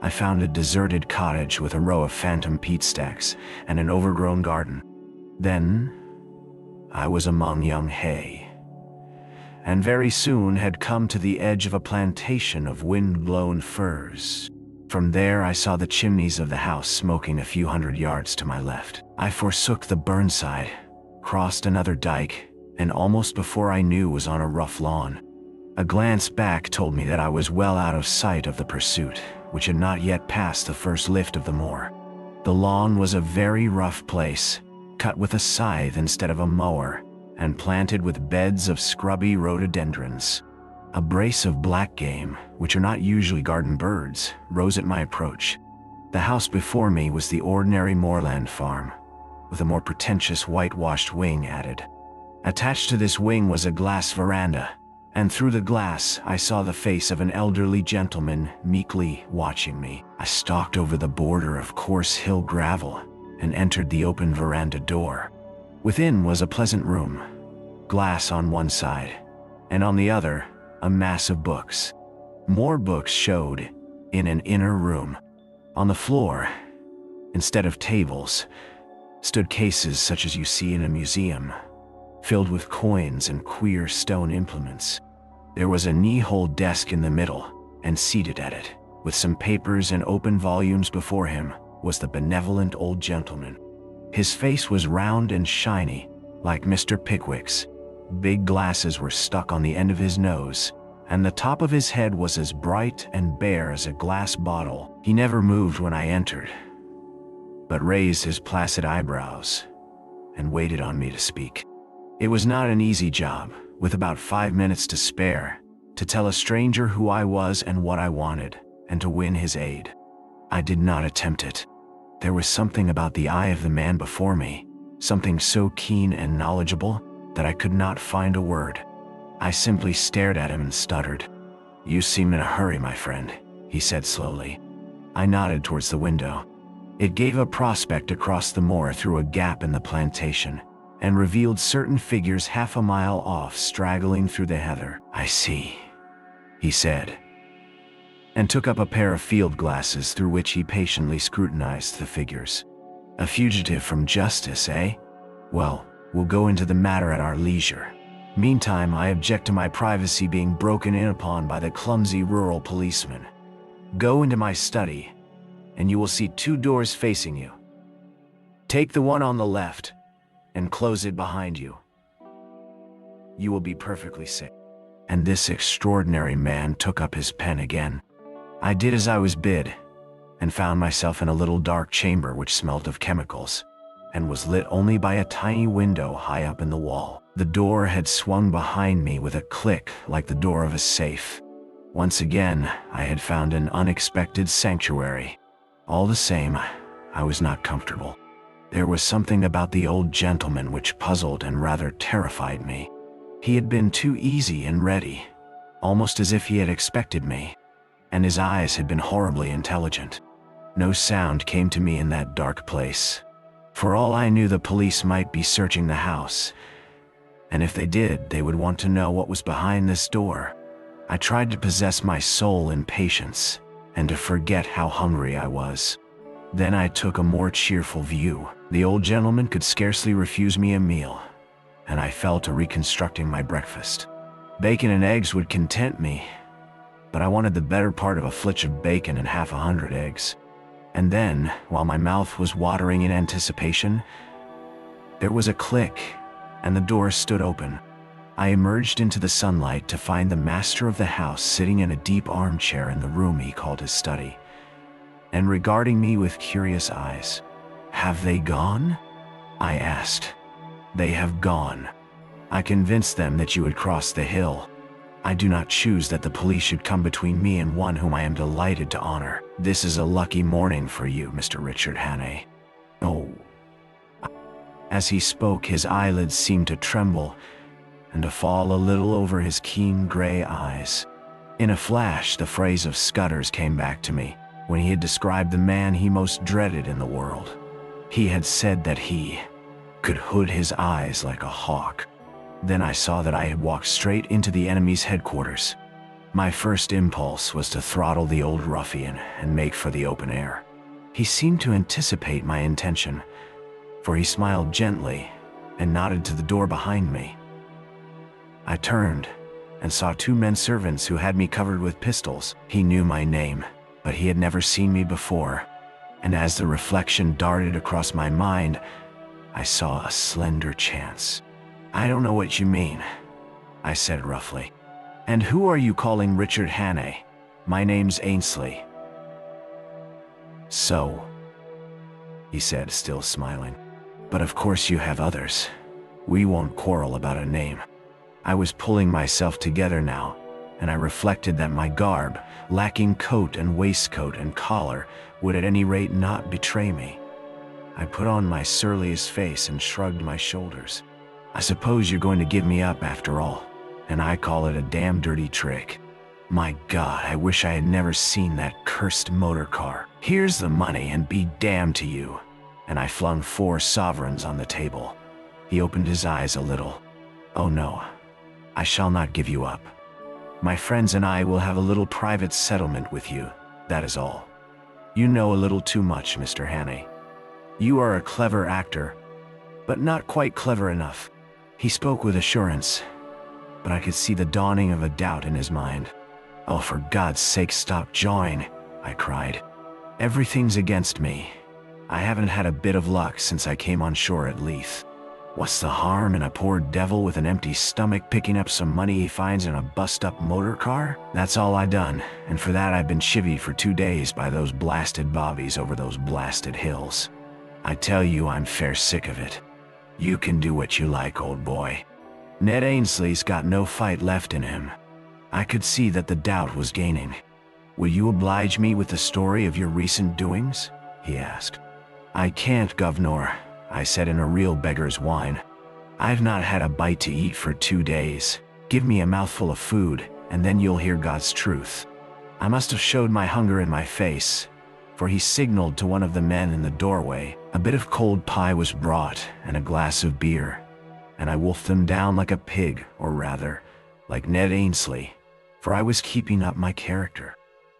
I found a deserted cottage with a row of phantom peat stacks and an overgrown garden. Then, I was among young hay, and very soon had come to the edge of a plantation of wind-blown firs. From there I saw the chimneys of the house smoking a few hundred yards to my left. I forsook the burn side, crossed another dike, and almost before I knew was on a rough lawn. A glance back told me that I was well out of sight of the pursuit, which had not yet passed the first lift of the moor. The lawn was a very rough place, cut with a scythe instead of a mower, and planted with beds of scrubby rhododendrons. A brace of black game, which are not usually garden birds, rose at my approach. The house before me was the ordinary moorland farm, with a more pretentious whitewashed wing added. Attached to this wing was a glass veranda, and through the glass I saw the face of an elderly gentleman meekly watching me. I stalked over the border of coarse hill gravel and entered the open veranda door. Within was a pleasant room, glass on one side, and on the other, a mass of books. More books showed in an inner room. On the floor, instead of tables, stood cases such as you see in a museum, filled with coins and queer stone implements. There was a knee-hole desk in the middle, and seated at it, with some papers and open volumes before him, was the benevolent old gentleman. His face was round and shiny, like Mr. Pickwick's. Big glasses were stuck on the end of his nose, and the top of his head was as bright and bare as a glass bottle. He never moved when I entered, but raised his placid eyebrows and waited on me to speak. It was not an easy job, with about 5 minutes to spare, to tell a stranger who I was and what I wanted, and to win his aid. I did not attempt it. There was something about the eye of the man before me, something so keen and knowledgeable that I could not find a word. I simply stared at him and stuttered. "You seem in a hurry, my friend," he said slowly. I nodded towards the window. It gave a prospect across the moor through a gap in the plantation, and revealed certain figures half a mile off straggling through the heather. "I see," he said, and took up a pair of field glasses through which he patiently scrutinized the figures. "A fugitive from justice, eh? Well, we'll go into the matter at our leisure. Meantime, I object to my privacy being broken in upon by the clumsy rural policeman. Go into my study, and you will see 2 doors facing you. Take the one on the left, and close it behind you. You will be perfectly safe." And this extraordinary man took up his pen again. I did as I was bid, and found myself in a little dark chamber which smelt of chemicals, and was lit only by a tiny window high up in the wall. The door had swung behind me with a click like the door of a safe. Once again, I had found an unexpected sanctuary. All the same, I was not comfortable. There was something about the old gentleman which puzzled and rather terrified me. He had been too easy and ready, almost as if he had expected me, and his eyes had been horribly intelligent. No sound came to me in that dark place. For all I knew, the police might be searching the house, and if they did, they would want to know what was behind this door. I tried to possess my soul in patience, and to forget how hungry I was. Then I took a more cheerful view. The old gentleman could scarcely refuse me a meal, and I fell to reconstructing my breakfast. Bacon and eggs would content me, but I wanted the better part of a flitch of bacon and half 100 eggs. And then, while my mouth was watering in anticipation, there was a click, and the door stood open. I emerged into the sunlight to find the master of the house sitting in a deep armchair in the room he called his study, and regarding me with curious eyes. "Have they gone?" I asked. "They have gone. I convinced them that you had crossed the hill. I do not choose that the police should come between me and one whom I am delighted to honor. This is a lucky morning for you, Mr. Richard Hannay. Oh. As he spoke, his eyelids seemed to tremble and to fall a little over his keen gray eyes. In a flash, the phrase of Scudder's came back to me when he had described the man he most dreaded in the world. He had said that he could hood his eyes like a hawk. Then I saw that I had walked straight into the enemy's headquarters. My first impulse was to throttle the old ruffian and make for the open air. He seemed to anticipate my intention, for he smiled gently and nodded to the door behind me. I turned and saw two men servants who had me covered with pistols. He knew my name, but he had never seen me before, and as the reflection darted across my mind, I saw a slender chance. "I don't know what you mean," I said roughly. "And who are you calling Richard Hannay? My name's Ainsley." "So," he said, still smiling. "But of course you have others. We won't quarrel about a name." I was pulling myself together now, and I reflected that my garb, lacking coat and waistcoat and collar, would at any rate not betray me. I put on my surliest face and shrugged my shoulders. "I suppose you're going to give me up after all, and I call it a damn dirty trick. My God, I wish I had never seen that cursed motor car. Here's the money and be damned to you." And I flung 4 sovereigns on the table. He opened his eyes a little. "Oh no, I shall not give you up. My friends and I will have a little private settlement with you, that is all. You know a little too much, Mr. Hannay. You are a clever actor, but not quite clever enough." He spoke with assurance, but I could see the dawning of a doubt in his mind. "Oh, for God's sake, stop jawing," I cried. "Everything's against me. I haven't had a bit of luck since I came on shore at Leith. What's the harm in a poor devil with an empty stomach picking up some money he finds in a bust-up motor car? That's all I done, and for that I've been chivied for 2 days by those blasted bobbies over those blasted hills. I tell you, I'm fair sick of it. You can do what you like, old boy." Ned Ainsley's got no fight left in him. I could see that the doubt was gaining. "Will you oblige me with the story of your recent doings?" he asked. "I can't, governor," I said in a real beggar's whine. "I've not had a bite to eat for 2 days. Give me a mouthful of food, and then you'll hear God's truth." I must have showed my hunger in my face, for he signaled to one of the men in the doorway. A bit of cold pie was brought, and a glass of beer, and I wolfed them down like a pig, or rather, like Ned Ainsley, for I was keeping up my character.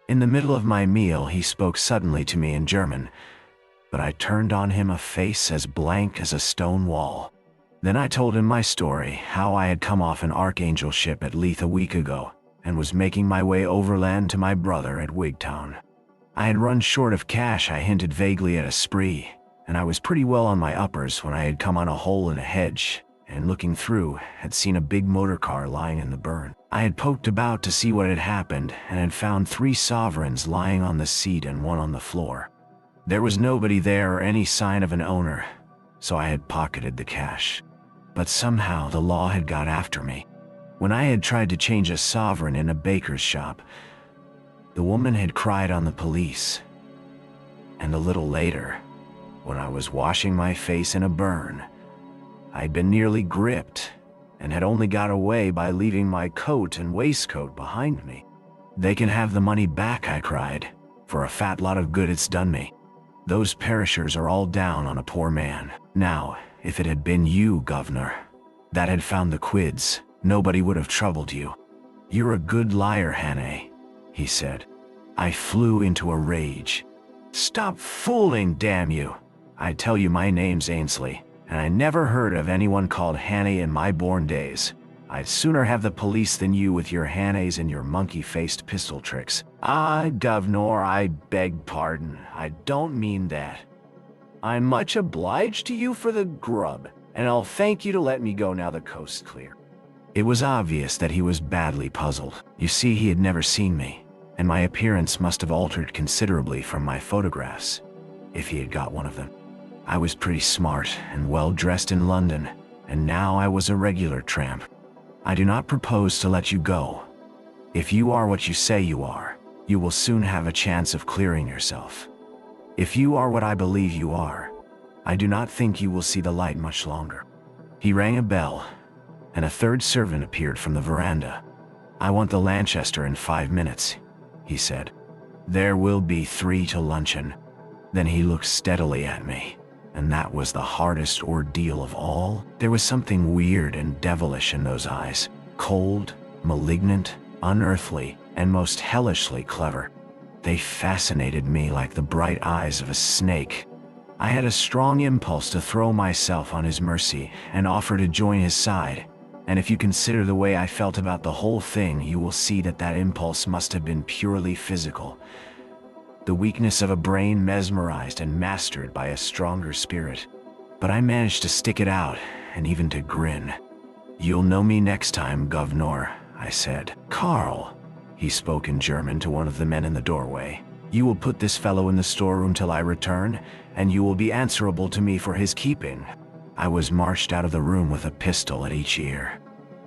In the middle of my meal, he spoke suddenly to me in German, but I turned on him a face as blank as a stone wall. Then I told him my story, how I had come off an Archangel ship at Leith a week ago, and was making my way overland to my brother at Wigtown. I had run short of cash. I hinted vaguely at a spree, and I was pretty well on my uppers when I had come on a hole in a hedge, and looking through, had seen a big motor car lying in the burn. I had poked about to see what had happened, and had found 3 sovereigns lying on the seat and 1 on the floor. There was nobody there or any sign of an owner, so I had pocketed the cash. But somehow the law had got after me. When I had tried to change a sovereign in a baker's shop, the woman had cried on the police. And a little later, when I was washing my face in a burn, I'd been nearly gripped, and had only got away by leaving my coat and waistcoat behind me. "They can have the money back," I cried, "for a fat lot of good it's done me. Those perishers are all down on a poor man. Now, if it had been you, governor, that had found the quids, nobody would have troubled you." "You're a good liar, Hannay," he said. I flew into a rage. "Stop fooling, damn you! I tell you, my name's Ainsley, and I never heard of anyone called Hannay in my born days. I'd sooner have the police than you with your Hannays and your monkey-faced pistol tricks." "Ah, governor, I beg pardon. I don't mean that. I'm much obliged to you for the grub, and I'll thank you to let me go now the coast's clear." It was obvious that he was badly puzzled. You see, he had never seen me, and my appearance must have altered considerably from my photographs, if he had got one of them. I was pretty smart and well dressed in London, and now I was a regular tramp. "I do not propose to let you go," If you are what you say you are, you will soon have a chance of clearing yourself. If you are what I believe you are, I do not think you will see the light much longer." He rang a bell, and a third servant appeared from the veranda. "I want the Lanchester in 5 minutes," he said. "There will be 3 to luncheon." Then he looked steadily at me, and that was the hardest ordeal of all. There was something weird and devilish in those eyes, cold, malignant, unearthly, and most hellishly clever. They fascinated me like the bright eyes of a snake. I had a strong impulse to throw myself on his mercy and offer to join his side, and if you consider the way I felt about the whole thing, you will see that that impulse must have been purely physical. The weakness of a brain mesmerized and mastered by a stronger spirit. But I managed to stick it out, and even to grin. "You'll know me next time, Governor," I said. "Carl," he spoke in German to one of the men in the doorway, "you will put this fellow in the storeroom till I return, and you will be answerable to me for his keeping." I was marched out of the room with a pistol at each ear.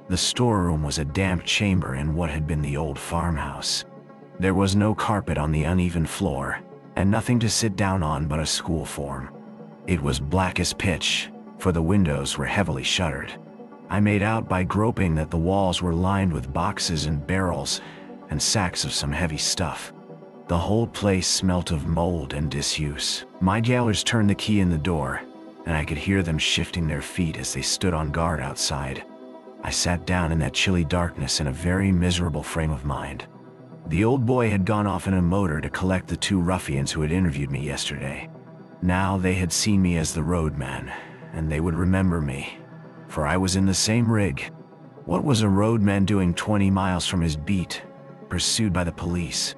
The storeroom was a damp chamber in what had been the old farmhouse. There was no carpet on the uneven floor, and nothing to sit down on but a school form. It was black as pitch, for the windows were heavily shuttered. I made out by groping that the walls were lined with boxes and barrels and sacks of some heavy stuff. The whole place smelt of mold and disuse. My jailers turned the key in the door, and I could hear them shifting their feet as they stood on guard outside. I sat down in that chilly darkness in a very miserable frame of mind. The old boy had gone off in a motor to collect the 2 ruffians who had interviewed me yesterday. Now they had seen me as the roadman, and they would remember me, for I was in the same rig. What was a roadman doing 20 miles from his beat, pursued by the police?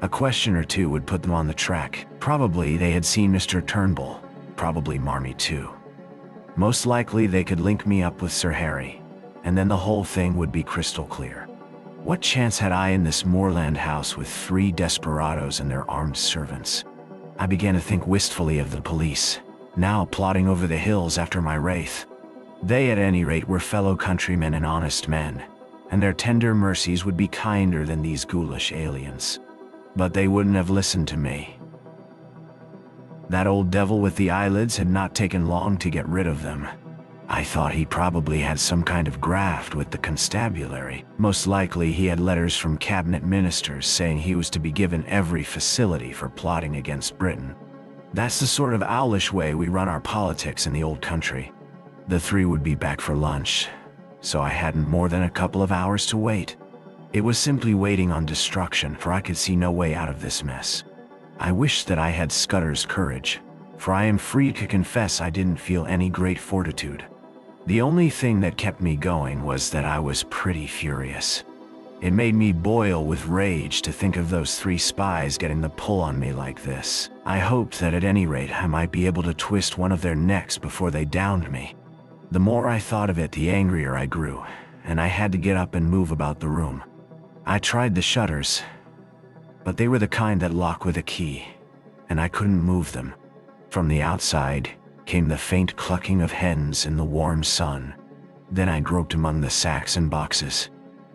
A question or two would put them on the track. Probably they had seen Mr. Turnbull, probably Marmee too. Most likely they could link me up with Sir Harry, and then the whole thing would be crystal clear. What chance had I in this moorland house with 3 desperados and their armed servants? I began to think wistfully of the police, now plodding over the hills after my wraith. They at any rate were fellow countrymen and honest men, and their tender mercies would be kinder than these ghoulish aliens. But they wouldn't have listened to me. That old devil with the eyelids had not taken long to get rid of them. I thought he probably had some kind of graft with the constabulary. Most likely he had letters from cabinet ministers saying he was to be given every facility for plotting against Britain. That's the sort of owlish way we run our politics in the old country. The 3 would be back for lunch, so I hadn't more than a couple of hours to wait. It was simply waiting on destruction, for I could see no way out of this mess. I wished that I had Scudder's courage, for I am free to confess I didn't feel any great fortitude. The only thing that kept me going was that I was pretty furious. It made me boil with rage to think of those 3 spies getting the pull on me like this. I hoped that at any rate I might be able to twist one of their necks before they downed me. The more I thought of it, the angrier I grew, and I had to get up and move about the room. I tried the shutters, but they were the kind that lock with a key, and I couldn't move them. From the outside came the faint clucking of hens in the warm sun. Then I groped among the sacks and boxes.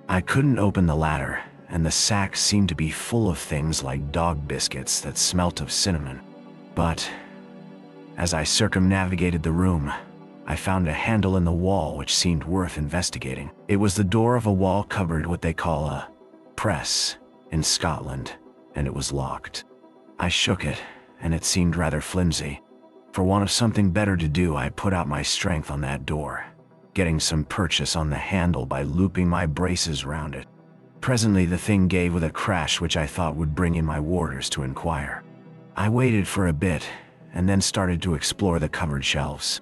I couldn't open the latter, and the sacks seemed to be full of things like dog biscuits that smelt of cinnamon. But as I circumnavigated the room, I found a handle in the wall which seemed worth investigating. It was the door of a wall cupboard, what they call a press in Scotland, and it was locked. I shook it, and it seemed rather flimsy. For want of something better to do, I put out my strength on that door, getting some purchase on the handle by looping my braces round it. Presently the thing gave with a crash which I thought would bring in my warders to inquire. I waited for a bit, and then started to explore the cupboard shelves.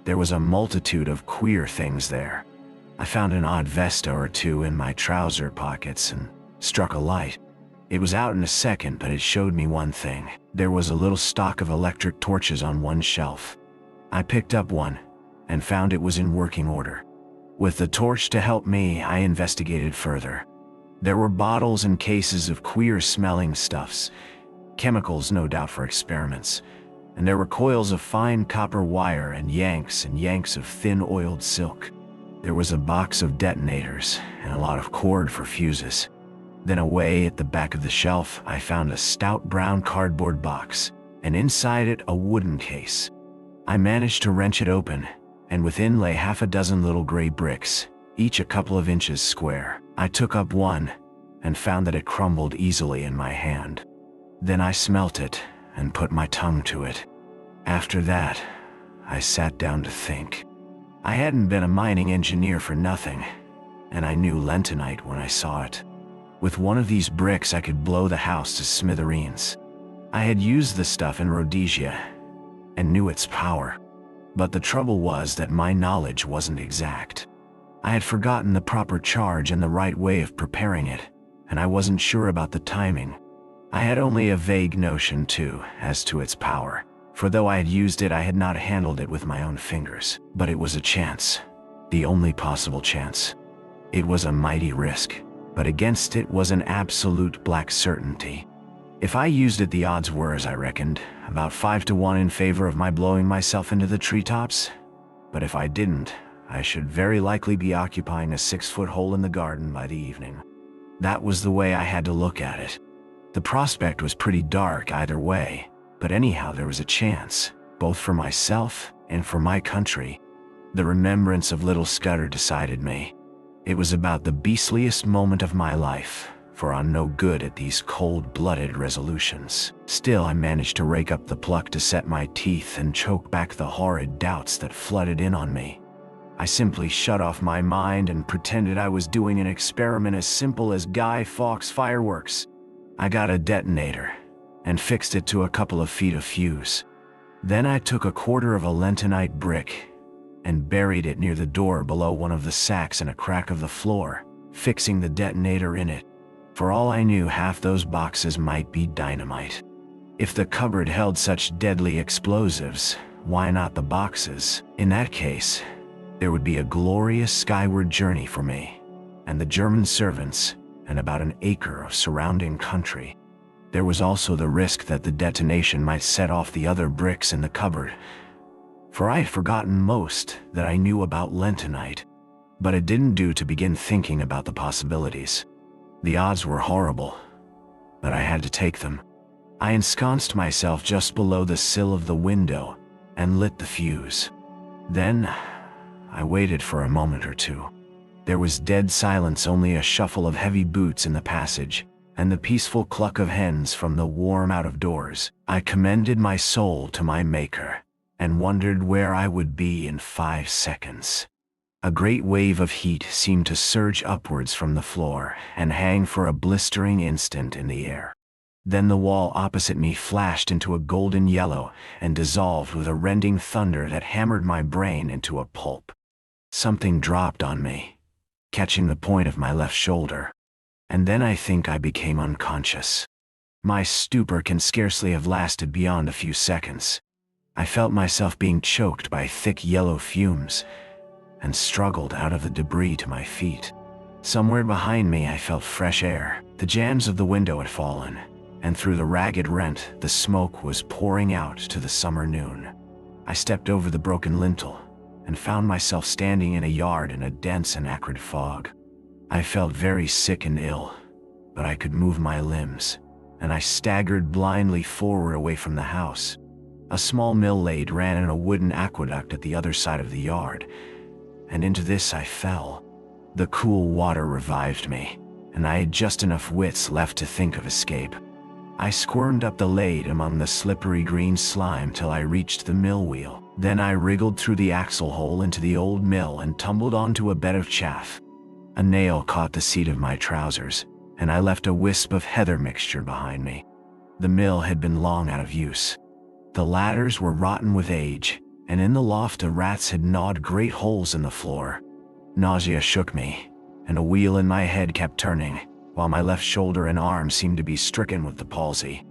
There was a multitude of queer things there. I found an odd vesta or 2 in my trouser pockets and struck a light. It was out in a second, but it showed me one thing. There was a little stock of electric torches on one shelf. I picked up one, and found it was in working order. With the torch to help me, I investigated further. There were bottles and cases of queer-smelling stuffs, chemicals no doubt for experiments, and there were coils of fine copper wire and yanks of thin oiled silk. There was a box of detonators and a lot of cord for fuses. Then away at the back of the shelf, I found a stout brown cardboard box, and inside it a wooden case. I managed to wrench it open, and within lay half a dozen little gray bricks, each a couple of inches square. I took up one, and found that it crumbled easily in my hand. Then I smelt it, and put my tongue to it. After that, I sat down to think. I hadn't been a mining engineer for nothing, and I knew lentonite when I saw it. With one of these bricks I could blow the house to smithereens. I had used the stuff in Rhodesia, and knew its power. But the trouble was that my knowledge wasn't exact. I had forgotten the proper charge and the right way of preparing it, and I wasn't sure about the timing. I had only a vague notion, too, as to its power, for though I had used it, I had not handled it with my own fingers. But it was a chance, the only possible chance. It was a mighty risk, but against it was an absolute black certainty. If I used it, the odds were, as I reckoned, about 5 to 1 in favor of my blowing myself into the treetops. But if I didn't, I should very likely be occupying a 6-foot hole in the garden by the evening. That was the way I had to look at it. The prospect was pretty dark either way, but anyhow there was a chance, both for myself and for my country. The remembrance of little Scudder decided me. It was about the beastliest moment of my life, for I'm no good at these cold-blooded resolutions. Still, I managed to rake up the pluck to set my teeth and choke back the horrid doubts that flooded in on me. I simply shut off my mind and pretended I was doing an experiment as simple as Guy Fawkes fireworks. I got a detonator and fixed it to a couple of feet of fuse. Then I took a quarter of a lentonite brick and buried it near the door below one of the sacks in a crack of the floor, fixing the detonator in it. For all I knew, half those boxes might be dynamite. If the cupboard held such deadly explosives, why not the boxes? In that case, there would be a glorious skyward journey for me, and the German servants, and about an acre of surrounding country. There was also the risk that the detonation might set off the other bricks in the cupboard, for I had forgotten most that I knew about lentonite. But it didn't do to begin thinking about the possibilities. The odds were horrible, but I had to take them. I ensconced myself just below the sill of the window and lit the fuse. Then, I waited for a moment or two. There was dead silence, only a shuffle of heavy boots in the passage, and the peaceful cluck of hens from the warm out-of-doors. I commended my soul to my Maker, and wondered where I would be in 5 seconds. A great wave of heat seemed to surge upwards from the floor and hang for a blistering instant in the air. Then the wall opposite me flashed into a golden yellow and dissolved with a rending thunder that hammered my brain into a pulp. Something dropped on me, catching the point of my left shoulder, and then I think I became unconscious. My stupor can scarcely have lasted beyond a few seconds. I felt myself being choked by thick yellow fumes, and struggled out of the debris to my feet. Somewhere behind me I felt fresh air. The jambs of the window had fallen, and through the ragged rent the smoke was pouring out to the summer noon. I stepped over the broken lintel, and found myself standing in a yard in a dense and acrid fog. I felt very sick and ill, but I could move my limbs, and I staggered blindly forward away from the house. A small mill lade ran in a wooden aqueduct at the other side of the yard, and into this I fell. The cool water revived me, and I had just enough wits left to think of escape. I squirmed up the lade among the slippery green slime till I reached the mill wheel. Then I wriggled through the axle hole into the old mill and tumbled onto a bed of chaff. A nail caught the seat of my trousers, and I left a wisp of heather mixture behind me. The mill had been long out of use. The ladders were rotten with age, and in the loft the rats had gnawed great holes in the floor. Nausea shook me, and a wheel in my head kept turning, while my left shoulder and arm seemed to be stricken with the palsy.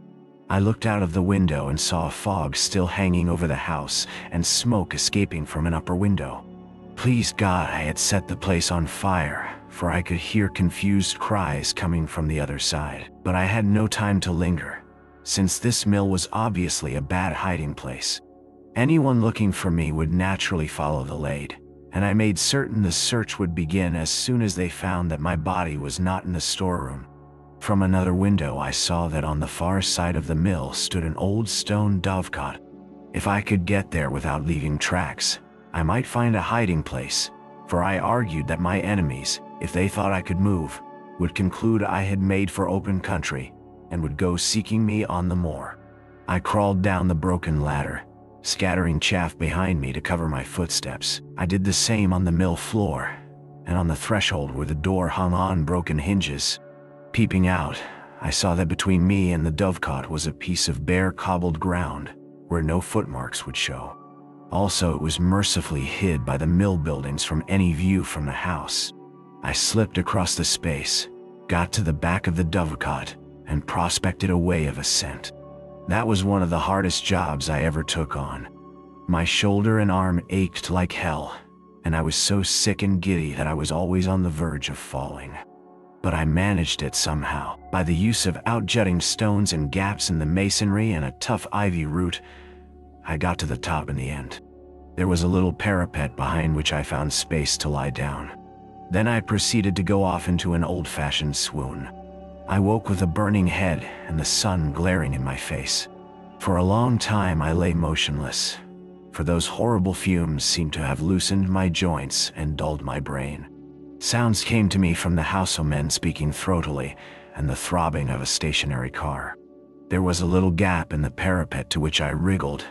I looked out of the window and saw a fog still hanging over the house and smoke escaping from an upper window. Please God I had set the place on fire, for I could hear confused cries coming from the other side. But I had no time to linger, since this mill was obviously a bad hiding place. Anyone looking for me would naturally follow the lade, and I made certain the search would begin as soon as they found that my body was not in the storeroom. From another window I saw that on the far side of the mill stood an old stone dovecot. If I could get there without leaving tracks, I might find a hiding place, for I argued that my enemies, if they thought I could move, would conclude I had made for open country and would go seeking me on the moor. I crawled down the broken ladder, scattering chaff behind me to cover my footsteps. I did the same on the mill floor, and on the threshold where the door hung on broken hinges. Peeping out, I saw that between me and the dovecot was a piece of bare cobbled ground where no footmarks would show. Also, it was mercifully hid by the mill buildings from any view from the house. I slipped across the space, got to the back of the dovecot, and prospected a way of ascent. That was one of the hardest jobs I ever took on. My shoulder and arm ached like hell, and I was so sick and giddy that I was always on the verge of falling. But I managed it somehow. By the use of outjutting stones and gaps in the masonry and a tough ivy root, I got to the top in the end. There was a little parapet behind which I found space to lie down. Then I proceeded to go off into an old-fashioned swoon. I woke with a burning head and the sun glaring in my face. For a long time I lay motionless, for those horrible fumes seemed to have loosened my joints and dulled my brain. Sounds came to me from the housemen speaking throatily and the throbbing of a stationary car. There was a little gap in the parapet to which I wriggled,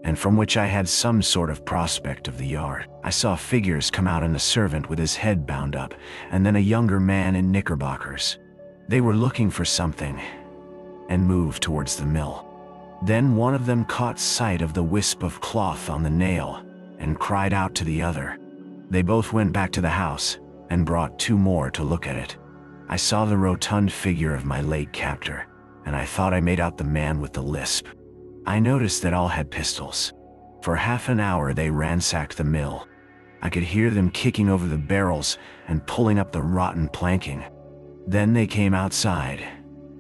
and from which I had some sort of prospect of the yard. I saw figures come out and a servant with his head bound up, and then a younger man in knickerbockers. They were looking for something, and moved towards the mill. Then one of them caught sight of the wisp of cloth on the nail, and cried out to the other. They both went back to the house, and brought two more to look at it. I saw the rotund figure of my late captor, and I thought I made out the man with the lisp. I noticed that all had pistols. For half an hour they ransacked the mill. I could hear them kicking over the barrels and pulling up the rotten planking. Then they came outside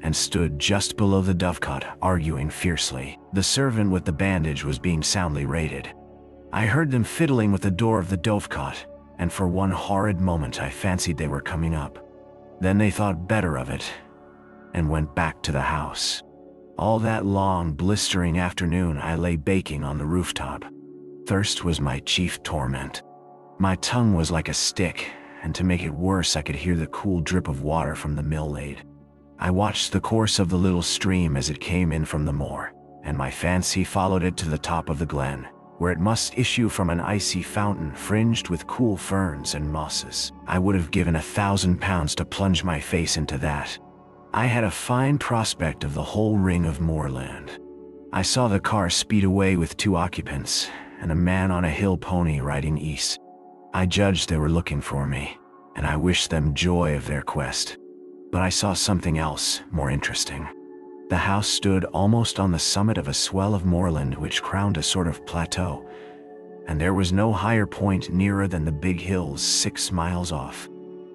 and stood just below the dovecot, arguing fiercely. The servant with the bandage was being soundly rated. I heard them fiddling with the door of the dovecot, and for one horrid moment I fancied they were coming up. Then they thought better of it and went back to the house. All that long, blistering afternoon I lay baking on the rooftop. Thirst was my chief torment. My tongue was like a stick, and to make it worse I could hear the cool drip of water from the mill lade. I watched the course of the little stream as it came in from the moor, and my fancy followed it to the top of the glen, where it must issue from an icy fountain fringed with cool ferns and mosses. I would have given £1,000 to plunge my face into that. I had a fine prospect of the whole ring of moorland. I saw the car speed away with two occupants, and a man on a hill pony riding east. I judged they were looking for me, and I wished them joy of their quest. But I saw something else, more interesting. The house stood almost on the summit of a swell of moorland which crowned a sort of plateau, and there was no higher point nearer than the big hills 6 miles off.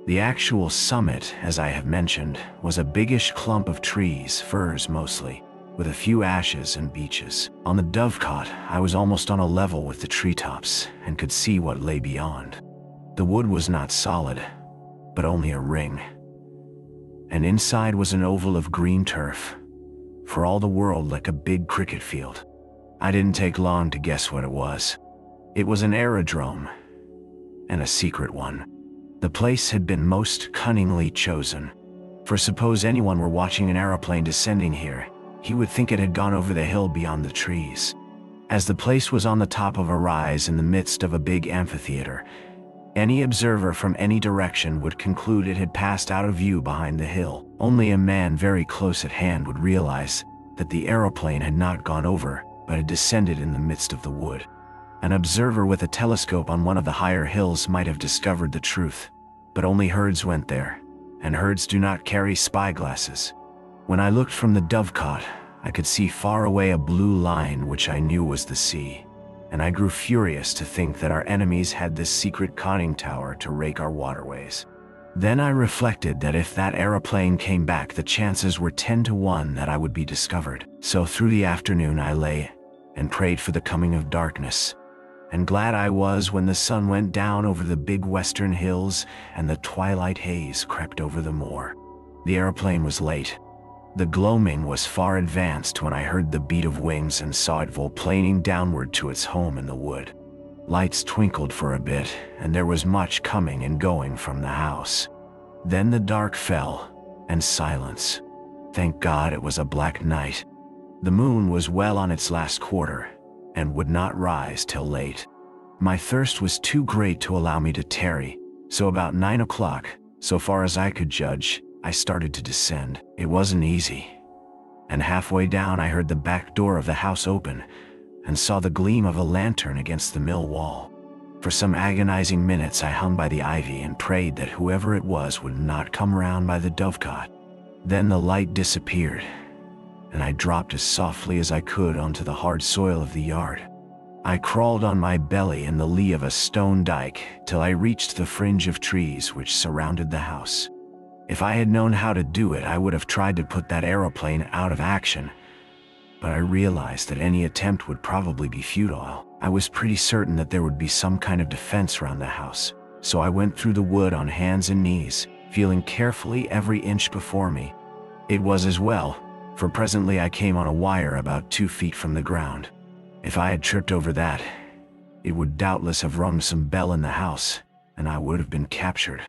The actual summit, as I have mentioned, was a biggish clump of trees, firs mostly, with a few ashes and beeches. On the dovecot, I was almost on a level with the treetops and could see what lay beyond. The wood was not solid, but only a ring, and inside was an oval of green turf, for all the world like a big cricket field. I didn't take long to guess what it was. It was an aerodrome, and a secret one. The place had been most cunningly chosen, for suppose anyone were watching an aeroplane descending here, he would think it had gone over the hill beyond the trees. As the place was on the top of a rise in the midst of a big amphitheater, any observer from any direction would conclude it had passed out of view behind the hill. Only a man very close at hand would realize that the aeroplane had not gone over, but had descended in the midst of the wood. An observer with a telescope on one of the higher hills might have discovered the truth, but only herds went there, and herds do not carry spyglasses. When I looked from the dovecot, I could see far away a blue line which I knew was the sea, and I grew furious to think that our enemies had this secret conning tower to rake our waterways. Then I reflected that if that aeroplane came back, the chances were 10 to 1 that I would be discovered. So through the afternoon I lay and prayed for the coming of darkness, and glad I was when the sun went down over the big western hills and the twilight haze crept over the moor. The aeroplane was late. The gloaming was far advanced when I heard the beat of wings and saw it volplaning downward to its home in the wood. Lights twinkled for a bit, and there was much coming and going from the house. Then the dark fell, and silence. Thank God it was a black night. The moon was well on its last quarter, and would not rise till late. My thirst was too great to allow me to tarry, so about 9 o'clock, so far as I could judge, I started to descend. It wasn't easy. And halfway down I heard the back door of the house open, and saw the gleam of a lantern against the mill wall. For some agonizing minutes I hung by the ivy and prayed that whoever it was would not come round by the dovecot. Then the light disappeared, and I dropped as softly as I could onto the hard soil of the yard. I crawled on my belly in the lee of a stone dike till I reached the fringe of trees which surrounded the house. If I had known how to do it, I would have tried to put that aeroplane out of action, but I realized that any attempt would probably be futile. I was pretty certain that there would be some kind of defense around the house, so I went through the wood on hands and knees, feeling carefully every inch before me. It was as well, for presently I came on a wire about 2 feet from the ground. If I had tripped over that, it would doubtless have rung some bell in the house, and I would have been captured.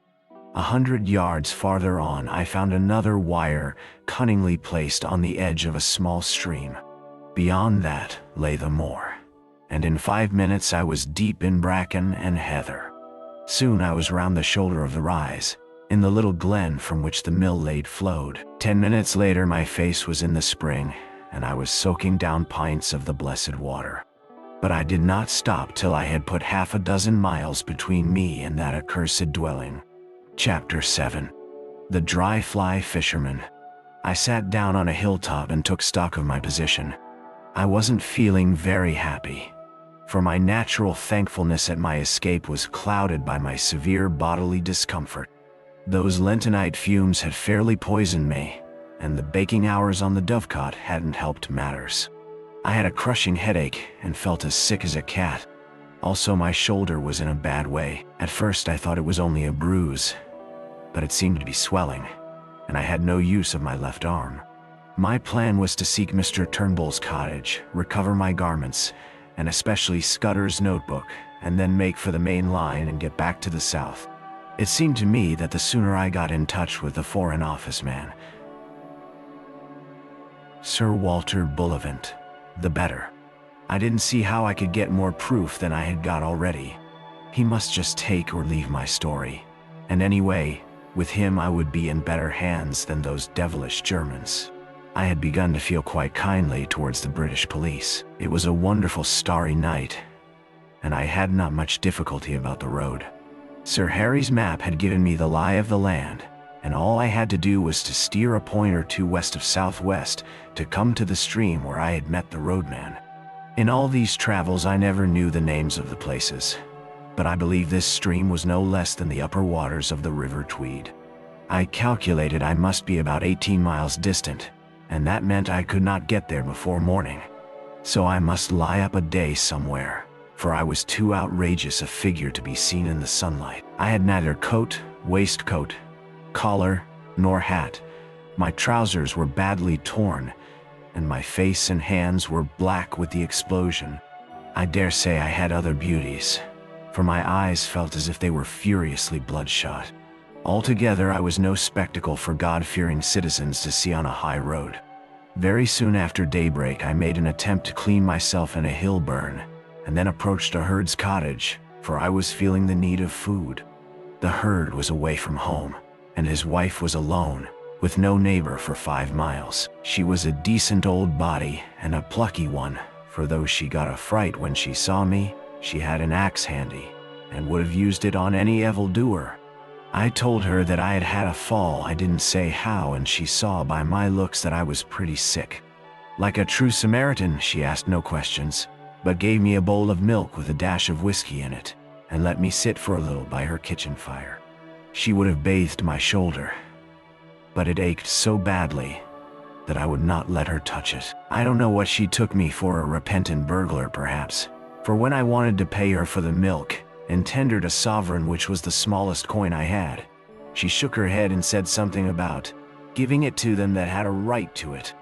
100 yards farther on I found another wire cunningly placed on the edge of a small stream. Beyond that lay the moor, and in 5 minutes I was deep in bracken and heather. Soon I was round the shoulder of the rise, in the little glen from which the mill lade flowed. 10 minutes later my face was in the spring, and I was soaking down pints of the blessed water. But I did not stop till I had put 6 miles between me and that accursed dwelling. Chapter 7. The Dry Fly Fisherman. I sat down on a hilltop and took stock of my position. I wasn't feeling very happy, for my natural thankfulness at my escape was clouded by my severe bodily discomfort. Those lentonite fumes had fairly poisoned me, and the baking hours on the dovecot hadn't helped matters. I had a crushing headache and felt as sick as a cat. Also, my shoulder was in a bad way. At first I thought it was only a bruise, but it seemed to be swelling, and I had no use of my left arm. My plan was to seek Mr. Turnbull's cottage, recover my garments, and especially Scudder's notebook, and then make for the main line and get back to the south. It seemed to me that the sooner I got in touch with the Foreign Office man, Sir Walter Bullivant, the better. I didn't see how I could get more proof than I had got already. He must just take or leave my story. And anyway, with him I would be in better hands than those devilish Germans. I had begun to feel quite kindly towards the British police. It was a wonderful starry night, and I had not much difficulty about the road. Sir Harry's map had given me the lie of the land, and all I had to do was to steer a point or two west of southwest to come to the stream where I had met the roadman. In all these travels I never knew the names of the places, but I believe this stream was no less than the upper waters of the River Tweed. I calculated I must be about 18 miles distant, and that meant I could not get there before morning. So I must lie up a day somewhere, for I was too outrageous a figure to be seen in the sunlight. I had neither coat, waistcoat, collar, nor hat. My trousers were badly torn, and my face and hands were black with the explosion. I dare say I had other beauties, for my eyes felt as if they were furiously bloodshot. Altogether, I was no spectacle for God-fearing citizens to see on a high road. Very soon after daybreak, I made an attempt to clean myself in a hill burn, and then approached a herd's cottage, for I was feeling the need of food. The herd was away from home, and his wife was alone, with no neighbor for 5 miles. She was a decent old body, and a plucky one, for though she got a fright when she saw me, she had an axe handy, and would have used it on any evildoer. I told her that I had had a fall, I didn't say how, and she saw by my looks that I was pretty sick. Like a true Samaritan, she asked no questions, but gave me a bowl of milk with a dash of whiskey in it, and let me sit for a little by her kitchen fire. She would have bathed my shoulder, but it ached so badly that I would not let her touch it. I don't know what she took me for, a repentant burglar perhaps, for when I wanted to pay her for the milk, and tendered a sovereign which was the smallest coin I had, she shook her head and said something about giving it to them that had a right to it.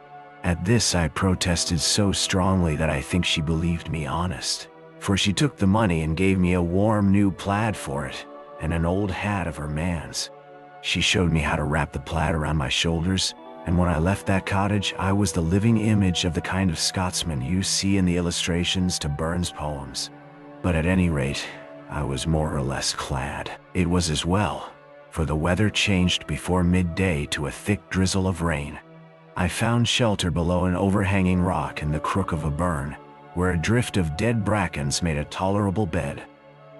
At this I protested so strongly that I think she believed me honest, for she took the money and gave me a warm new plaid for it, and an old hat of her man's. She showed me how to wrap the plaid around my shoulders, and when I left that cottage, I was the living image of the kind of Scotsman you see in the illustrations to Burns' poems. But at any rate, I was more or less clad. It was as well, for the weather changed before midday to a thick drizzle of rain. I found shelter below an overhanging rock in the crook of a burn, where a drift of dead brackens made a tolerable bed.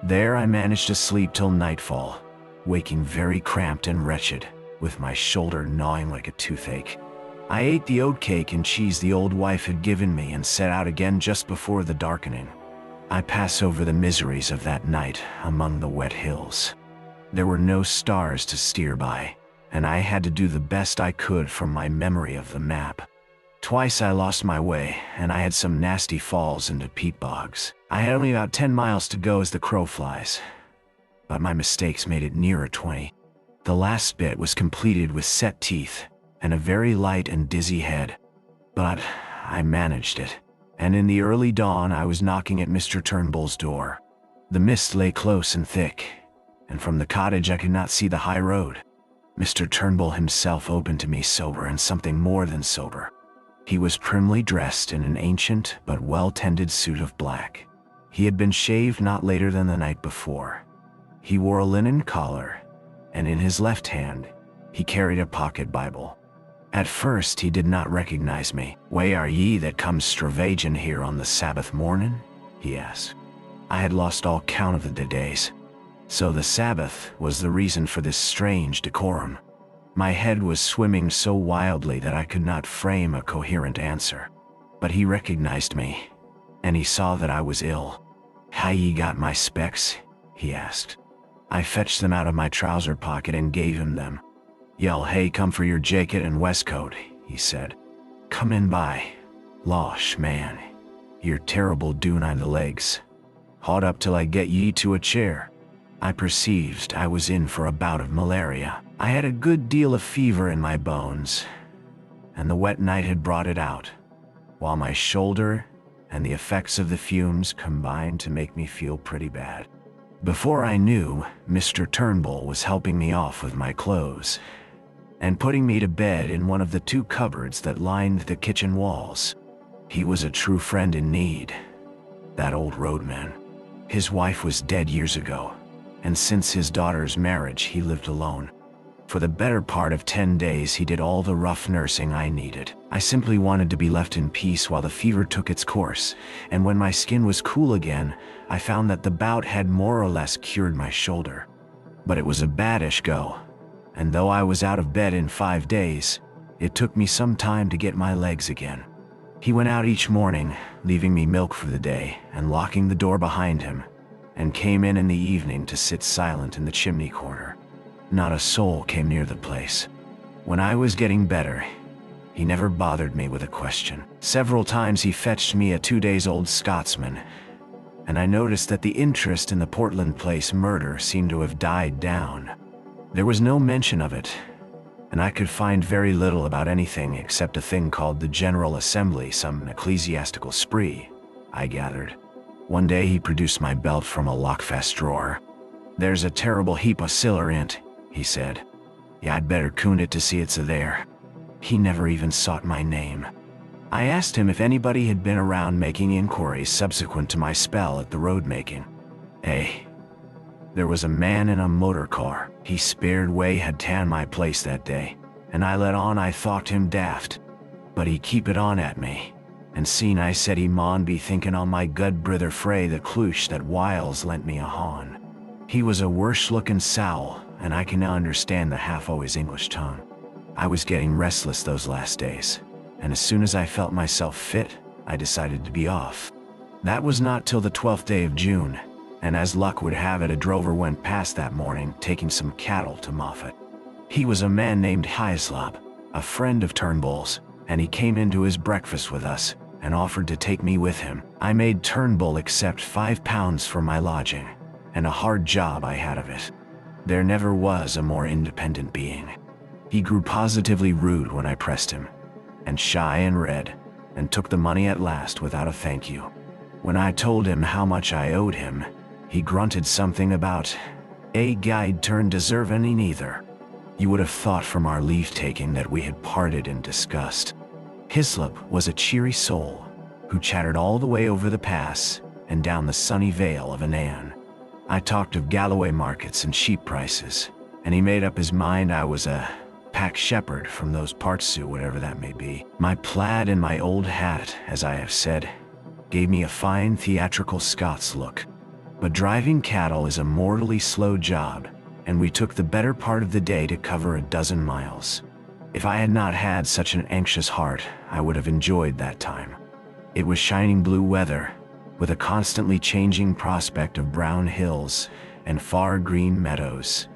There I managed to sleep till nightfall, waking very cramped and wretched, with my shoulder gnawing like a toothache. I ate the oatcake and cheese the old wife had given me and set out again just before the darkening. I pass over the miseries of that night among the wet hills. There were no stars to steer by, and I had to do the best I could from my memory of the map. Twice I lost my way, and I had some nasty falls into peat bogs. I had only about 10 miles to go as the crow flies, but my mistakes made it nearer 20. The last bit was completed with set teeth and a very light and dizzy head, but I managed it, and in the early dawn I was knocking at Mr. Turnbull's door. The mist lay close and thick, and from the cottage I could not see the high road. Mr. Turnbull himself opened to me sober and something more than sober. He was primly dressed in an ancient but well-tended suit of black. He had been shaved not later than the night before. He wore a linen collar, and in his left hand, he carried a pocket Bible. At first he did not recognize me. "Way are ye that come stravaiging here on the Sabbath morning?" he asked. I had lost all count of the days. So the Sabbath was the reason for this strange decorum. My head was swimming so wildly that I could not frame a coherent answer. But he recognized me, and he saw that I was ill. "How ye got my specs?" he asked. I fetched them out of my trouser pocket and gave him them. "Y'all hey come for your jacket and waistcoat," he said. "Come in by. Losh, man, you're terrible doon on the legs. Haud up till I get ye to a chair." I perceived I was in for a bout of malaria. I had a good deal of fever in my bones, and the wet night had brought it out, while my shoulder and the effects of the fumes combined to make me feel pretty bad. Before I knew, Mr. Turnbull was helping me off with my clothes and putting me to bed in one of the 2 cupboards that lined the kitchen walls. He was a true friend in need, that old roadman. His wife was dead years ago, and since his daughter's marriage he lived alone. For the better part of 10 days he did all the rough nursing I needed. I simply wanted to be left in peace while the fever took its course, and when my skin was cool again, I found that the bout had more or less cured my shoulder. But it was a baddish go, and though I was out of bed in 5 days, it took me some time to get my legs again. He went out each morning, leaving me milk for the day and locking the door behind him, and came in the evening to sit silent in the chimney corner. Not a soul came near the place. When I was getting better, he never bothered me with a question. Several times he fetched me a 2-days-old Scotsman, and I noticed that the interest in the Portland Place murder seemed to have died down. There was no mention of it, and I could find very little about anything except a thing called the General Assembly, some ecclesiastical spree, I gathered. One day he produced my belt from a lockfast drawer. "There's a terrible heap o' siller in't," he said. "Yeah, I'd better coon it to see it's there." He never even sought my name. I asked him if anybody had been around making inquiries subsequent to my spell at the road making. There was a man in a motor car. He spared way had tan my place that day, and I let on I thought him daft. But he keep it on at me, and seen I said he maun be thinking on my good brither Frey the Clush that whiles lent me a hawn. He was a worse-looking sowl, and I can now understand the half-o' English tongue. I was getting restless those last days, and as soon as I felt myself fit, I decided to be off. That was not till the 12th day of June, and as luck would have it, a drover went past that morning, taking some cattle to Moffat. He was a man named Hyslop, a friend of Turnbull's, and he came into his breakfast with us, and offered to take me with him. I made Turnbull accept £5 for my lodging, and a hard job I had of it. There never was a more independent being. He grew positively rude when I pressed him, and shy and red, and took the money at last without a thank you. When I told him how much I owed him, he grunted something about a guide turned deserving either. You would have thought from our leave-taking that we had parted in disgust. Hislop was a cheery soul who chattered all the way over the pass and down the sunny vale of Annan. I talked of Galloway markets and sheep prices, and he made up his mind I was a pack shepherd from those parts, whatever that may be. My plaid and my old hat, as I have said, gave me a fine theatrical Scots look. But driving cattle is a mortally slow job, and we took the better part of the day to cover a dozen miles. If I had not had such an anxious heart, I would have enjoyed that time. It was shining blue weather, with a constantly changing prospect of brown hills and far green meadows,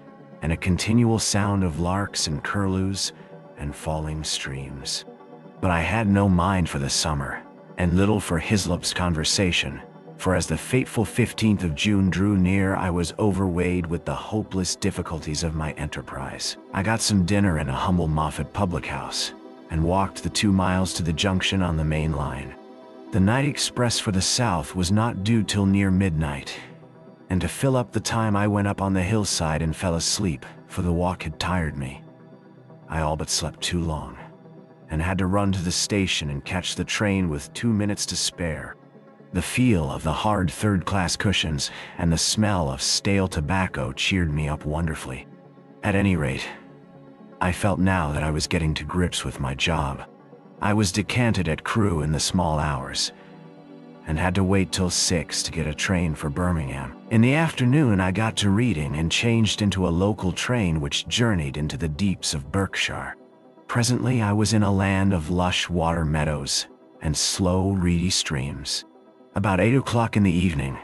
and a continual sound of larks and curlews and falling streams. But I had no mind for the summer, and little for Hislop's conversation, for as the fateful 15th of June drew near, I was overweighted with the hopeless difficulties of my enterprise. I got some dinner in a humble Moffat public house, and walked the 2 miles to the junction on the main line. The night express for the south was not due till near midnight, and to fill up the time I went up on the hillside and fell asleep, for the walk had tired me. I all but slept too long, and had to run to the station and catch the train with 2 minutes to spare. The feel of the hard third-class cushions and the smell of stale tobacco cheered me up wonderfully. At any rate, I felt now that I was getting to grips with my job. I was decanted at Crewe in the small hours, and had to wait till 6 to get a train for Birmingham. In the afternoon I got to Reading and changed into a local train which journeyed into the deeps of Berkshire. Presently I was in a land of lush water meadows and slow, reedy streams. About 8 o'clock in the evening,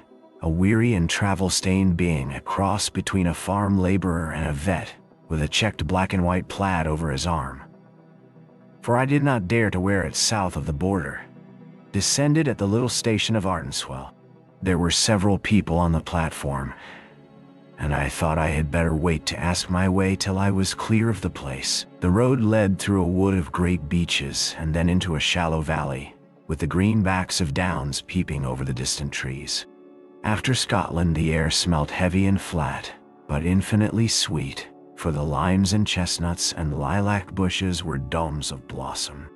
a weary and travel-stained being, a cross between a farm laborer and a vet, with a checked black and white plaid over his arm, for I did not dare to wear it south of the border, descended at the little station of Artenswell. There were several people on the platform, and I thought I had better wait to ask my way till I was clear of the place. The road led through a wood of great beeches and then into a shallow valley, with the green backs of downs peeping over the distant trees. After Scotland the air smelt heavy and flat, but infinitely sweet, for the limes and chestnuts and lilac bushes were domes of blossom.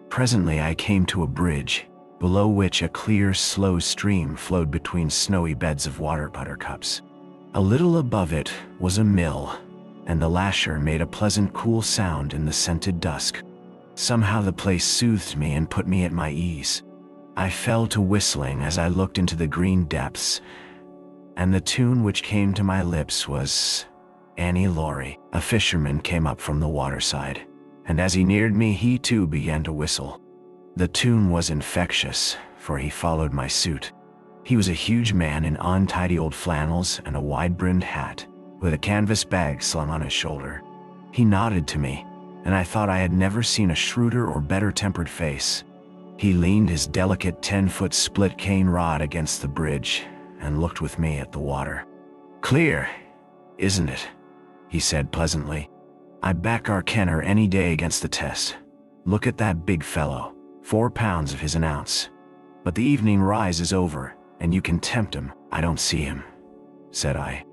Presently I came to a bridge, below which a clear, slow stream flowed between snowy beds of water buttercups. A little above it was a mill, and the lasher made a pleasant cool sound in the scented dusk. Somehow the place soothed me and put me at my ease. I fell to whistling as I looked into the green depths, and the tune which came to my lips was Annie Laurie. A fisherman came up from the waterside, and as he neared me he too began to whistle. The tune was infectious, for he followed my suit. He was a huge man in untidy old flannels and a wide-brimmed hat, with a canvas bag slung on his shoulder. He nodded to me, and I thought I had never seen a shrewder or better-tempered face. He leaned his delicate 10-foot split cane rod against the bridge and looked with me at the water. "Clear, isn't it?" he said pleasantly. "I back our Kenner any day against the test. Look at that big fellow, 4 pounds of his an ounce. But the evening rise is over, and you can tempt him." "I don't see him," said I.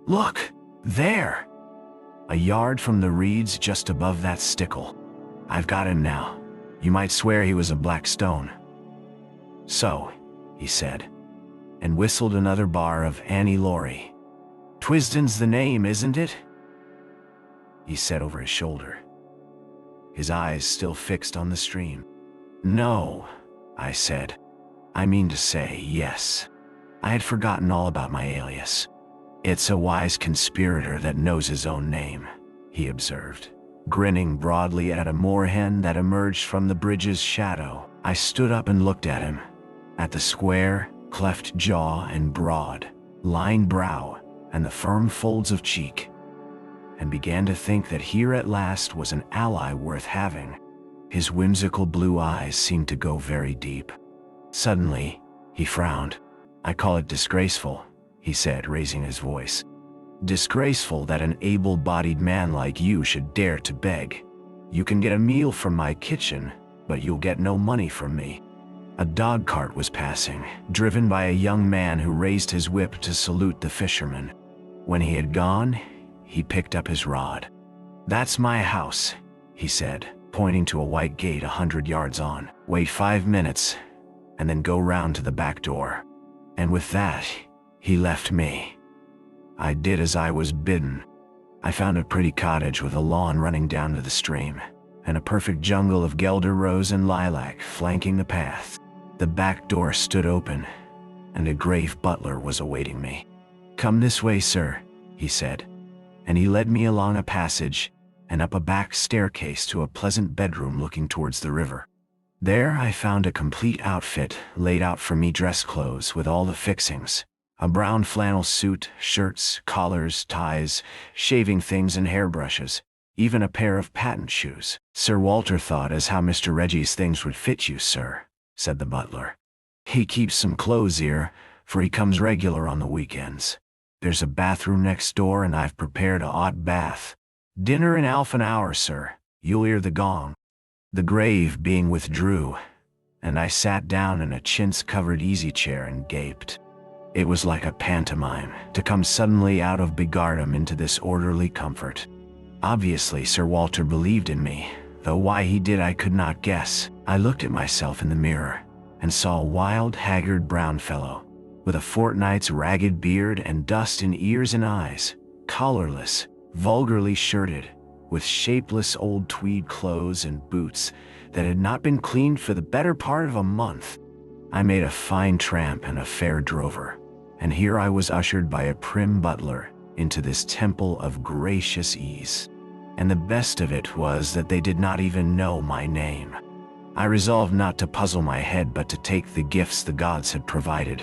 "Look, there! A yard from the reeds just above that stickle. I've got him now. You might swear he was a black stone." "So," he said, and whistled another bar of Annie Laurie. "Twisden's the name, isn't it?" he said over his shoulder, his eyes still fixed on the stream. "No," I said. "I mean to say, yes. I had forgotten all about my alias." "It's a wise conspirator that knows his own name," he observed, grinning broadly at a moorhen that emerged from the bridge's shadow. I stood up and looked at him, at the square, cleft jaw and broad, lined brow, and the firm folds of cheek, and began to think that here at last was an ally worth having. His whimsical blue eyes seemed to go very deep. Suddenly, he frowned. "I call it disgraceful," he said, raising his voice. Disgraceful that an able-bodied man like you should dare to beg. You can get a meal from my kitchen, but you'll get no money from me." A dog cart was passing, driven by a young man who raised his whip to salute the fisherman. When he had gone, he picked up his rod. "That's my house," he said, pointing to a white gate 100 yards on. "Wait 5 minutes, and then go round to the back door." And with that, he left me. I did as I was bidden. I found a pretty cottage with a lawn running down to the stream, and a perfect jungle of guelder rose and lilac flanking the path. The back door stood open, and a grave butler was awaiting me. "Come this way, sir," he said, and he led me along a passage and up a back staircase to a pleasant bedroom looking towards the river. There I found a complete outfit laid out for me, dress clothes with all the fixings. A brown flannel suit, shirts, collars, ties, shaving things and hairbrushes, even a pair of patent shoes. "Sir Walter thought as how Mr. Reggie's things would fit you, sir," said the butler. "He keeps some clothes here, for he comes regular on the weekends. There's a bathroom next door and I've prepared a hot bath. Dinner in half an hour, sir. You'll hear the gong." The grave being withdrew, and I sat down in a chintz-covered easy chair and gaped. It was like a pantomime to come suddenly out of begardom into this orderly comfort. Obviously, Sir Walter believed in me, though why he did I could not guess. I looked at myself in the mirror and saw a wild, haggard brown fellow with a fortnight's ragged beard and dust in ears and eyes, collarless, vulgarly shirted, with shapeless old tweed clothes and boots that had not been cleaned for the better part of a month. I made a fine tramp and a fair drover, and here I was ushered by a prim butler into this temple of gracious ease. And the best of it was that they did not even know my name. I resolved not to puzzle my head but to take the gifts the gods had provided.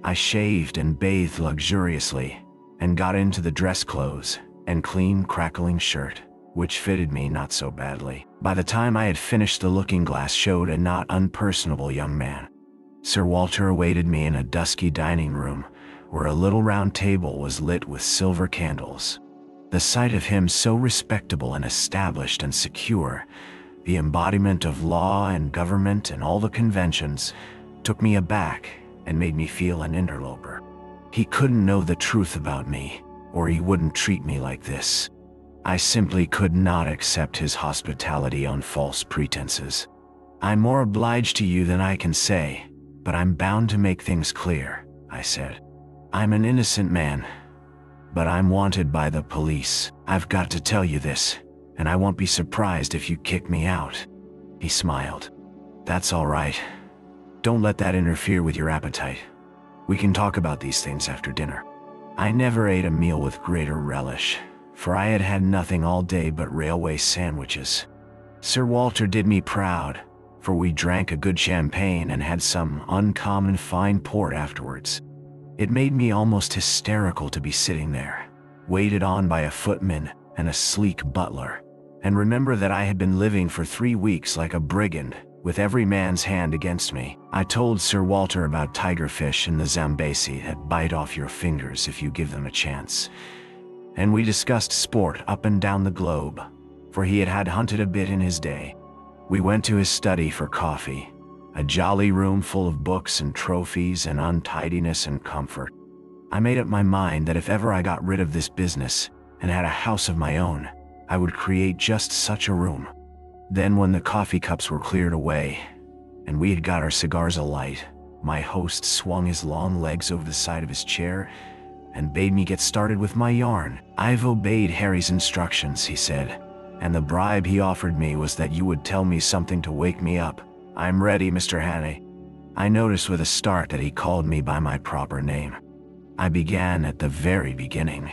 I shaved and bathed luxuriously, and got into the dress clothes and clean, crackling shirt, which fitted me not so badly. By the time I had finished, the looking-glass showed a not unpersonable young man. Sir Walter awaited me in a dusky dining room, where a little round table was lit with silver candles. The sight of him so respectable and established and secure, the embodiment of law and government and all the conventions, took me aback and made me feel an interloper. He couldn't know the truth about me, or he wouldn't treat me like this. I simply could not accept his hospitality on false pretenses. "I'm more obliged to you than I can say, but I'm bound to make things clear," I said. "I'm an innocent man, but I'm wanted by the police. I've got to tell you this, and I won't be surprised if you kick me out." He smiled. "That's all right. Don't let that interfere with your appetite. We can talk about these things after dinner." I never ate a meal with greater relish, for I had had nothing all day but railway sandwiches. Sir Walter did me proud, for we drank a good champagne and had some uncommon fine port afterwards. It made me almost hysterical to be sitting there, waited on by a footman and a sleek butler, and remember that I had been living for 3 weeks like a brigand, with every man's hand against me. I told Sir Walter about tigerfish and the Zambesi that bite off your fingers if you give them a chance, and we discussed sport up and down the globe, for he had hunted a bit in his day. We went to his study for coffee, a jolly room full of books and trophies and untidiness and comfort. I made up my mind that if ever I got rid of this business and had a house of my own, I would create just such a room. Then when the coffee cups were cleared away, and we had got our cigars alight, my host swung his long legs over the side of his chair and bade me get started with my yarn. "I've obeyed Harry's instructions," he said, "and the bribe he offered me was that you would tell me something to wake me up. I'm ready, Mr. Hannay." I noticed with a start that he called me by my proper name. I began at the very beginning.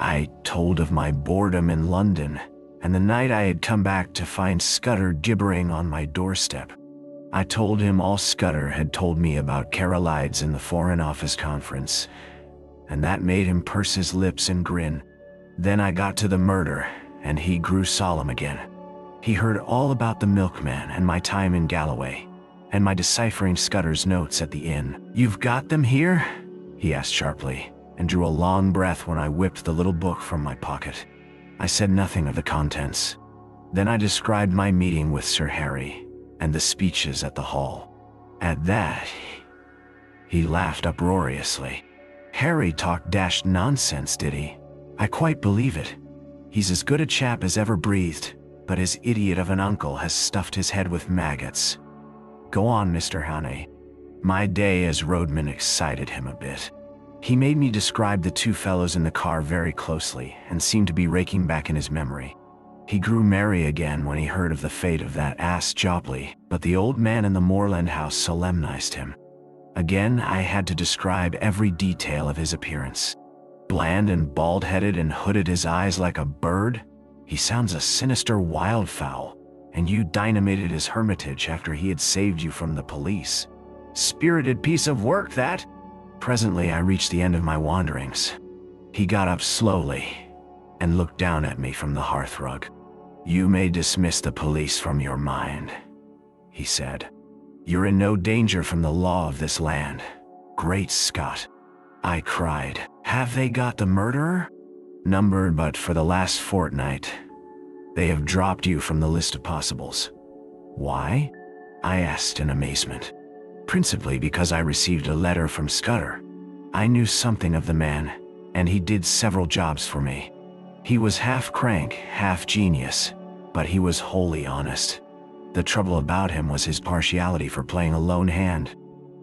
I told of my boredom in London, and the night I had come back to find Scudder gibbering on my doorstep. I told him all Scudder had told me about Carolides in the Foreign Office Conference, and that made him purse his lips and grin. Then I got to the murder, and he grew solemn again. He heard all about the milkman and my time in Galloway, and my deciphering Scudder's notes at the inn. "You've got them here?" he asked sharply. and drew a long breath when I whipped the little book from my pocket. I said nothing of the contents. Then I described my meeting with Sir Harry and the speeches at the hall. At that, he laughed uproariously. Harry talked dashed nonsense, did he? I quite believe it. He's as good a chap as ever breathed, but his idiot of an uncle has stuffed his head with maggots. Go on, Mr. Hannay. My day as roadman excited him a bit. He made me describe the two fellows in the car very closely and seemed to be raking back in his memory. He grew merry again when he heard of the fate of that ass Jopley, but the old man in the moorland house solemnized him. Again, I had to describe every detail of his appearance. Bland and bald-headed and hooded his eyes like a bird. He sounds a sinister wildfowl, and you dynamited his hermitage after he had saved you from the police. Spirited piece of work, that. Presently, I reached the end of my wanderings. He got up slowly and looked down at me from the hearthrug. You may dismiss the police from your mind, he said. You're in no danger from the law of this land. Great Scott, I cried. Have they got the murderer? Numbered, but for the last fortnight, they have dropped you from the list of possibles. Why? I asked in amazement. Principally because I received a letter from Scudder. I knew something of the man, and he did several jobs for me. He was half crank, half genius, but he was wholly honest. The trouble about him was his partiality for playing a lone hand.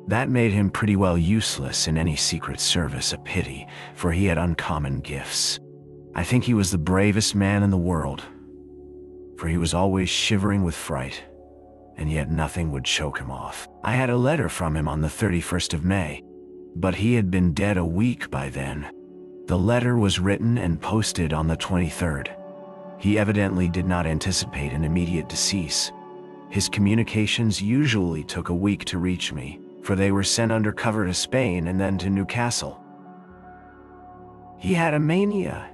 That made him pretty well useless in any secret service, a pity, for he had uncommon gifts. I think he was the bravest man in the world, for he was always shivering with fright, and yet nothing would choke him off. I had a letter from him on the 31st of May, but he had been dead a week by then. The letter was written and posted on the 23rd. He evidently did not anticipate an immediate decease. His communications usually took a week to reach me, for they were sent undercover to Spain and then to Newcastle. He had a mania,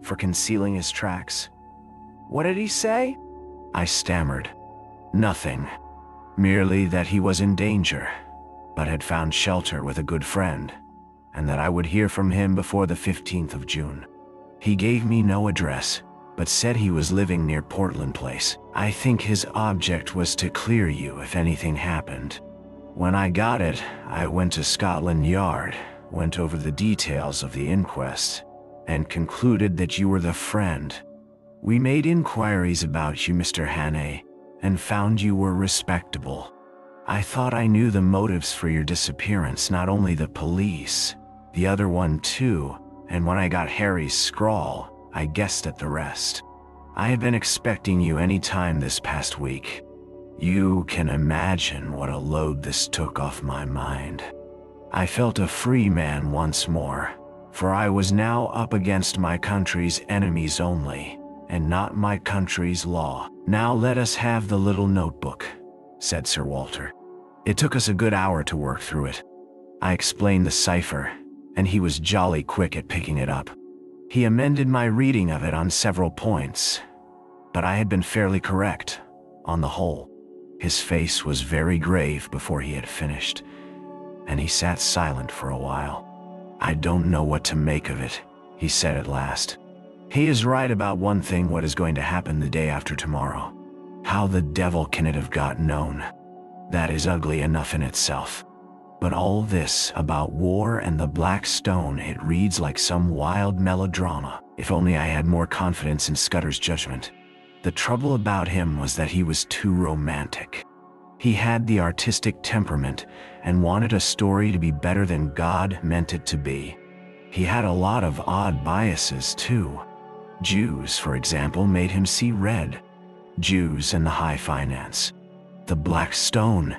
for concealing his tracks. What did he say? I stammered. Nothing. Merely that he was in danger, but had found shelter with a good friend, and that I would hear from him before the 15th of June. He gave me no address, but said he was living near Portland Place. I think his object was to clear you if anything happened. When I got it, I went to Scotland Yard, went over the details of the inquest, and concluded that you were the friend. We made inquiries about you, Mr. Hannay, and found you were respectable. I thought I knew the motives for your disappearance, not only the police, the other one too, and when I got Harry's scrawl, I guessed at the rest. I have been expecting you any time this past week. You can imagine what a load this took off my mind. I felt a free man once more, for I was now up against my country's enemies only, and not my country's law. Now let us have the little notebook, said Sir Walter. It took us a good hour to work through it. I explained the cipher, and he was jolly quick at picking it up. He amended my reading of it on several points, but I had been fairly correct, on the whole. His face was very grave before he had finished, and he sat silent for a while. I don't know what to make of it, he said at last. He is right about one thing: what is going to happen the day after tomorrow. How the devil can it have got known? That is ugly enough in itself. But all this about war and the Black Stone, it reads like some wild melodrama. If only I had more confidence in Scudder's judgment. The trouble about him was that he was too romantic. He had the artistic temperament and wanted a story to be better than God meant it to be. He had a lot of odd biases too. Jews, for example, made him see red. Jews and the high finance. The Black Stone,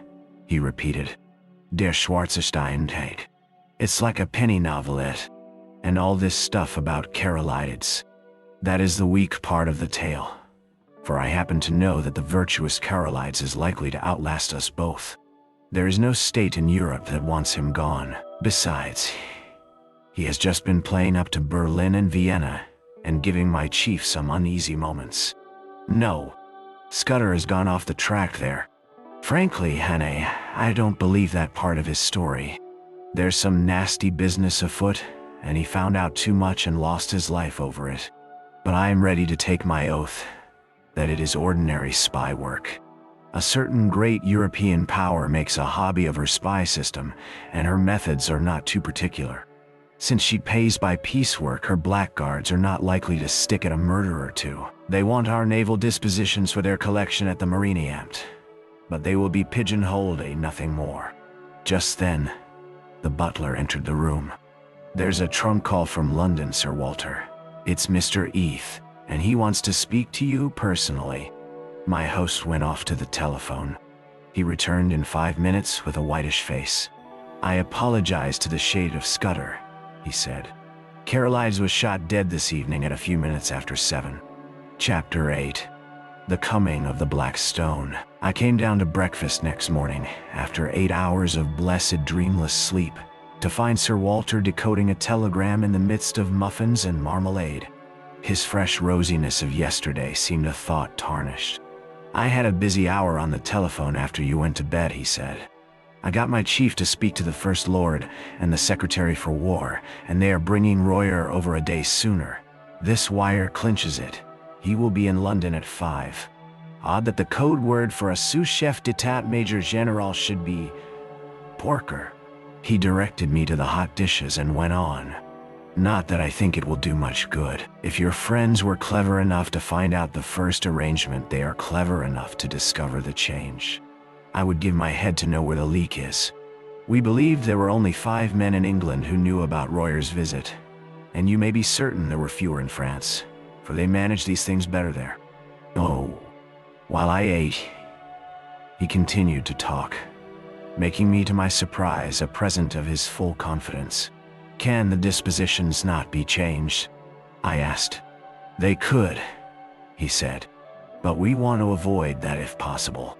he repeated. Der Schwarzesteintag. It's like a penny novelette. And all this stuff about Carolides. That is the weak part of the tale. For I happen to know that the virtuous Carolides is likely to outlast us both. There is no state in Europe that wants him gone. Besides, he has just been playing up to Berlin and Vienna, and giving my chief some uneasy moments. No, Scudder has gone off the track there. Frankly, Hannay, I don't believe that part of his story. There's some nasty business afoot, and he found out too much and lost his life over it. But I am ready to take my oath that it is ordinary spy work. A certain great European power makes a hobby of her spy system, and her methods are not too particular. Since she pays by piecework, her blackguards are not likely to stick at a murder or two. They want our naval dispositions for their collection at the Mariniamt, but they will be pigeonholed, nothing more. Just then, the butler entered the room. "There's a trunk call from London, Sir Walter. It's Mr. Eath, and he wants to speak to you personally." My host went off to the telephone. He returned in 5 minutes with a whitish face. "I apologize to the shade of Scudder," he said. "Carolides was shot dead this evening at a few minutes after 7. Chapter 8. The Coming of the Black Stone. I came down to breakfast next morning, after 8 hours of blessed dreamless sleep, to find Sir Walter decoding a telegram in the midst of muffins and marmalade. His fresh rosiness of yesterday seemed a thought tarnished. "I had a busy hour on the telephone after you went to bed," he said. "I got my chief to speak to the First Lord and the Secretary for War, and they are bringing Royer over a day sooner. This wire clinches it. He will be in London at 5. Odd that the code word for a sous-chef d'état major general should be porker." He directed me to the hot dishes and went on. "Not that I think it will do much good. If your friends were clever enough to find out the first arrangement, they are clever enough to discover the change. I would give my head to know where the leak is. We believed there were only 5 men in England who knew about Royer's visit, and you may be certain there were fewer in France, for they manage these things better there. Oh." While I ate, he continued to talk, making me, to my surprise, a present of his full confidence. "Can the dispositions not be changed?" I asked. "They could," he said, "but we want to avoid that if possible.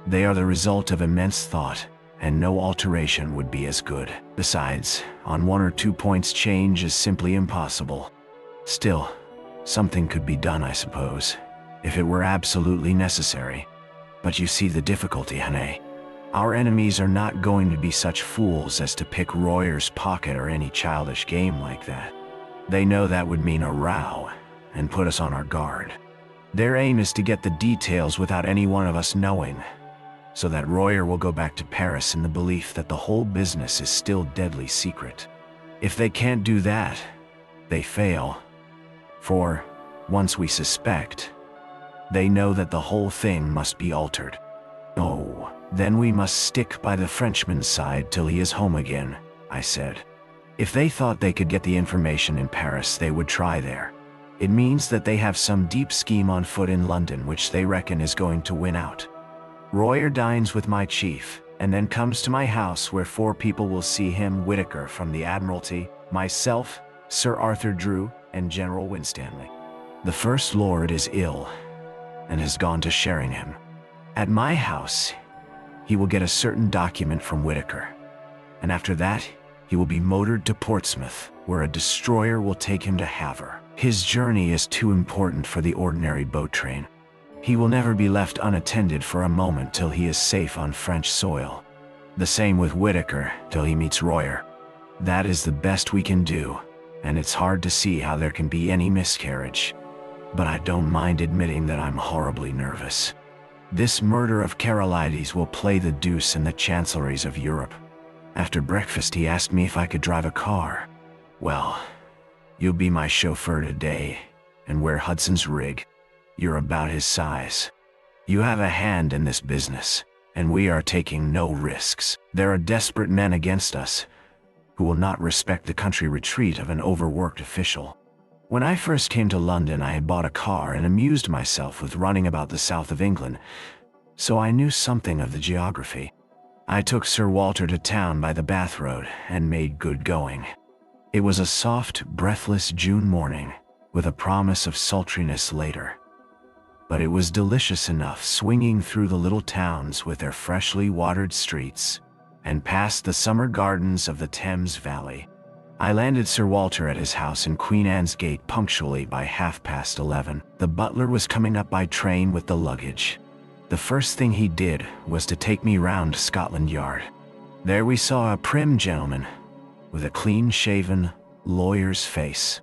They are the result of immense thought, and no alteration would be as good. Besides, on 1 or 2 points change is simply impossible. Still, something could be done, I suppose, if it were absolutely necessary. But you see the difficulty, Hannay. Our enemies are not going to be such fools as to pick Royer's pocket or any childish game like that. They know that would mean a row and put us on our guard. Their aim is to get the details without any one of us knowing, so that Royer will go back to Paris in the belief that the whole business is still deadly secret. If they can't do that, they fail. For, once we suspect, they know that the whole thing must be altered. Oh, then we must stick by the Frenchman's side till he is home again," I said. "If they thought they could get the information in Paris, they would try there. It means that they have some deep scheme on foot in London which they reckon is going to win out. Royer dines with my chief, and then comes to my house where 4 people will see him: Whitaker from the Admiralty, myself, Sir Arthur Drew, and General Winstanley. The First Lord is ill, and has gone to Sheringham. At my house, he will get a certain document from Whitaker, and after that, he will be motored to Portsmouth, where a destroyer will take him to Havre. His journey is too important for the ordinary boat train. He will never be left unattended for a moment till he is safe on French soil. The same with Whitaker till he meets Royer. That is the best we can do, and it's hard to see how there can be any miscarriage. But I don't mind admitting that I'm horribly nervous. This murder of Carolides will play the deuce in the chancelleries of Europe." After breakfast, he asked me if I could drive a car. "Well, you'll be my chauffeur today, and wear Hudson's rig. You're about his size. You have a hand in this business, and we are taking no risks. There are desperate men against us, who will not respect the country retreat of an overworked official. When I first came to London, I had bought a car and amused myself with running about the south of England, so I knew something of the geography. I took Sir Walter to town by the Bath Road and made good going. It was a soft, breathless June morning, with a promise of sultriness later. But it was delicious enough swinging through the little towns with their freshly watered streets, and past the summer gardens of the Thames Valley. I landed Sir Walter at his house in Queen Anne's Gate punctually by 11:30. The butler was coming up by train with the luggage. The first thing he did was to take me round Scotland Yard. There we saw a prim gentleman with a clean-shaven, lawyer's face.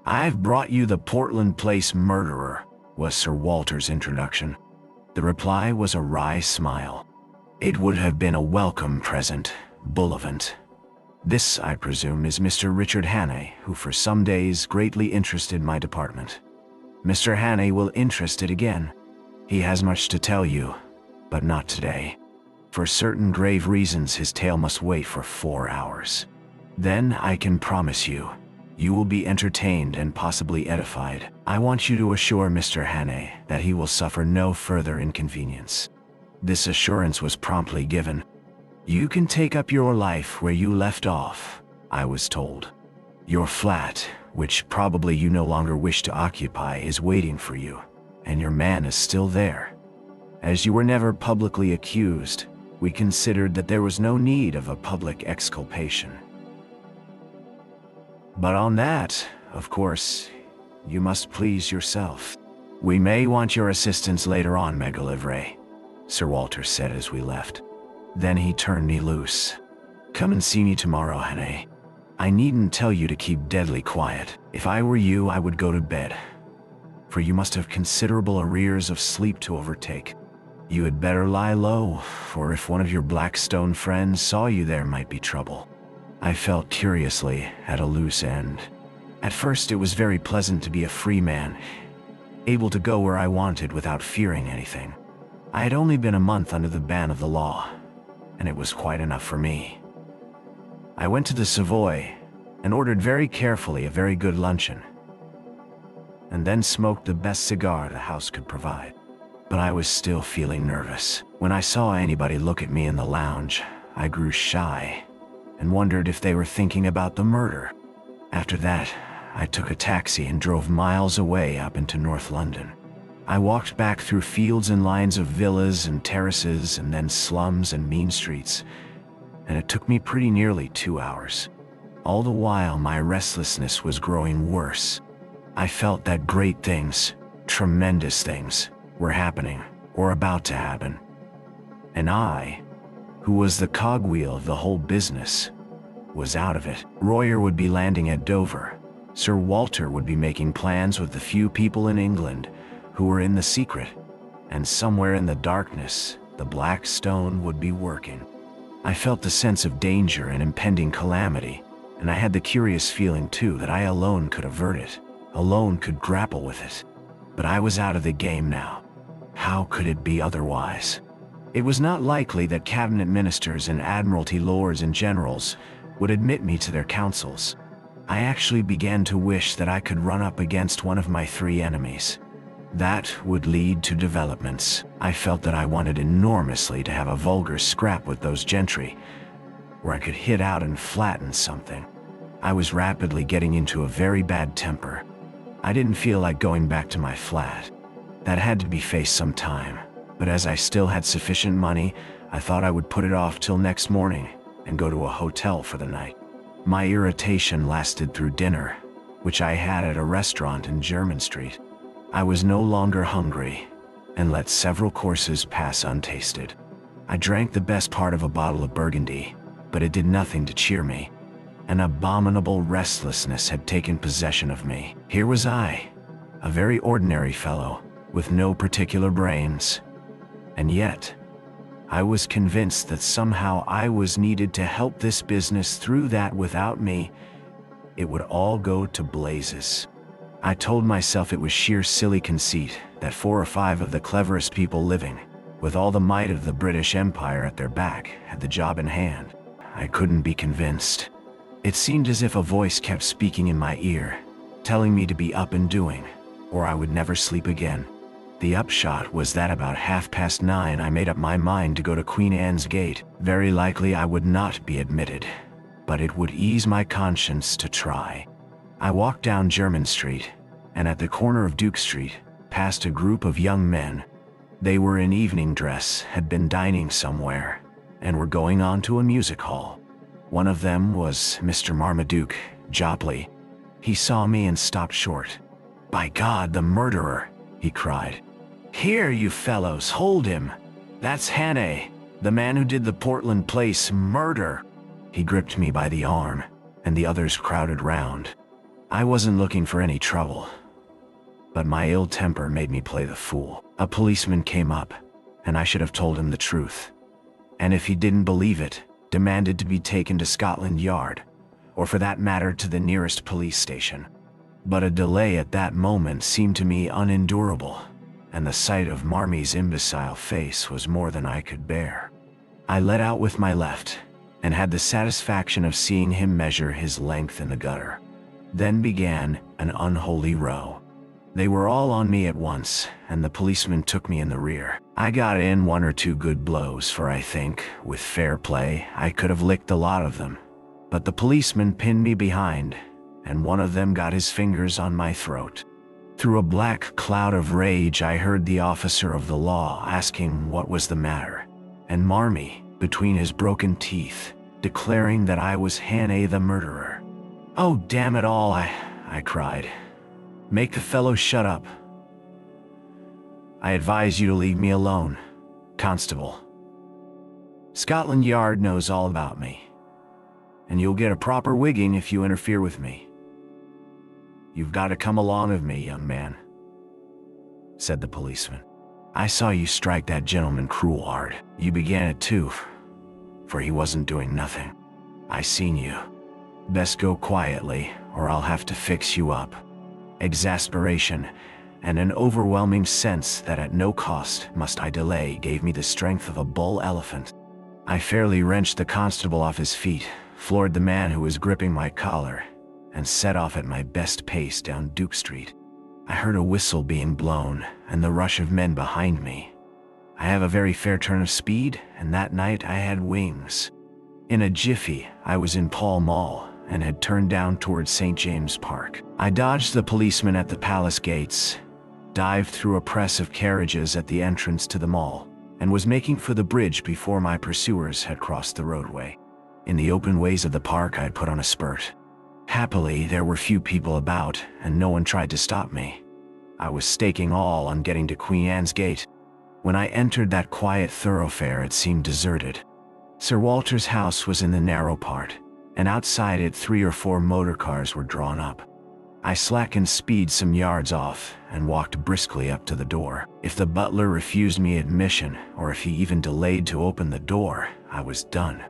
"I've brought you the Portland Place murderer," was Sir Walter's introduction. The reply was a wry smile. "It would have been a welcome present, Bullivant. This, I presume, is Mr. Richard Hannay, who for some days greatly interested my department. Mr. Hannay will interest it again. He has much to tell you, but not today. For certain grave reasons, his tale must wait for 4 hours. Then, I can promise you, you will be entertained and possibly edified. I want you to assure Mr. Hannay that he will suffer no further inconvenience." This assurance was promptly given. "You can take up your life where you left off," I was told. "Your flat, which probably you no longer wish to occupy, is waiting for you, and your man is still there. As you were never publicly accused, we considered that there was no need of a public exculpation. But on that, of course, you must please yourself. We may want your assistance later on, Megalivre," Sir Walter said as we left. Then he turned me loose. "Come and see me tomorrow, Hannay. I needn't tell you to keep deadly quiet. If I were you, I would go to bed, for you must have considerable arrears of sleep to overtake. You had better lie low, for if one of your Blackstone friends saw you there might be trouble." I felt curiously at a loose end. At first it was very pleasant to be a free man, able to go where I wanted without fearing anything. I had only been a month under the ban of the law, and it was quite enough for me. I went to the Savoy and ordered very carefully a very good luncheon, and then smoked the best cigar the house could provide. But I was still feeling nervous. When I saw anybody look at me in the lounge, I grew shy and wondered if they were thinking about the murder. After that, I took a taxi and drove miles away up into North London. I walked back through fields and lines of villas and terraces and then slums and mean streets, and it took me pretty nearly 2 hours. All the while, my restlessness was growing worse. I felt that great things, tremendous things, were happening or about to happen. And I, who was the cogwheel of the whole business, was out of it. Royer would be landing at Dover. Sir Walter would be making plans with the few people in England who were in the secret, and somewhere in the darkness, the Black Stone would be working. I felt the sense of danger and impending calamity, and I had the curious feeling too that I alone could avert it, alone could grapple with it. But I was out of the game now. How could it be otherwise? It was not likely that cabinet ministers and admiralty lords and generals would admit me to their councils. I actually began to wish that I could run up against one of my 3 enemies. That would lead to developments. I felt that I wanted enormously to have a vulgar scrap with those gentry, where I could hit out and flatten something. I was rapidly getting into a very bad temper. I didn't feel like going back to my flat. That had to be faced some time, but as I still had sufficient money, I thought I would put it off till next morning and go to a hotel for the night. My irritation lasted through dinner, which I had at a restaurant in Jermyn Street. I was no longer hungry and let several courses pass untasted. I drank the best part of a bottle of Burgundy, but it did nothing to cheer me. An abominable restlessness had taken possession of me. Here was I, a very ordinary fellow, with no particular brains. And yet, I was convinced that somehow I was needed to help this business through, that without me, it would all go to blazes. I told myself it was sheer silly conceit that 4 or 5 of the cleverest people living, with all the might of the British Empire at their back, had the job in hand. I couldn't be convinced. It seemed as if a voice kept speaking in my ear, telling me to be up and doing, or I would never sleep again. The upshot was that about 9:30 I made up my mind to go to Queen Anne's Gate. Very likely I would not be admitted, but it would ease my conscience to try. I walked down Jermyn Street, and at the corner of Duke Street, passed a group of young men. They were in evening dress, had been dining somewhere, and were going on to a music hall. One of them was Mr. Marmaduke Jopley. He saw me and stopped short. "By God, the murderer!" he cried. "Here, you fellows, hold him! That's Hannay! The man who did the Portland Place murder. He gripped me by the arm, and the others crowded round. I wasn't looking for any trouble, but my ill temper made me play the fool. A policeman came up, and I should have told him the truth. And if he didn't believe it, demanded to be taken to Scotland Yard, or for that matter to the nearest police station. But a delay at that moment seemed to me unendurable, and the sight of Marmy's imbecile face was more than I could bear. I let out with my left, and had the satisfaction of seeing him measure his length in the gutter. Then began an unholy row. They were all on me at once, and the policeman took me in the rear. I got in 1 or 2 good blows, for I think, with fair play, I could have licked a lot of them. But the policeman pinned me behind, and one of them got his fingers on my throat. Through a black cloud of rage, I heard the officer of the law asking what was the matter, and Marmy, between his broken teeth, declaring that I was Hannay the murderer. "Oh, damn it all," I cried. "Make the fellow shut up. I advise you to leave me alone, Constable. Scotland Yard knows all about me, and you'll get a proper wigging if you interfere with me. You've got to come along with me, young man," said the policeman. "I saw you strike that gentleman cruel hard. You began it too, for he wasn't doing nothing. I seen you. Best go quietly, or I'll have to fix you up." Exasperation and an overwhelming sense that at no cost must I delay gave me the strength of a bull elephant. I fairly wrenched the constable off his feet, floored the man who was gripping my collar, and set off at my best pace down Duke Street. I heard a whistle being blown and the rush of men behind me. I have a very fair turn of speed, and that night I had wings. In a jiffy, I was in Pall Mall and had turned down towards St. James Park. I dodged the policeman at the palace gates, dived through a press of carriages at the entrance to the mall, and was making for the bridge before my pursuers had crossed the roadway. In the open ways of the park, I'd put on a spurt. Happily, there were few people about, and no one tried to stop me. I was staking all on getting to Queen Anne's Gate. When I entered that quiet thoroughfare, it seemed deserted. Sir Walter's house was in the narrow part, and outside it 3 or 4 motor cars were drawn up. I slackened speed some yards off and walked briskly up to the door. If the butler refused me admission, or if he even delayed to open the door, I was done.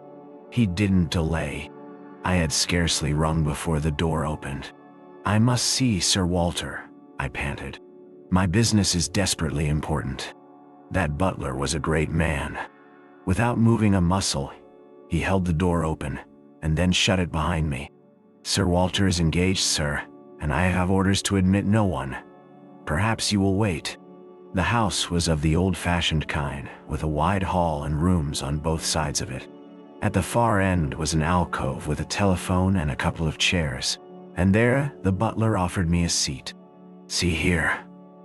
He didn't delay. I had scarcely rung before the door opened. "I must see Sir Walter," I panted. "My business is desperately important." That butler was a great man. Without moving a muscle, he held the door open and then shut it behind me. "Sir Walter is engaged, sir, and I have orders to admit no one. Perhaps you will wait." The house was of the old-fashioned kind, with a wide hall and rooms on both sides of it. At the far end was an alcove with a telephone and a couple of chairs, and there the butler offered me a seat. "See here,"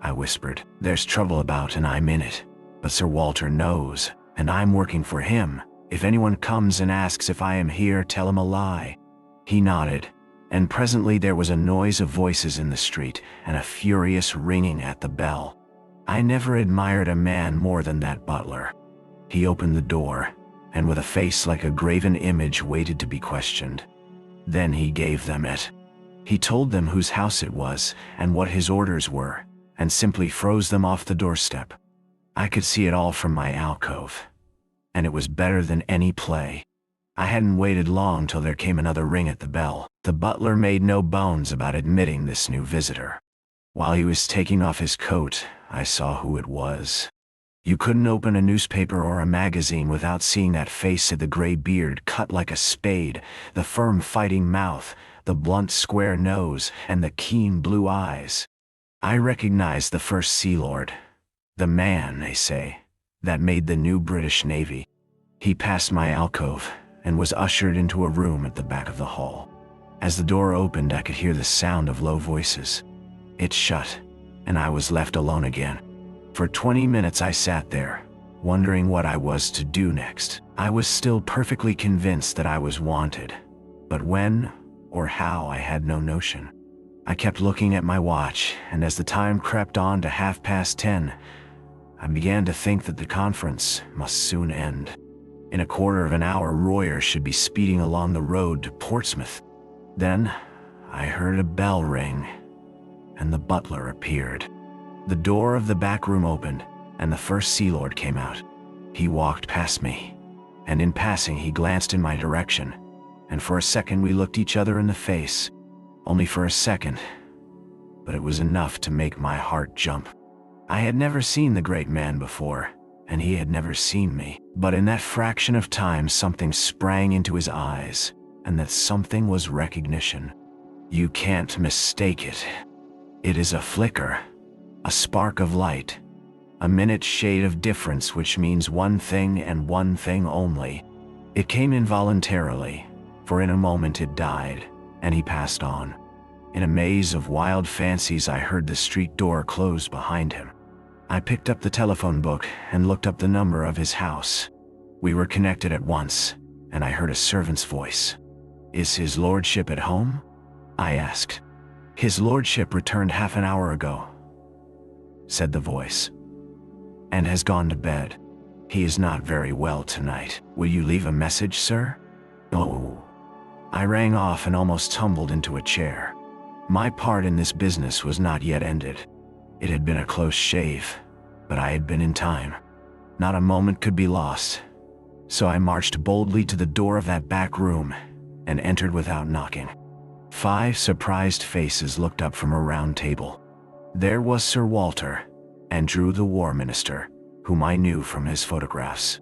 I whispered, "there's trouble about and I'm in it. But Sir Walter knows, and I'm working for him. If anyone comes and asks if I am here, tell him a lie." He nodded, and presently there was a noise of voices in the street and a furious ringing at the bell. I never admired a man more than that butler. He opened the door, and with a face like a graven image waited to be questioned. Then he gave them it. He told them whose house it was and what his orders were, and simply froze them off the doorstep. I could see it all from my alcove, and it was better than any play. I hadn't waited long till there came another ring at the bell. The butler made no bones about admitting this new visitor. While he was taking off his coat, I saw who it was. You couldn't open a newspaper or a magazine without seeing that face, the gray beard cut like a spade, the firm fighting mouth, the blunt square nose, and the keen blue eyes. I recognized the first Sea Lord, the man, they say, that made the new British Navy. He passed my alcove and was ushered into a room at the back of the hall. As the door opened, I could hear the sound of low voices. It shut, and I was left alone again. For 20 minutes I sat there, wondering what I was to do next. I was still perfectly convinced that I was wanted, but when or how I had no notion. I kept looking at my watch, and as the time crept on to 10:30, I began to think that the conference must soon end. In a quarter of an hour, Royer should be speeding along the road to Portsmouth. Then, I heard a bell ring, and the butler appeared. The door of the back room opened, and the first Sea Lord came out. He walked past me, and in passing he glanced in my direction, and for a second we looked each other in the face. Only for a second, but it was enough to make my heart jump. I had never seen the great man before, and he had never seen me. But in that fraction of time, something sprang into his eyes, and that something was recognition. You can't mistake it. It is a flicker, a spark of light, a minute shade of difference which means one thing and one thing only. It came involuntarily, for in a moment it died, and he passed on. In a maze of wild fancies, I heard the street door close behind him. I picked up the telephone book and looked up the number of his house. We were connected at once, and I heard a servant's voice. "Is his lordship at home?" I asked. "His lordship returned half an hour ago," said the voice, "and has gone to bed. He is not very well tonight. Will you leave a message, sir?" "Oh." I rang off and almost tumbled into a chair. My part in this business was not yet ended. It had been a close shave, but I had been in time. Not a moment could be lost. So I marched boldly to the door of that back room and entered without knocking. 5 surprised faces looked up from a round table. There was Sir Walter, Andrew the War Minister, whom I knew from his photographs.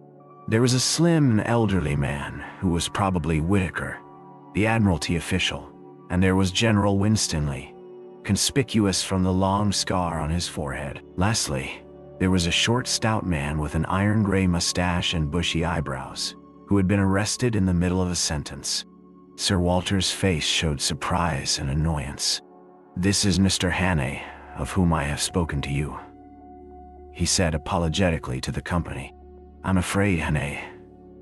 There was a slim, elderly man who was probably Whitaker, the Admiralty official, and there was General Winstanley, conspicuous from the long scar on his forehead. Lastly, there was a short, stout man with an iron-gray mustache and bushy eyebrows, who had been arrested in the middle of a sentence. Sir Walter's face showed surprise and annoyance. "This is Mr. Hannay, of whom I have spoken to you," he said apologetically to the company. "I'm afraid, Hannay,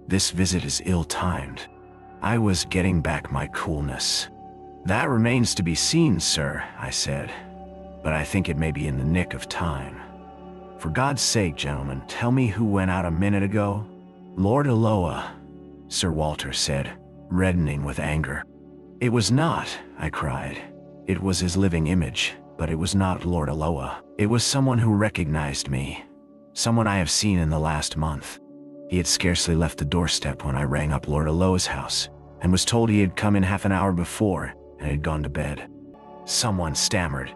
this visit is ill-timed. I was getting back my coolness." "That remains to be seen, sir," I said, "but I think it may be in the nick of time. For God's sake, gentlemen, tell me who went out a minute ago?" "Lord Alloa," Sir Walter said, reddening with anger. "It was not," I cried. "It was his living image, but it was not Lord Alloa. It was someone who recognized me, someone I have seen in the last month." He had scarcely left the doorstep when I rang up Lord Alloa's house, and was told he had come in half an hour before and had gone to bed. Someone stammered.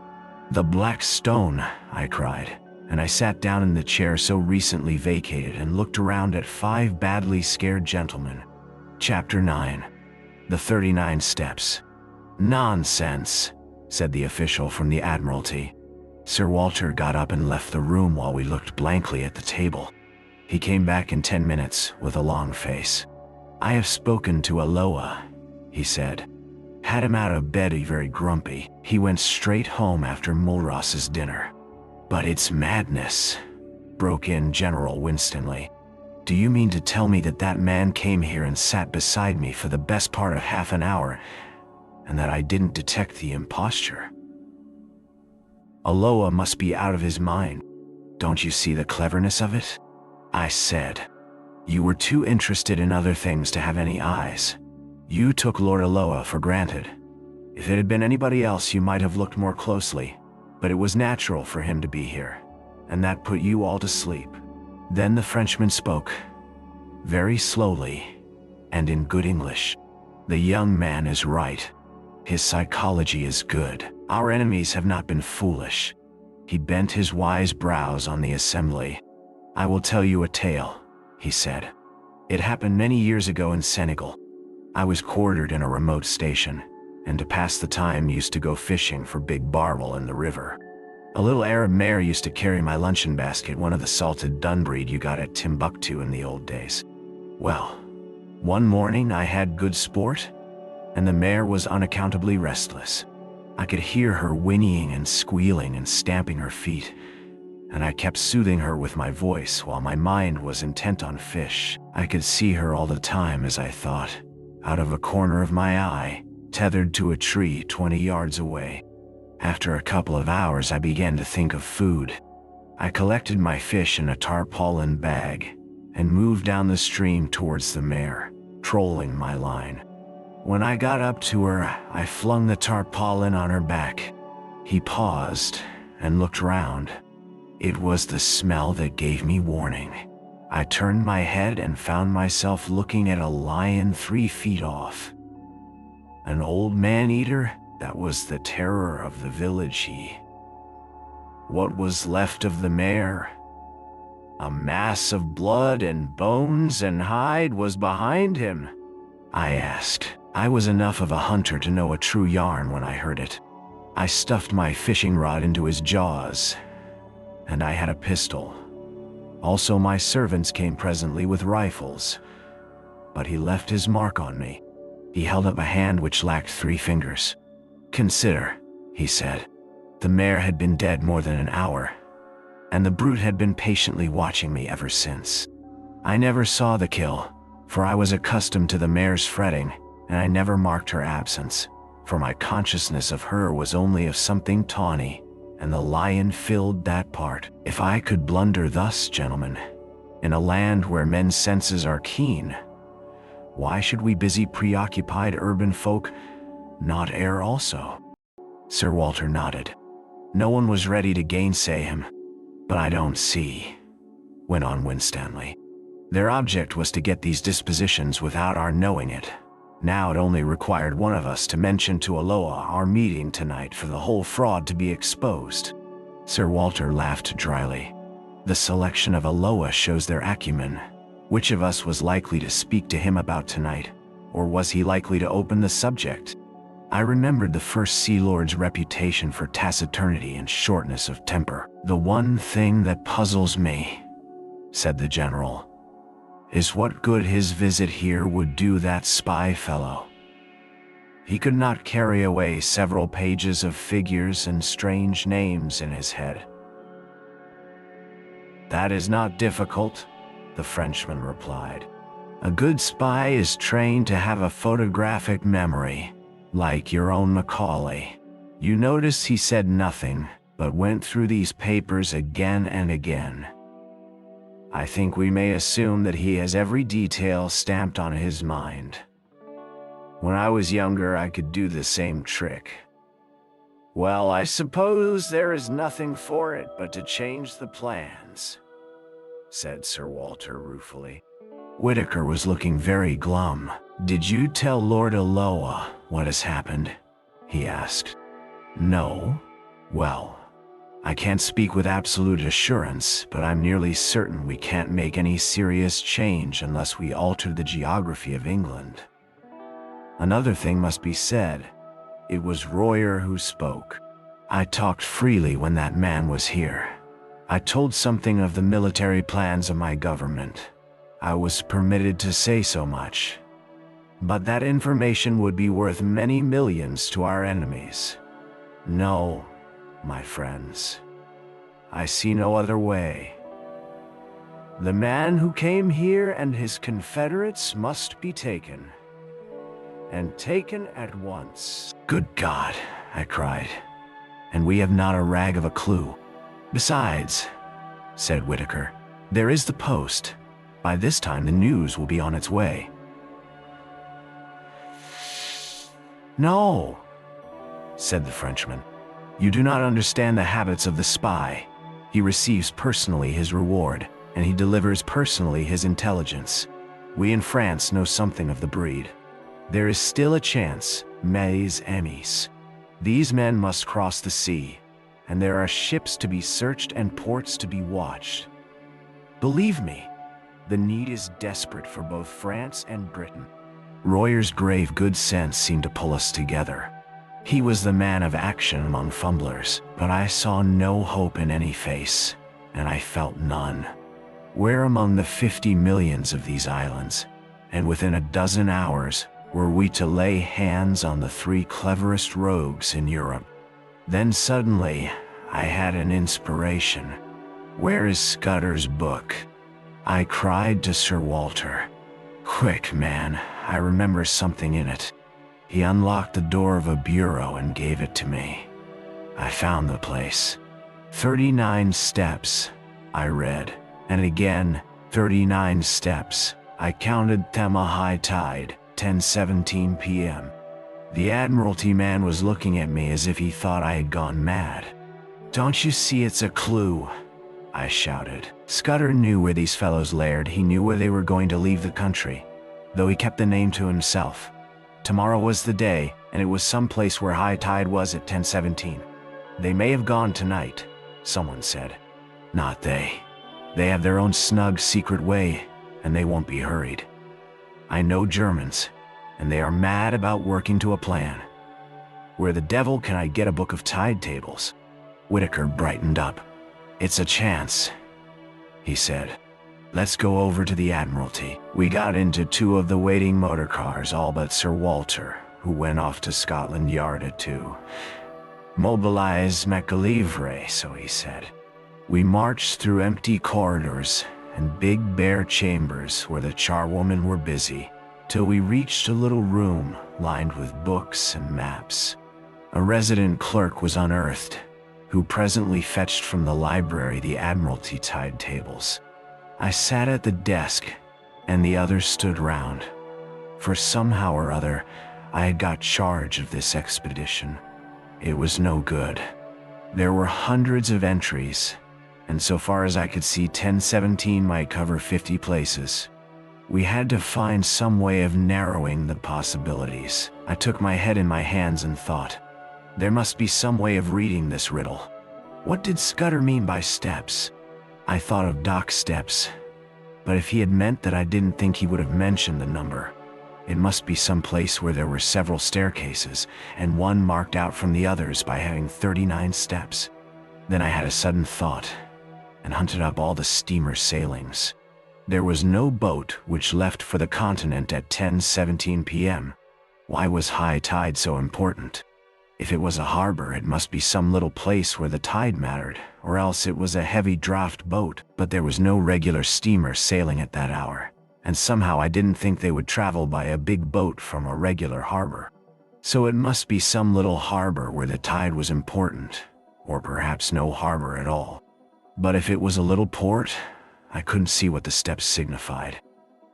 "The Black Stone," I cried, and I sat down in the chair so recently vacated and looked around at 5 badly scared gentlemen. Chapter 9. The 39 Steps. "Nonsense," said the official from the Admiralty. Sir Walter got up and left the room while we looked blankly at the table. He came back in 10 minutes with a long face. "I have spoken to Alloa," he said. "Had him out of bed very grumpy. He went straight home after Mulross's dinner." "But it's madness," broke in General Winstanley. "Do you mean to tell me that that man came here and sat beside me for the best part of half an hour, and that I didn't detect the imposture? Alloa must be out of his mind. Don't you see the cleverness of it?" I said. "You were too interested in other things to have any eyes. You took Lord Alloa for granted. If it had been anybody else, you might have looked more closely, but it was natural for him to be here, and that put you all to sleep." Then the Frenchman spoke, very slowly, and in good English. "The young man is right. His psychology is good. Our enemies have not been foolish." He bent his wise brows on the assembly. "I will tell you a tale," he said. "It happened many years ago in Senegal. I was quartered in a remote station, and to pass the time used to go fishing for big barbel in the river. A little Arab mare used to carry my luncheon basket, one of the salted dun breed you got at Timbuktu in the old days. Well, one morning I had good sport, and the mare was unaccountably restless. I could hear her whinnying and squealing and stamping her feet, and I kept soothing her with my voice while my mind was intent on fish. I could see her all the time, as I thought, out of a corner of my eye, tethered to a tree 20 yards away. After a couple of hours I began to think of food. I collected my fish in a tarpaulin bag and moved down the stream towards the mare, trolling my line. When I got up to her, I flung the tarpaulin on her back. He paused and looked round. It was the smell that gave me warning. I turned my head and found myself looking at a lion 3 feet off. An old man-eater that was the terror of the village. What was left of the mare? A mass of blood and bones and hide was behind him. I asked. I was enough of a hunter to know a true yarn when I heard it. I stuffed my fishing rod into his jaws, and I had a pistol. Also, my servants came presently with rifles, but he left his mark on me. He held up a hand which lacked 3 fingers. "Consider," he said. The mare had been dead more than an hour, and the brute had been patiently watching me ever since. I never saw the kill, for I was accustomed to the mare's fretting, and I never marked her absence, for my consciousness of her was only of something tawny, and the lion filled that part. If I could blunder thus, gentlemen, in a land where men's senses are keen, why should we busy preoccupied urban folk not err also? Sir Walter nodded. No one was ready to gainsay him. "But I don't see," went on Winstanley. "Their object was to get these dispositions without our knowing it. Now it only required one of us to mention to Aloha our meeting tonight for the whole fraud to be exposed." Sir Walter laughed dryly. "The selection of Aloha shows their acumen. Which of us was likely to speak to him about tonight? Or was he likely to open the subject?" I remembered the First Sea Lord's reputation for taciturnity and shortness of temper. "The one thing that puzzles me," said the general, "is what good his visit here would do that spy fellow. He could not carry away several pages of figures and strange names in his head." "That is not difficult," the Frenchman replied. "A good spy is trained to have a photographic memory, like your own Macaulay. You notice he said nothing, but went through these papers again and again. I think we may assume that he has every detail stamped on his mind. When I was younger, I could do the same trick." "Well, I suppose there is nothing for it but to change the plans," said Sir Walter ruefully. Whitaker was looking very glum. "Did you tell Lord Aloha what has happened?" he asked. "No." "Well, I can't speak with absolute assurance, but I'm nearly certain we can't make any serious change unless we alter the geography of England." Another thing must be said. It was Royer who spoke. "I talked freely when that man was here. I told something of the military plans of my government. I was permitted to say so much. But that information would be worth many millions to our enemies. No, my friends, I see no other way. The man who came here and his confederates must be taken, and taken at once." "Good God," I cried, "and we have not a rag of a clue." "Besides," said Whitaker, "there is the Post. By this time the news will be on its way." "No," said the Frenchman. "You do not understand the habits of the spy. He receives personally his reward, and he delivers personally his intelligence. We in France know something of the breed. There is still a chance, mes amis. These men must cross the sea, and there are ships to be searched and ports to be watched. Believe me, the need is desperate for both France and Britain." Royer's grave good sense seemed to pull us together. He was the man of action among fumblers, but I saw no hope in any face, and I felt none. Where among the 50 millions of these islands, and within a dozen hours, were we to lay hands on the 3 cleverest rogues in Europe? Then suddenly, I had an inspiration. "Where is Scudder's book?" I cried to Sir Walter. "Quick, man, I remember something in it." He unlocked the door of a bureau and gave it to me. I found the place. 39 steps, I read, and again, 39 steps. I counted them a high tide, 10:17 p.m. The Admiralty man was looking at me as if he thought I had gone mad. "Don't you see it's a clue?" I shouted. Scudder knew where these fellows laired. He knew where they were going to leave the country, though he kept the name to himself. Tomorrow was the day, and it was some place where high tide was at 10:17. "They may have gone tonight," someone said. "Not they. They have their own snug secret way, and they won't be hurried. I know Germans, and they are mad about working to a plan. Where the devil can I get a book of tide tables?" Whitaker brightened up. "It's a chance," he said. "Let's go over to the Admiralty." We got into two of the waiting motor cars, all but Sir Walter, who went off to Scotland Yard at 2. "Mobilize McAleavray," so he said. We marched through empty corridors and big bare chambers where the charwomen were busy, till we reached a little room lined with books and maps. A resident clerk was unearthed, who presently fetched from the library the Admiralty tide tables. I sat at the desk, and the others stood round. For somehow or other, I had got charge of this expedition. It was no good. There were hundreds of entries, and so far as I could see, 10:17 might cover 50 places. We had to find some way of narrowing the possibilities. I took my head in my hands and thought, there must be some way of reading this riddle. What did Scudder mean by steps? I thought of dock steps, but if he had meant that, I didn't think he would have mentioned the number. It must be some place where there were several staircases, and one marked out from the others by having 39 steps. Then I had a sudden thought, and hunted up all the steamer sailings. There was no boat which left for the continent at 10:17 p.m. Why was high tide so important? If it was a harbor, it must be some little place where the tide mattered, or else it was a heavy draft boat. But there was no regular steamer sailing at that hour, and somehow I didn't think they would travel by a big boat from a regular harbor. So it must be some little harbor where the tide was important, or perhaps no harbor at all. But if it was a little port, I couldn't see what the steps signified.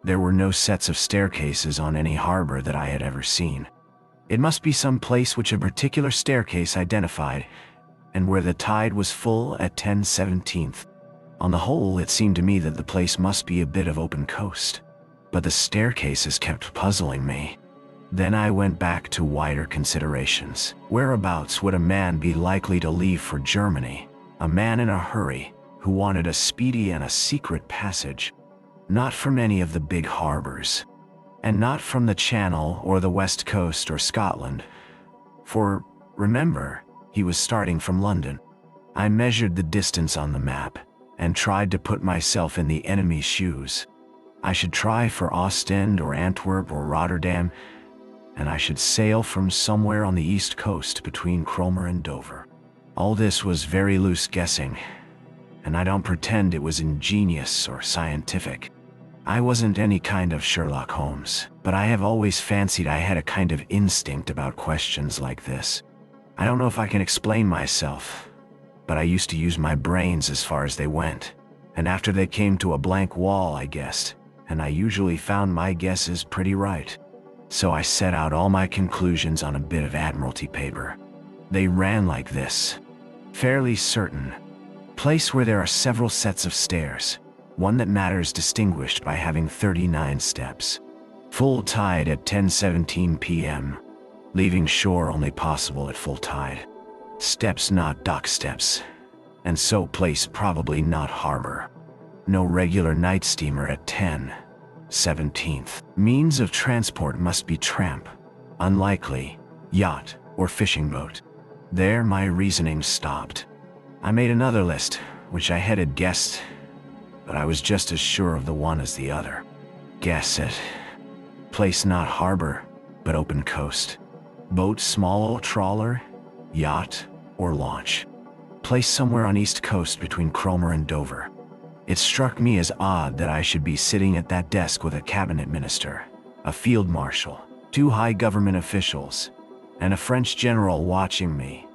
There were no sets of staircases on any harbor that I had ever seen. It must be some place which a particular staircase identified, and where the tide was full at 10:17. On the whole, it seemed to me that the place must be a bit of open coast, but the staircases kept puzzling me. Then I went back to wider considerations. Whereabouts would a man be likely to leave for Germany? A man in a hurry, who wanted a speedy and a secret passage. Not from any of the big harbors, and not from the Channel or the West Coast or Scotland. For, remember, he was starting from London. I measured the distance on the map, and tried to put myself in the enemy's shoes. I should try for Ostend or Antwerp or Rotterdam, and I should sail from somewhere on the east coast between Cromer and Dover. All this was very loose guessing, and I don't pretend it was ingenious or scientific. I wasn't any kind of Sherlock Holmes, but I have always fancied I had a kind of instinct about questions like this. I don't know if I can explain myself, but I used to use my brains as far as they went, and after they came to a blank wall, I guessed, and I usually found my guesses pretty right. So I set out all my conclusions on a bit of Admiralty paper. They ran like this. Fairly certain. Place where there are several sets of stairs. One that matters distinguished by having 39 steps. Full tide at 10:17 p.m. Leaving shore only possible at full tide. Steps not dock steps. And so place probably not harbor. No regular night steamer at 10:17. Means of transport must be tramp. Unlikely. Yacht or fishing boat. There my reasoning stopped. I made another list, which I had guessed, but I was just as sure of the one as the other. Guess it. Place not harbor, but open coast. Boat small trawler, yacht, or launch. Place somewhere on east coast between Cromer and Dover. It struck me as odd that I should be sitting at that desk with a cabinet minister, a field marshal, 2 high government officials, and a French general watching me.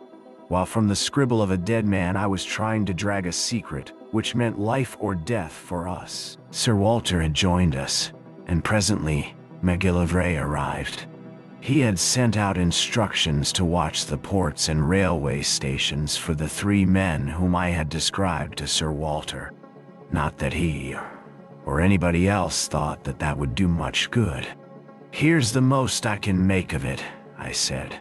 while from the scribble of a dead man I was trying to drag a secret, which meant life or death for us. Sir Walter had joined us, and presently MacGillivray arrived. He had sent out instructions to watch the ports and railway stations for the 3 men whom I had described to Sir Walter. Not that he, or anybody else, thought that that would do much good. "Here's the most I can make of it," I said.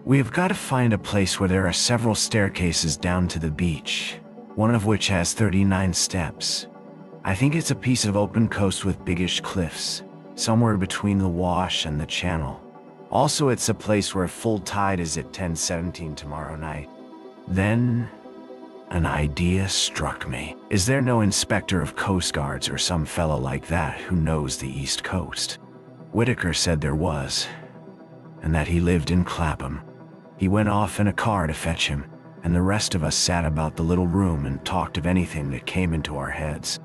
"We have got to find a place where there are several staircases down to the beach, one of which has 39 steps. I think it's a piece of open coast with biggish cliffs, somewhere between the Wash and the Channel. Also, it's a place where full tide is at 10:17 tomorrow night." Then an idea struck me. Is there no inspector of Coast Guards or some fellow like that who knows the East Coast? Whitaker said there was, and that he lived in Clapham. He went off in a car to fetch him, and the rest of us sat about the little room and talked of anything that came into our heads.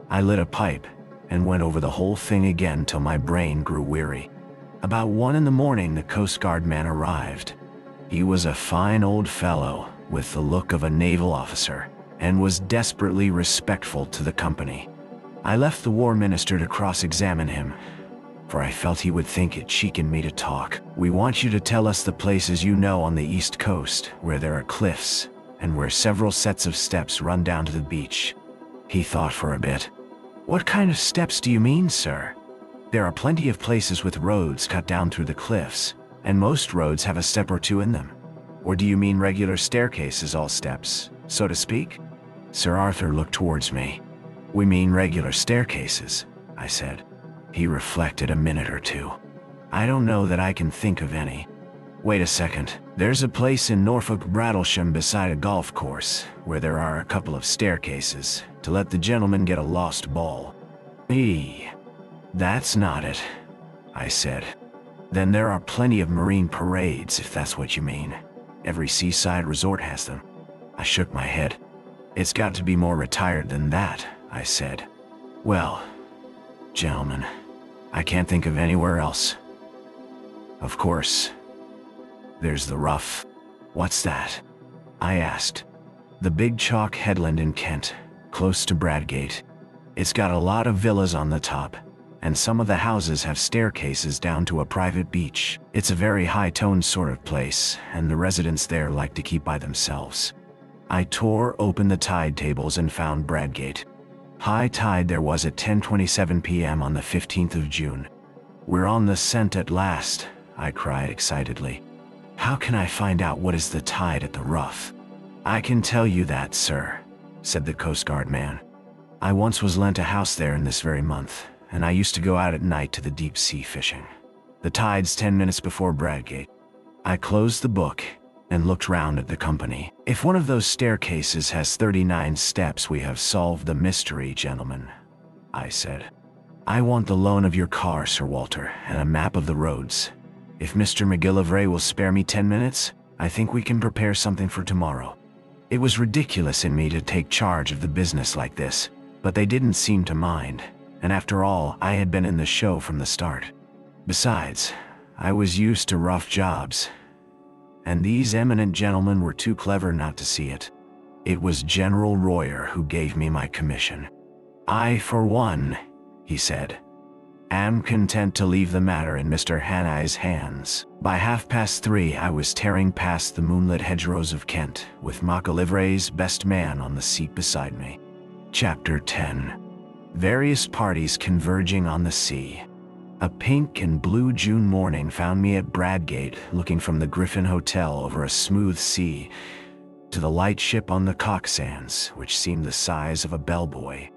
I lit a pipe and went over the whole thing again till my brain grew weary. About 1 in the morning the Coast Guard man arrived. He was a fine old fellow, with the look of a naval officer, and was desperately respectful to the company. I left the War Minister to cross-examine him, for I felt he would think it cheek in me to talk. "We want you to tell us the places you know on the East Coast, where there are cliffs, and where several sets of steps run down to the beach." He thought for a bit. "What kind of steps do you mean, sir?" "There are plenty of places with roads cut down through the cliffs, and most roads have a step or 2 in them. Or do you mean regular staircases, all steps, so to speak?" Sir Arthur looked towards me. "We mean regular staircases," I said. He reflected a minute or 2. "I don't know that I can think of any." "Wait a second. There's a place in Norfolk Brattlesham beside a golf course, where there are a couple of staircases, to let the gentleman get a lost ball." "That's not it," I said. "Then there are plenty of marine parades, if that's what you mean. Every seaside resort has them." I shook my head. "It's got to be more retired than that," I said. "Well, gentlemen, I can't think of anywhere else. Of course, there's the Rough." "What's that?" I asked. "The big chalk headland in Kent, close to Bradgate. It's got a lot of villas on the top, and some of the houses have staircases down to a private beach. It's a very high-toned sort of place, and the residents there like to keep by themselves." I tore open the tide tables and found Bradgate. High tide there was at 10:27 p.m. on the 15th of June. "We're on the scent at last," I cried excitedly. "How can I find out what is the tide at the Rough?" "I can tell you that, sir," said the Coast Guard man. "I once was lent a house there in this very month, and I used to go out at night to the deep sea fishing. The tide's 10 minutes before Bradgate." I closed the book and looked round at the company. "If one of those staircases has 39 steps, we have solved the mystery, gentlemen," I said. "I want the loan of your car, Sir Walter, and a map of the roads. If Mr. MacGillivray will spare me 10 minutes, I think we can prepare something for tomorrow." It was ridiculous in me to take charge of the business like this, but they didn't seem to mind, and after all, I had been in the show from the start. Besides, I was used to rough jobs, and these eminent gentlemen were too clever not to see it. It was General Royer who gave me my commission. "I, for one," he said, "am content to leave the matter in Mr. Hannay's hands." By 3:30 I was tearing past the moonlit hedgerows of Kent, with MacGillivray's best man on the seat beside me. Chapter 10. Various parties converging on the sea. A pink and blue June morning found me at Bradgate, looking from the Griffin Hotel over a smooth sea to the light ship on the Cock Sands, which seemed the size of a bellboy.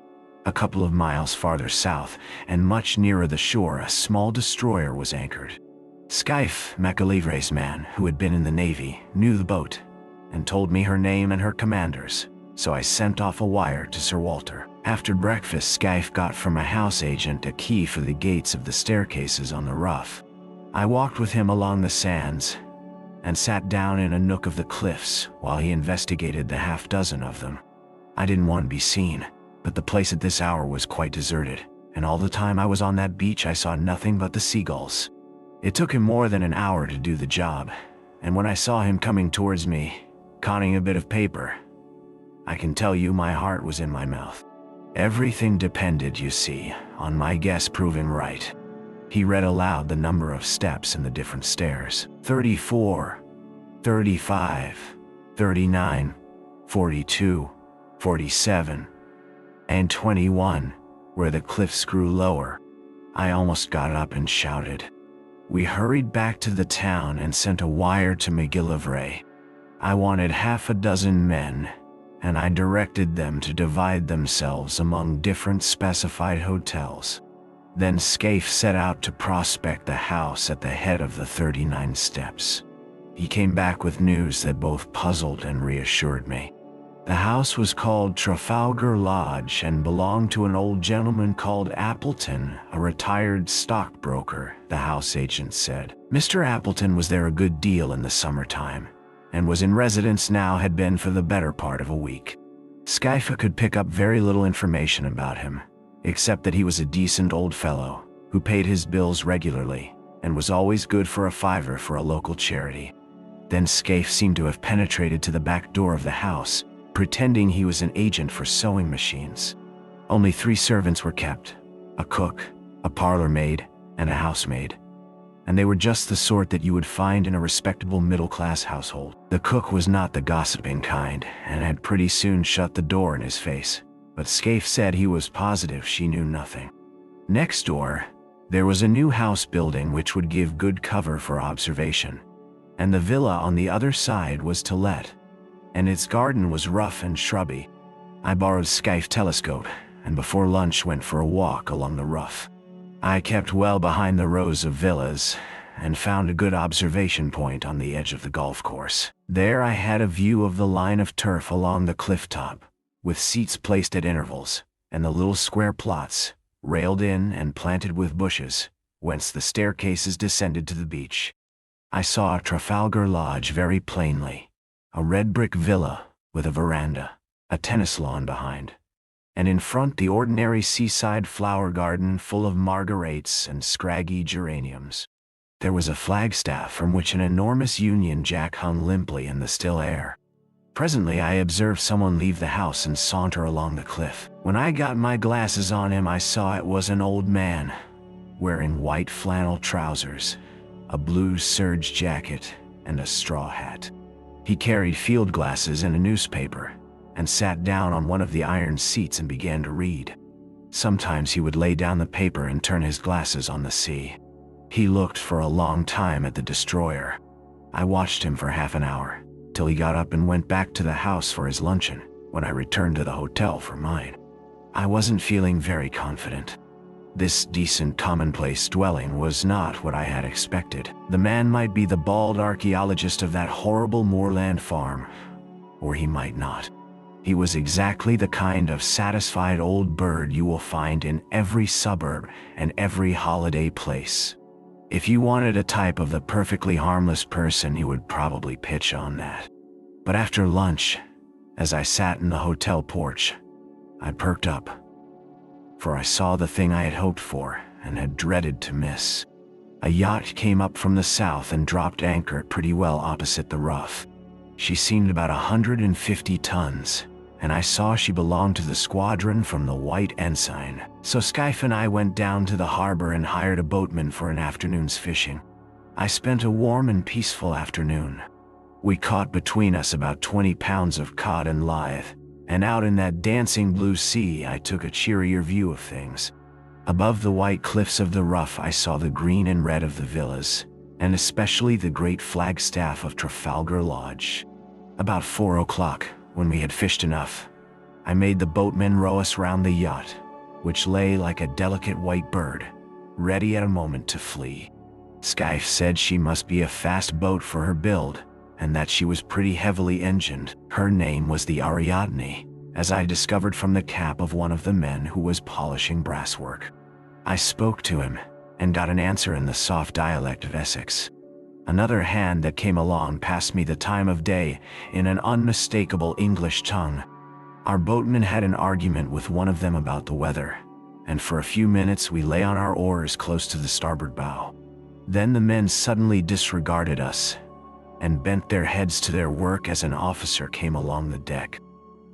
A couple of miles farther south, and much nearer the shore, a small destroyer was anchored. Scaife, MacGillivray's man, who had been in the Navy, knew the boat, and told me her name and her commanders, so I sent off a wire to Sir Walter. After breakfast, Scaife got from a house agent a key for the gates of the staircases on the Rough. I walked with him along the sands, and sat down in a nook of the cliffs while he investigated the half-dozen of them. I didn't want to be seen, but the place at this hour was quite deserted, and all the time I was on that beach I saw nothing but the seagulls. It took him more than an hour to do the job, and when I saw him coming towards me, conning a bit of paper. I can tell you my heart was in my mouth. Everything depended, you see, on my guess proving right. He read aloud the number of steps in the different stairs. 34, 35, 39, 42, 47, and 21, where the cliffs grew lower. I almost got up and shouted. We hurried back to the town and sent a wire to McGillivray. I wanted half a dozen men, and I directed them to divide themselves among different specified hotels. Then Scaife set out to prospect the house at the head of the 39 steps. He came back with news that both puzzled and reassured me. The house was called Trafalgar Lodge and belonged to an old gentleman called Appleton, a retired stockbroker, the house agent said. Mr. Appleton was there a good deal in the summertime, and was in residence now had been for the better part of a week. Scaife could pick up very little information about him, except that he was a decent old fellow, who paid his bills regularly, and was always good for a fiver for a local charity. Then Scaife seemed to have penetrated to the back door of the house, pretending he was an agent for sewing machines. Only 3 servants were kept, a cook, a parlor maid, and a housemaid. And they were just the sort that you would find in a respectable middle-class household. The cook was not the gossiping kind, and had pretty soon shut the door in his face, but Scaife said he was positive she knew nothing. Next door, there was a new house building which would give good cover for observation, and the villa on the other side was to let, and its garden was rough and shrubby. I borrowed Scaife's telescope, and before lunch went for a walk along the rough. I kept well behind the rows of villas, and found a good observation point on the edge of the golf course. There I had a view of the line of turf along the cliff top, with seats placed at intervals, and the little square plots, railed in and planted with bushes, whence the staircases descended to the beach. I saw Trafalgar Lodge very plainly, a red brick villa with a veranda, a tennis lawn behind, and in front the ordinary seaside flower garden full of marguerites and scraggy geraniums. There was a flagstaff from which an enormous Union Jack hung limply in the still air. Presently I observed someone leave the house and saunter along the cliff. When I got my glasses on him, I saw it was an old man, wearing white flannel trousers, a blue serge jacket, and a straw hat. He carried field glasses and a newspaper, and sat down on one of the iron seats and began to read. Sometimes he would lay down the paper and turn his glasses on the sea. He looked for a long time at the destroyer. I watched him for half an hour, till he got up and went back to the house for his luncheon, when I returned to the hotel for mine. I wasn't feeling very confident. This decent commonplace dwelling was not what I had expected. The man might be the bald archaeologist of that horrible moorland farm, or he might not. He was exactly the kind of satisfied old bird you will find in every suburb and every holiday place. If you wanted a type of the perfectly harmless person, he would probably pitch on that. But after lunch, as I sat in the hotel porch, I perked up, for I saw the thing I had hoped for and had dreaded to miss. A yacht came up from the south and dropped anchor pretty well opposite the rough. She seemed about 150 tons, and I saw she belonged to the squadron from the White Ensign. So Scaife and I went down to the harbor and hired a boatman for an afternoon's fishing. I spent a warm and peaceful afternoon. We caught between us about 20 pounds of cod and lithe, and out in that dancing blue sea I took a cheerier view of things. Above the white cliffs of the rough I saw the green and red of the villas, and especially the great flagstaff of Trafalgar Lodge. About 4 o'clock, when we had fished enough, I made the boatmen row us round the yacht, which lay like a delicate white bird, ready at a moment to flee. Scaife said she must be a fast boat for her build, and that she was pretty heavily engined. Her name was the Ariadne, as I discovered from the cap of one of the men who was polishing brasswork. I spoke to him, and got an answer in the soft dialect of Essex. Another hand that came along passed me the time of day in an unmistakable English tongue. Our boatman had an argument with one of them about the weather, and for a few minutes we lay on our oars close to the starboard bow. Then the men suddenly disregarded us, and bent their heads to their work as an officer came along the deck.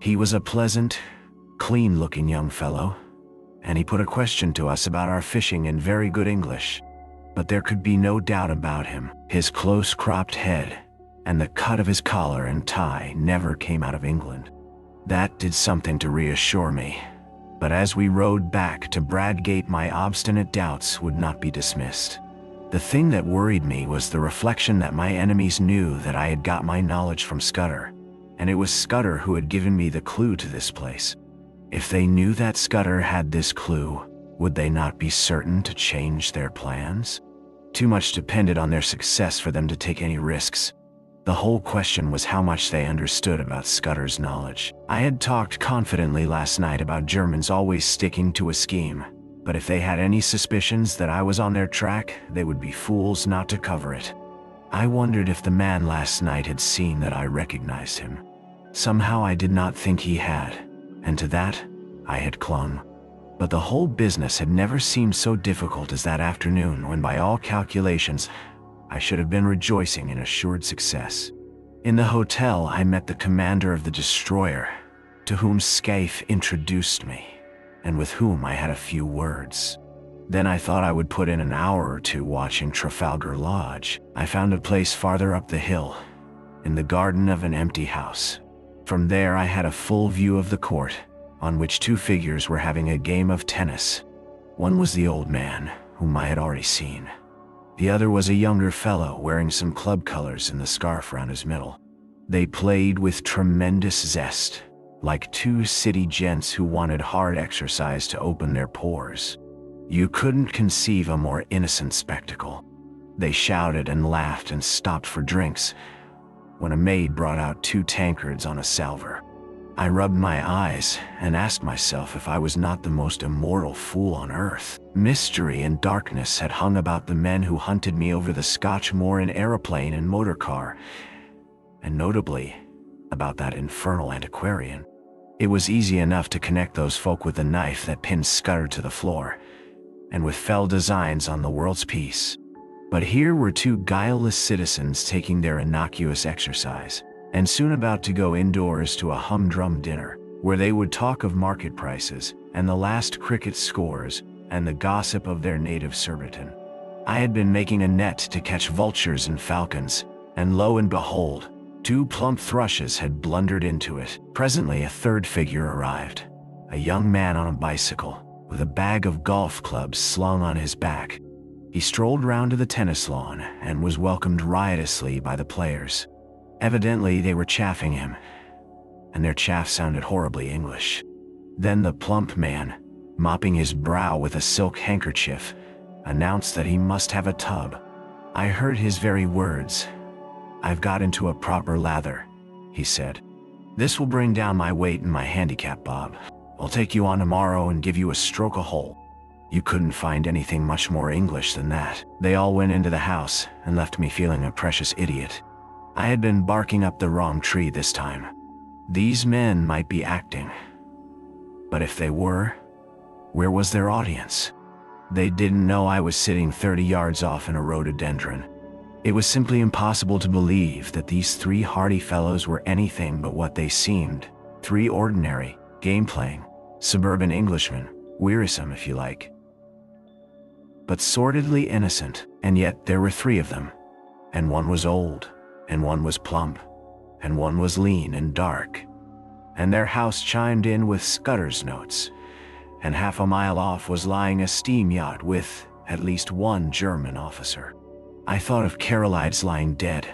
He was a pleasant, clean-looking young fellow, and he put a question to us about our fishing in very good English. But there could be no doubt about him. His close-cropped head and the cut of his collar and tie never came out of England. That did something to reassure me. But as we rowed back to Bradgate, my obstinate doubts would not be dismissed. The thing that worried me was the reflection that my enemies knew that I had got my knowledge from Scudder, and it was Scudder who had given me the clue to this place. If they knew that Scudder had this clue, would they not be certain to change their plans? Too much depended on their success for them to take any risks. The whole question was how much they understood about Scudder's knowledge. I had talked confidently last night about Germans always sticking to a scheme, but if they had any suspicions that I was on their track, they would be fools not to cover it. I wondered if the man last night had seen that I recognized him. Somehow I did not think he had, and to that I had clung. But the whole business had never seemed so difficult as that afternoon when, by all calculations, I should have been rejoicing in assured success. In the hotel, I met the commander of the destroyer, to whom Scaife introduced me, and with whom I had a few words. Then I thought I would put in an hour or two watching Trafalgar Lodge. I found a place farther up the hill, in the garden of an empty house. From there I had a full view of the court, on which two figures were having a game of tennis. One was the old man, whom I had already seen. The other was a younger fellow wearing some club colors and the scarf round his middle. They played with tremendous zest, like two city gents who wanted hard exercise to open their pores. You couldn't conceive a more innocent spectacle. They shouted and laughed and stopped for drinks, when a maid brought out 2 tankards on a salver. I rubbed my eyes and asked myself if I was not the most immoral fool on earth. Mystery and darkness had hung about the men who hunted me over the Scotch moor in aeroplane and motor car, and notably about that infernal antiquarian. It was easy enough to connect those folk with the knife that pinned Scudder to the floor, and with fell designs on the world's peace. But here were 2 guileless citizens taking their innocuous exercise, and soon about to go indoors to a humdrum dinner, where they would talk of market prices, and the last cricket scores, and the gossip of their native Surbiton. I had been making a net to catch vultures and falcons, and lo and behold, 2 plump thrushes had blundered into it. Presently a third figure arrived, a young man on a bicycle, with a bag of golf clubs slung on his back. He strolled round to the tennis lawn, and was welcomed riotously by the players. Evidently they were chaffing him, and their chaff sounded horribly English. Then the plump man, mopping his brow with a silk handkerchief, announced that he must have a tub. I heard his very words. "I've got into a proper lather," he said. "This will bring down my weight and my handicap, Bob. I'll take you on tomorrow and give you a stroke a hole." You couldn't find anything much more English than that. They all went into the house and left me feeling a precious idiot. I had been barking up the wrong tree this time. These men might be acting, but if they were, where was their audience? They didn't know I was sitting 30 yards off in a rhododendron. It was simply impossible to believe that these 3 hardy fellows were anything but what they seemed, 3 ordinary, game-playing, suburban Englishmen, wearisome if you like, but sordidly innocent. And yet there were 3 of them, and one was old, and one was plump, and one was lean and dark. And their house chimed in with Scudder's notes, and half a mile off was lying a steam yacht with at least 1 German officer. I thought of Carolides lying dead,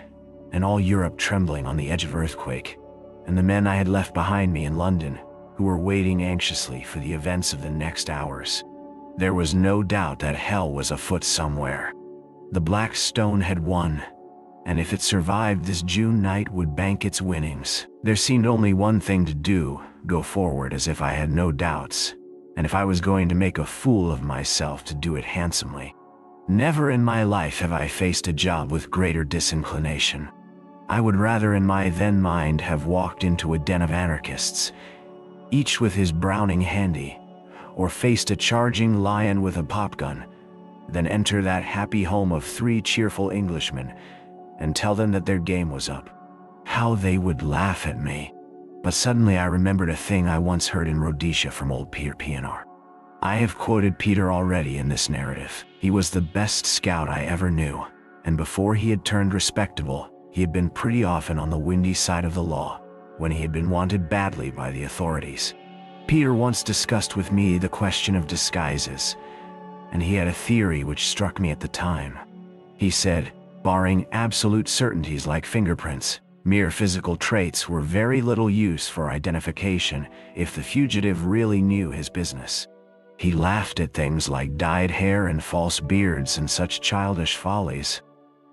and all Europe trembling on the edge of earthquake, and the men I had left behind me in London, who were waiting anxiously for the events of the next hours. There was no doubt that hell was afoot somewhere. The Black Stone had won, and if it survived this June night would bank its winnings. There seemed only one thing to do, go forward as if I had no doubts, and if I was going to make a fool of myself, to do it handsomely. Never in my life have I faced a job with greater disinclination. I would rather in my then mind have walked into a den of anarchists, each with his Browning handy, or faced a charging lion with a popgun, than enter that happy home of 3 cheerful Englishmen, and tell them that their game was up. How they would laugh at me. But suddenly I remembered a thing I once heard in Rhodesia from old Peter PNR. I have quoted Peter already in this narrative. He was the best scout I ever knew, and before he had turned respectable, he had been pretty often on the windy side of the law, when he had been wanted badly by the authorities. Peter once discussed with me the question of disguises, and he had a theory which struck me at the time. He said, barring absolute certainties like fingerprints, mere physical traits were very little use for identification if the fugitive really knew his business. He laughed at things like dyed hair and false beards and such childish follies.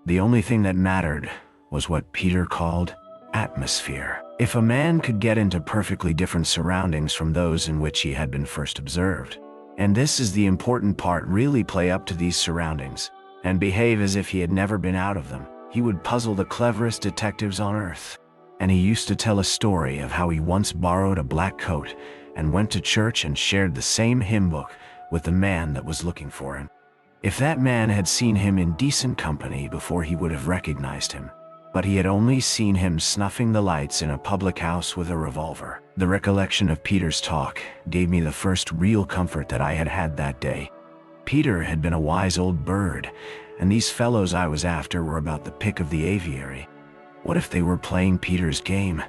The only thing that mattered was what Peter called atmosphere. If a man could get into perfectly different surroundings from those in which he had been first observed, and this is the important part, really play up to these surroundings and behave as if he had never been out of them, he would puzzle the cleverest detectives on earth. And he used to tell a story of how he once borrowed a black coat and went to church and shared the same hymn book with the man that was looking for him. If that man had seen him in decent company before, he would have recognized him, but he had only seen him snuffing the lights in a public house with a revolver. The recollection of Peter's talk gave me the first real comfort that I had had that day. Peter had been a wise old bird, and these fellows I was after were about the pick of the aviary. What if they were playing Peter's game?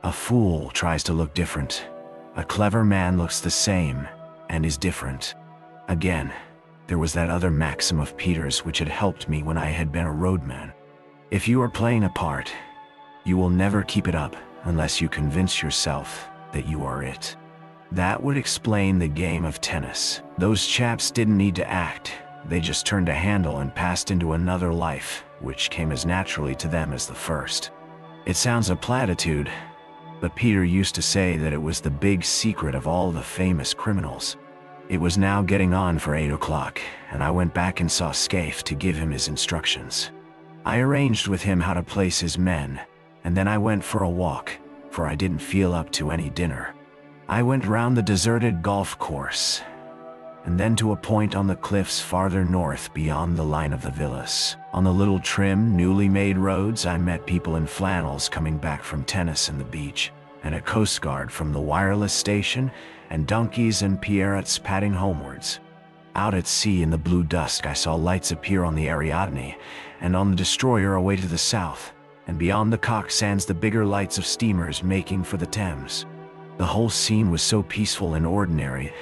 A fool tries to look different. A clever man looks the same and is different. Again, there was that other maxim of Peter's which had helped me when I had been a roadman. If you are playing a part, you will never keep it up unless you convince yourself that you are it. That would explain the game of tennis. Those chaps didn't need to act. They just turned a handle and passed into another life, which came as naturally to them as the first. It sounds a platitude, but Peter used to say that it was the big secret of all the famous criminals. It was now getting on for 8 o'clock, and I went back and saw Scaife to give him his instructions. I arranged with him how to place his men, and then I went for a walk, for I didn't feel up to any dinner. I went round the deserted golf course, and then to a point on the cliffs farther north beyond the line of the villas. On the little trim, newly made roads, I met people in flannels coming back from tennis and the beach, and a coast guard from the wireless station, and donkeys and Pierrots padding homewards. Out at sea in the blue dusk, I saw lights appear on the Ariadne, and on the destroyer away to the south, and beyond the Cock Sands the bigger lights of steamers making for the Thames. The whole scene was so peaceful and ordinary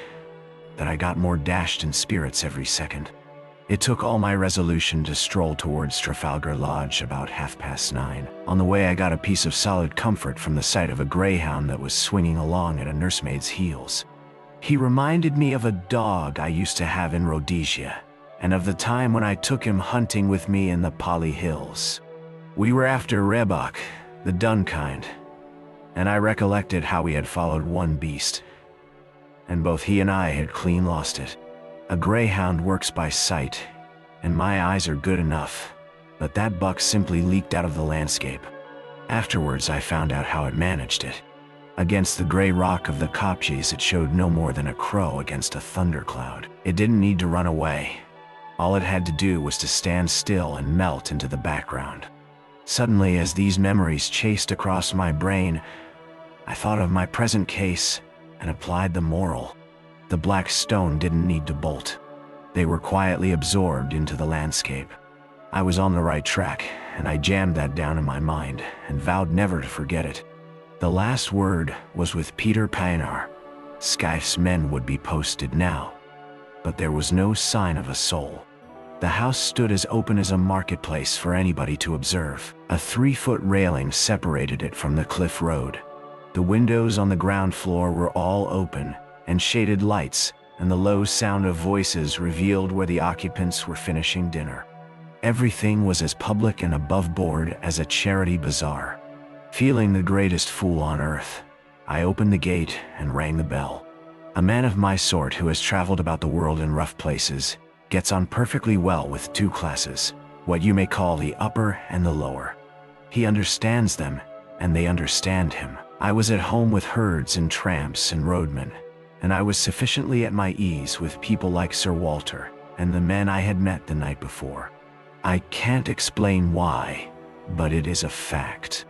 that I got more dashed in spirits every second. It took all my resolution to stroll towards Trafalgar Lodge about 9:30. On the way I got a piece of solid comfort from the sight of a greyhound that was swinging along at a nursemaid's heels. He reminded me of a dog I used to have in Rhodesia, and of the time when I took him hunting with me in the Pali Hills. We were after Rebok, the dun kind, and I recollected how we had followed one beast, and both he and I had clean lost it. A greyhound works by sight, and my eyes are good enough, but that buck simply leaked out of the landscape. Afterwards I found out how it managed it. Against the gray rock of the kopjes it showed no more than a crow against a thundercloud. It didn't need to run away. All it had to do was to stand still and melt into the background. Suddenly, as these memories chased across my brain, I thought of my present case and applied the moral. The black stone didn't need to bolt. They were quietly absorbed into the landscape. I was on the right track, and I jammed that down in my mind and vowed never to forget it. The last word was with Peter Pienaar. Scaife's men would be posted now, but there was no sign of a soul. The house stood as open as a marketplace for anybody to observe. A 3-foot railing separated it from the cliff road. The windows on the ground floor were all open, and shaded lights and the low sound of voices revealed where the occupants were finishing dinner. Everything was as public and above board as a charity bazaar. Feeling the greatest fool on earth, I opened the gate and rang the bell. A man of my sort who has traveled about the world in rough places gets on perfectly well with 2 classes, what you may call the upper and the lower. He understands them, and they understand him. I was at home with herds and tramps and roadmen, and I was sufficiently at my ease with people like Sir Walter and the men I had met the night before. I can't explain why, but it is a fact.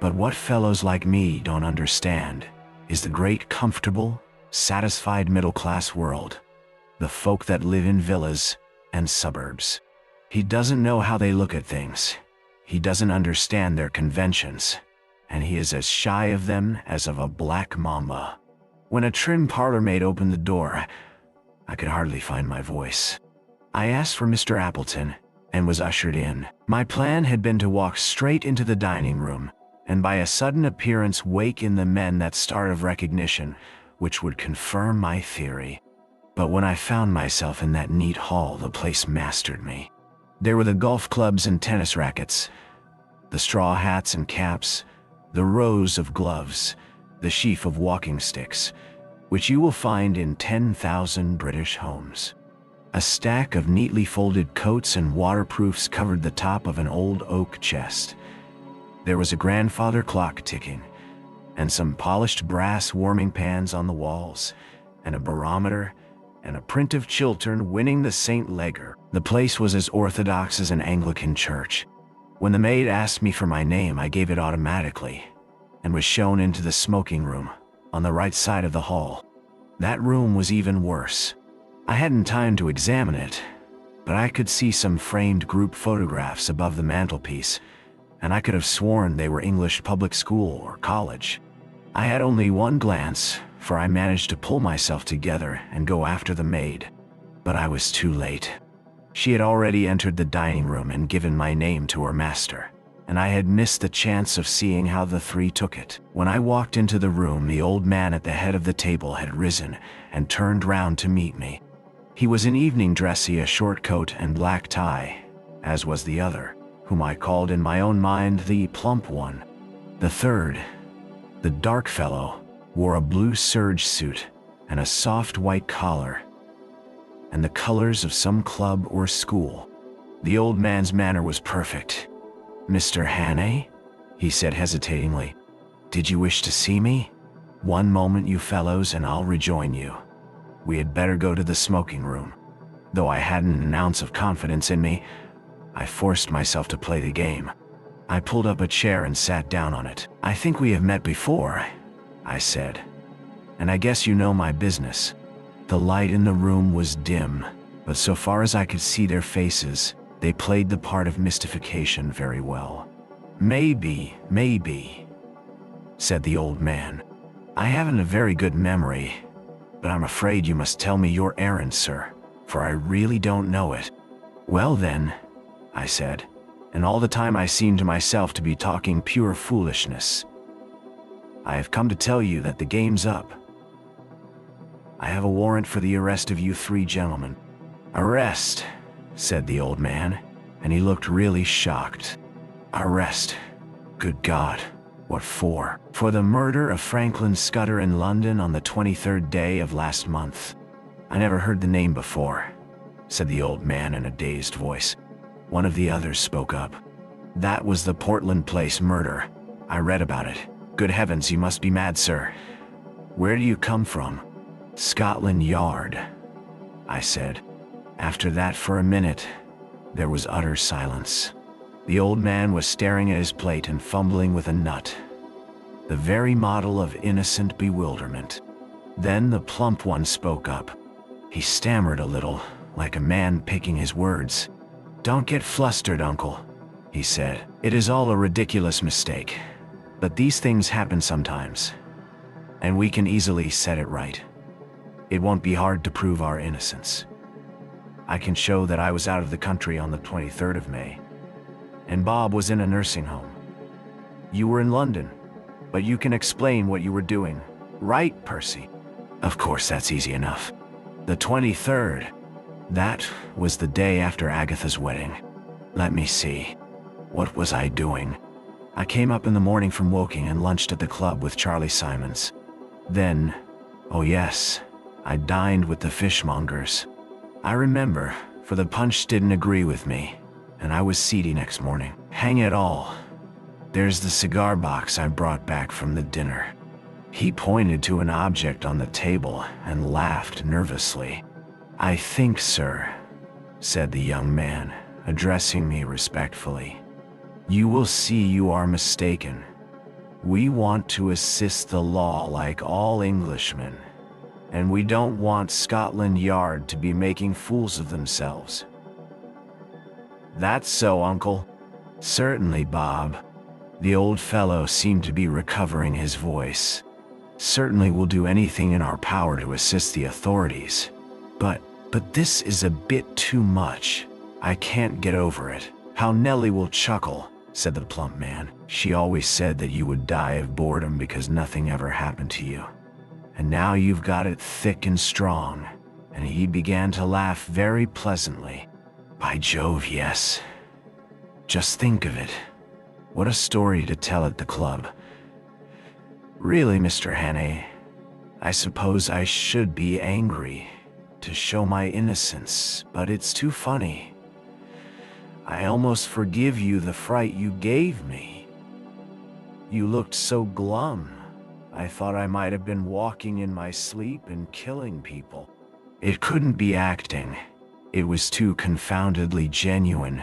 But what fellows like me don't understand is the great comfortable, satisfied middle-class world, the folk that live in villas and suburbs. He doesn't know how they look at things. He doesn't understand their conventions, and he is as shy of them as of a black mamba. When a trim parlor-maid opened the door, I could hardly find my voice. I asked for Mr. Appleton and was ushered in. My plan had been to walk straight into the dining room and by a sudden appearance wake in the men that start of recognition, which would confirm my theory. But when I found myself in that neat hall, the place mastered me. There were the golf clubs and tennis rackets, the straw hats and caps, the rows of gloves, the sheaf of walking sticks, which you will find in 10,000 British homes. A stack of neatly folded coats and waterproofs covered the top of an old oak chest. There was a grandfather clock ticking, and some polished brass warming pans on the walls, and a barometer, and a print of Chiltern winning the St. Leger. The place was as orthodox as an Anglican church. When the maid asked me for my name, I gave it automatically, and was shown into the smoking room, on the right side of the hall. That room was even worse. I hadn't time to examine it, but I could see some framed group photographs above the mantelpiece, and I could have sworn they were English public school or college. I had only one glance, for I managed to pull myself together and go after the maid. But I was too late. She had already entered the dining room and given my name to her master, and I had missed the chance of seeing how the three took it. When I walked into the room, the old man at the head of the table had risen and turned round to meet me. He was in evening dress, a short coat and black tie, as was the other, whom I called in my own mind the plump one. The third, the dark fellow, wore a blue serge suit and a soft white collar, and the colors of some club or school. The old man's manner was perfect. "Mr. Hannay?" he said hesitatingly. "Did you wish to see me? One moment, you fellows, and I'll rejoin you. We had better go to the smoking room." Though I hadn't an ounce of confidence in me, I forced myself to play the game. I pulled up a chair and sat down on it. "I think we have met before," I said, "and I guess you know my business." The light in the room was dim, but so far as I could see their faces, they played the part of mystification very well. Maybe, said the old man. "I haven't a very good memory, but I'm afraid you must tell me your errand, sir, for I really don't know it." "Well then," I said, and all the time I seemed to myself to be talking pure foolishness, "I have come to tell you that the game's up. I have a warrant for the arrest of you three gentlemen." "Arrest?" said the old man, and he looked really shocked. "Arrest? Good God, what for?" "For the murder of Franklin Scudder in London on the 23rd day of last month." "I never heard the name before," said the old man in a dazed voice. One of the others spoke up. "That was the Portland Place murder. I read about it. Good heavens, you must be mad, sir. Where do you come from?" "Scotland Yard," I said. After that, for a minute, there was utter silence. The old man was staring at his plate and fumbling with a nut, the very model of innocent bewilderment. Then the plump one spoke up. He stammered a little, like a man picking his words. "Don't get flustered, uncle," he said. "It is all a ridiculous mistake, but these things happen sometimes, and we can easily set it right. It won't be hard to prove our innocence. I can show that I was out of the country on the 23rd of May, and Bob was in a nursing home. You were in London, but you can explain what you were doing, right, Percy?" "Of course, that's easy enough." "The 23rd. That was the day after Agatha's wedding. Let me see. What was I doing? I came up in the morning from Woking and lunched at the club with Charlie Simons. Then, oh yes, I dined with the fishmongers. I remember, for the punch didn't agree with me, and I was seedy next morning. Hang it all. There's the cigar box I brought back from the dinner." He pointed to an object on the table and laughed nervously. "I think, sir," said the young man, addressing me respectfully, You will see you are mistaken. We want to assist the law like all Englishmen, and we don't want Scotland Yard to be making fools of themselves." "That's so, Uncle." "Certainly, Bob." The old fellow seemed to be recovering his voice. "Certainly we'll do anything in our power to assist the authorities. But this is a bit too much. I can't get over it." "How Nellie will chuckle," said the plump man. "She always said that you would die of boredom because nothing ever happened to you. And now you've got it thick and strong." And he began to laugh very pleasantly. "By Jove, yes. Just think of it. What a story to tell at the club. Really, Mr. Hannay, I suppose I should be angry to show my innocence, but it's too funny. I almost forgive you the fright you gave me. You looked so glum. I thought I might have been walking in my sleep and killing people. It couldn't be acting. It was too confoundedly genuine.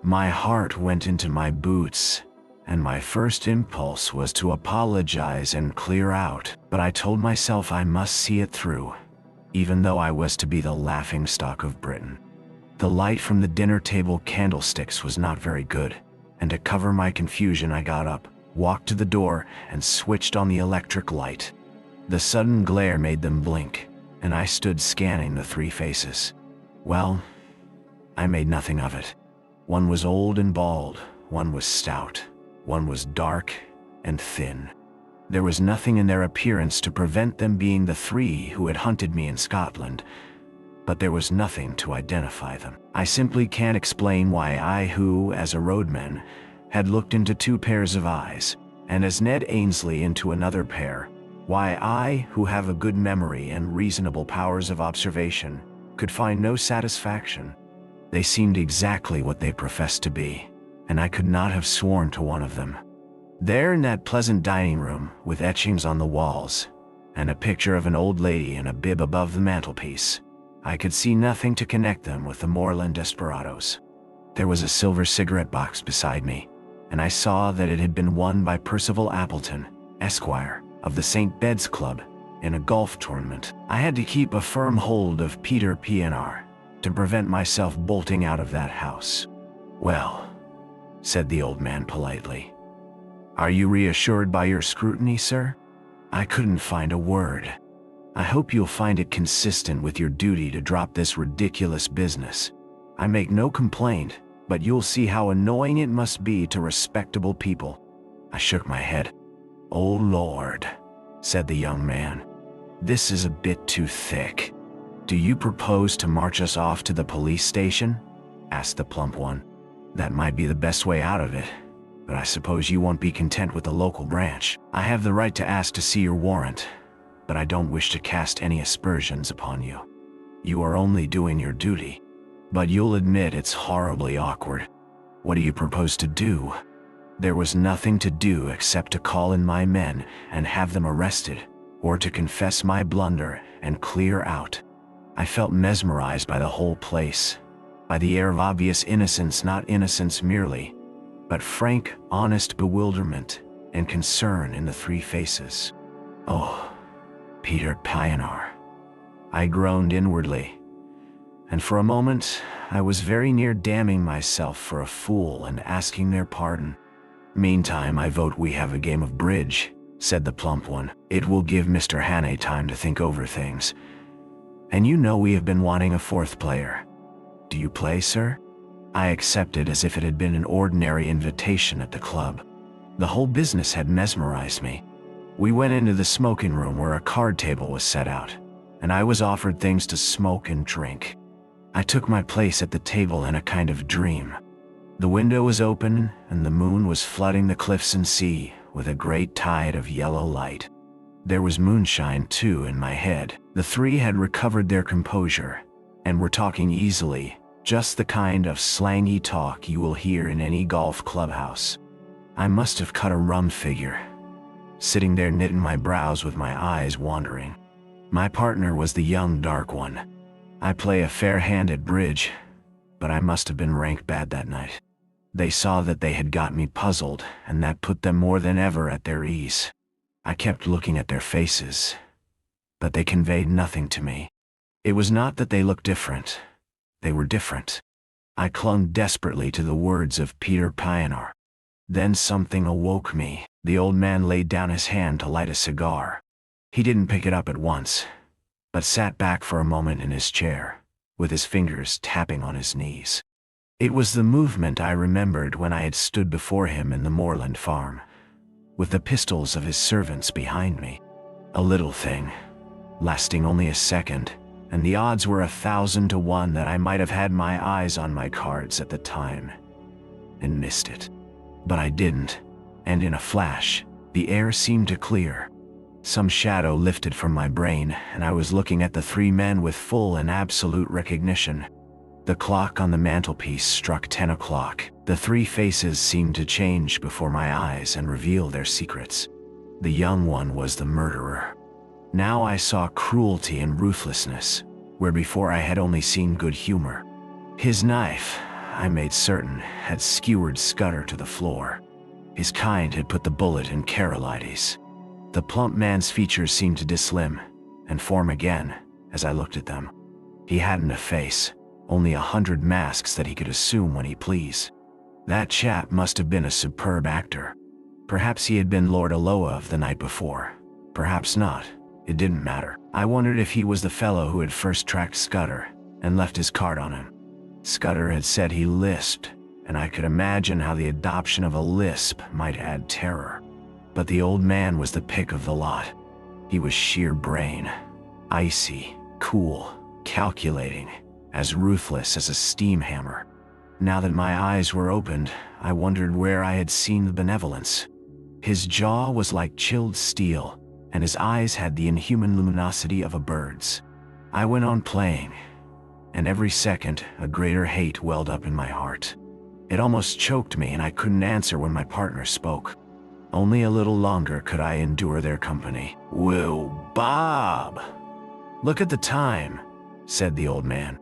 My heart went into my boots, and my first impulse was to apologize and clear out, but I told myself I must see it through, even though I was to be the laughingstock of Britain. The light from the dinner table candlesticks was not very good, and to cover my confusion I got up, walked to the door, and switched on the electric light. The sudden glare made them blink, and I stood scanning the three faces. Well, I made nothing of it. One was old and bald, one was stout, one was dark and thin. There was nothing in their appearance to prevent them being the three who had hunted me in Scotland, but there was nothing to identify them. I simply can't explain why I, who, as a roadman, had looked into two pairs of eyes, and as Ned Ainsley into another pair, why I, who have a good memory and reasonable powers of observation, could find no satisfaction. They seemed exactly what they professed to be, and I could not have sworn to one of them. There in that pleasant dining room, with etchings on the walls, and a picture of an old lady in a bib above the mantelpiece, I could see nothing to connect them with the moorland desperadoes. There was a silver cigarette box beside me, and I saw that it had been won by Percival Appleton, Esquire, of the St. Bed's Club, in a golf tournament. I had to keep a firm hold of Peter P.N.R. to prevent myself bolting out of that house. "Well," said the old man politely, "are you reassured by your scrutiny, sir?" I couldn't find a word. "I hope you'll find it consistent with your duty to drop this ridiculous business. I make no complaint, but you'll see how annoying it must be to respectable people." I shook my head. "Oh Lord," said the young man. "This is a bit too thick. Do you propose to march us off to the police station?" asked the plump one. "That might be the best way out of it, but I suppose you won't be content with the local branch. I have the right to ask to see your warrant, but I don't wish to cast any aspersions upon you. You are only doing your duty, but you'll admit it's horribly awkward. What do you propose to do?" There was nothing to do except to call in my men and have them arrested, or to confess my blunder and clear out. I felt mesmerized by the whole place, by the air of obvious innocence, not innocence merely, but frank, honest bewilderment and concern in the three faces. "Oh, Peter P.N.R." I groaned inwardly, and for a moment I was very near damning myself for a fool and asking their pardon. "Meantime, I vote we have a game of bridge," said the plump one. "It will give Mr. Hannay time to think over things. And you know we have been wanting a fourth player. Do you play, sir?" I accepted as if it had been an ordinary invitation at the club. The whole business had mesmerized me. We went into the smoking room where a card table was set out, and I was offered things to smoke and drink. I took my place at the table in a kind of dream. The window was open, and the moon was flooding the cliffs and sea with a great tide of yellow light. There was moonshine, too, in my head. The three had recovered their composure, and were talking easily, just the kind of slangy talk you will hear in any golf clubhouse. I must have cut a rum figure, sitting there knitting my brows with my eyes wandering. My partner was the young dark one. I play a fair hand at bridge, but I must have been rank bad that night. They saw that they had got me puzzled, and that put them more than ever at their ease. I kept looking at their faces, but they conveyed nothing to me. It was not that they looked different. They were different. I clung desperately to the words of Peter Pioneer. Then something awoke me. The old man laid down his hand to light a cigar. He didn't pick it up at once, but sat back for a moment in his chair, with his fingers tapping on his knees. It was the movement I remembered when I had stood before him in the moorland farm, with the pistols of his servants behind me. A little thing, lasting only a second, and the odds were 1,000 to 1 that I might have had my eyes on my cards at the time, and missed it. But I didn't, and in a flash, the air seemed to clear. Some shadow lifted from my brain, and I was looking at the three men with full and absolute recognition. The clock on the mantelpiece struck 10 o'clock. The three faces seemed to change before my eyes and reveal their secrets. The young one was the murderer. Now I saw cruelty and ruthlessness, where before I had only seen good humor. His knife, I made certain, had skewered Scudder to the floor. His kind had put the bullet in Carolides. The plump man's features seemed to dislim and form again as I looked at them. He hadn't a face, only 100 masks that he could assume when he pleased. That chap must have been a superb actor. Perhaps he had been Lord Aloa of the night before. Perhaps not. It didn't matter. I wondered if he was the fellow who had first tracked Scudder and left his card on him. Scudder had said he lisped, and I could imagine how the adoption of a lisp might add terror. But the old man was the pick of the lot. He was sheer brain, icy, cool, calculating, as ruthless as a steam hammer. Now that my eyes were opened, I wondered where I had seen the benevolence. His jaw was like chilled steel, and his eyes had the inhuman luminosity of a bird's. I went on playing, and every second a greater hate welled up in my heart. It almost choked me, and I couldn't answer when my partner spoke. Only a little longer could I endure their company. "Whoa, Bob! Look at the time," said the old man.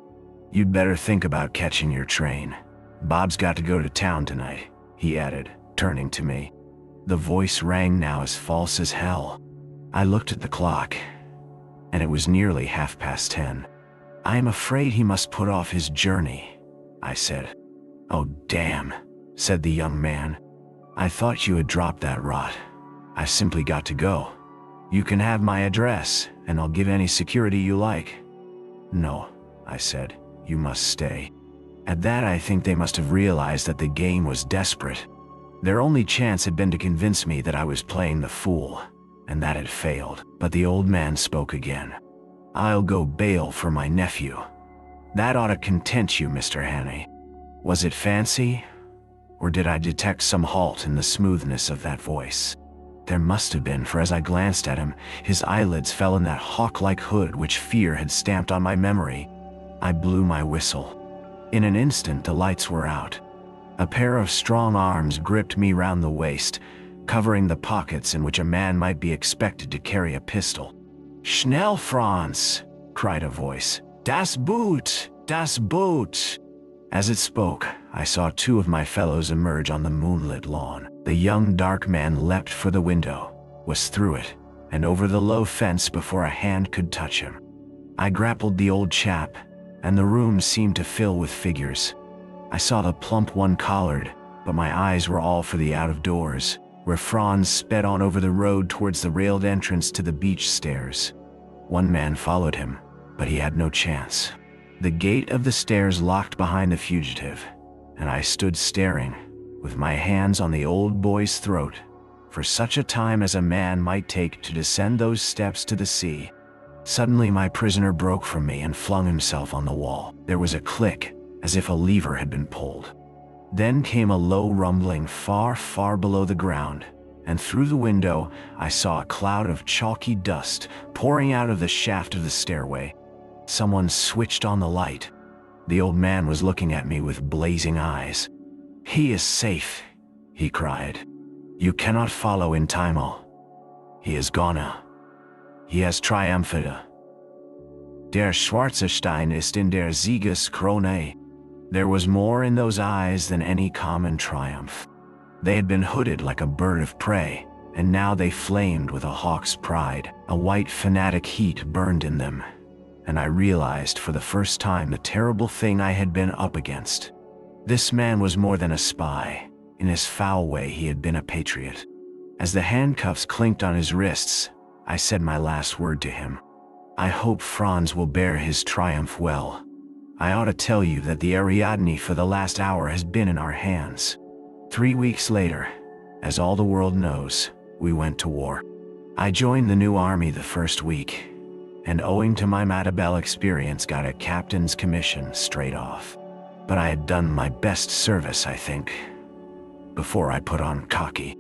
"You'd better think about catching your train. Bob's got to go to town tonight," he added, turning to me. The voice rang now as false as hell. I looked at the clock, and it was nearly 10:30. "I am afraid he must put off his journey," I said. "Oh, damn," said the young man. "I thought you had dropped that rot. I simply got to go. You can have my address, and I'll give any security you like." "No," I said, "you must stay." At that, I think they must have realized that the game was desperate. Their only chance had been to convince me that I was playing the fool, and that had failed. But the old man spoke again. "I'll go bail for my nephew. That ought to content you, Mr. Hannay." Was it fancy? Or did I detect some halt in the smoothness of that voice? There must have been, for as I glanced at him, his eyelids fell in that hawk-like hood which fear had stamped on my memory. I blew my whistle. In an instant the lights were out. A pair of strong arms gripped me round the waist, covering the pockets in which a man might be expected to carry a pistol. "Schnell, Franz!" cried a voice. "Das Boot! Das Boot!" As it spoke, I saw two of my fellows emerge on the moonlit lawn. The young dark man leapt for the window, was through it, and over the low fence before a hand could touch him. I grappled the old chap, and the room seemed to fill with figures. I saw the plump one collared, but my eyes were all for the out-of-doors, where Franz sped on over the road towards the railed entrance to the beach stairs. One man followed him, but he had no chance. The gate of the stairs locked behind the fugitive, and I stood staring, with my hands on the old boy's throat, for such a time as a man might take to descend those steps to the sea. Suddenly my prisoner broke from me and flung himself on the wall. There was a click, as if a lever had been pulled. Then came a low rumbling far, far below the ground, and through the window I saw a cloud of chalky dust pouring out of the shaft of the stairway. Someone switched on the light. The old man was looking at me with blazing eyes. "He is safe," he cried. "You cannot follow in Timo. He is gone. He has triumphed. Der schwarze Stein ist in der Siegeskrone." There was more in those eyes than any common triumph. They had been hooded like a bird of prey, and now they flamed with a hawk's pride. A white fanatic heat burned in them, and I realized for the first time the terrible thing I had been up against. This man was more than a spy. In his foul way, he had been a patriot. As the handcuffs clinked on his wrists, I said my last word to him. I hope Franz will bear his triumph well. I ought to tell you that the Ariadne for the last hour has been in our hands. 3 weeks later, as all the world knows, we went to war. I joined the new army the first week, and owing to my Matabele experience got a captain's commission straight off. But I had done my best service, I think, before I put on cocky.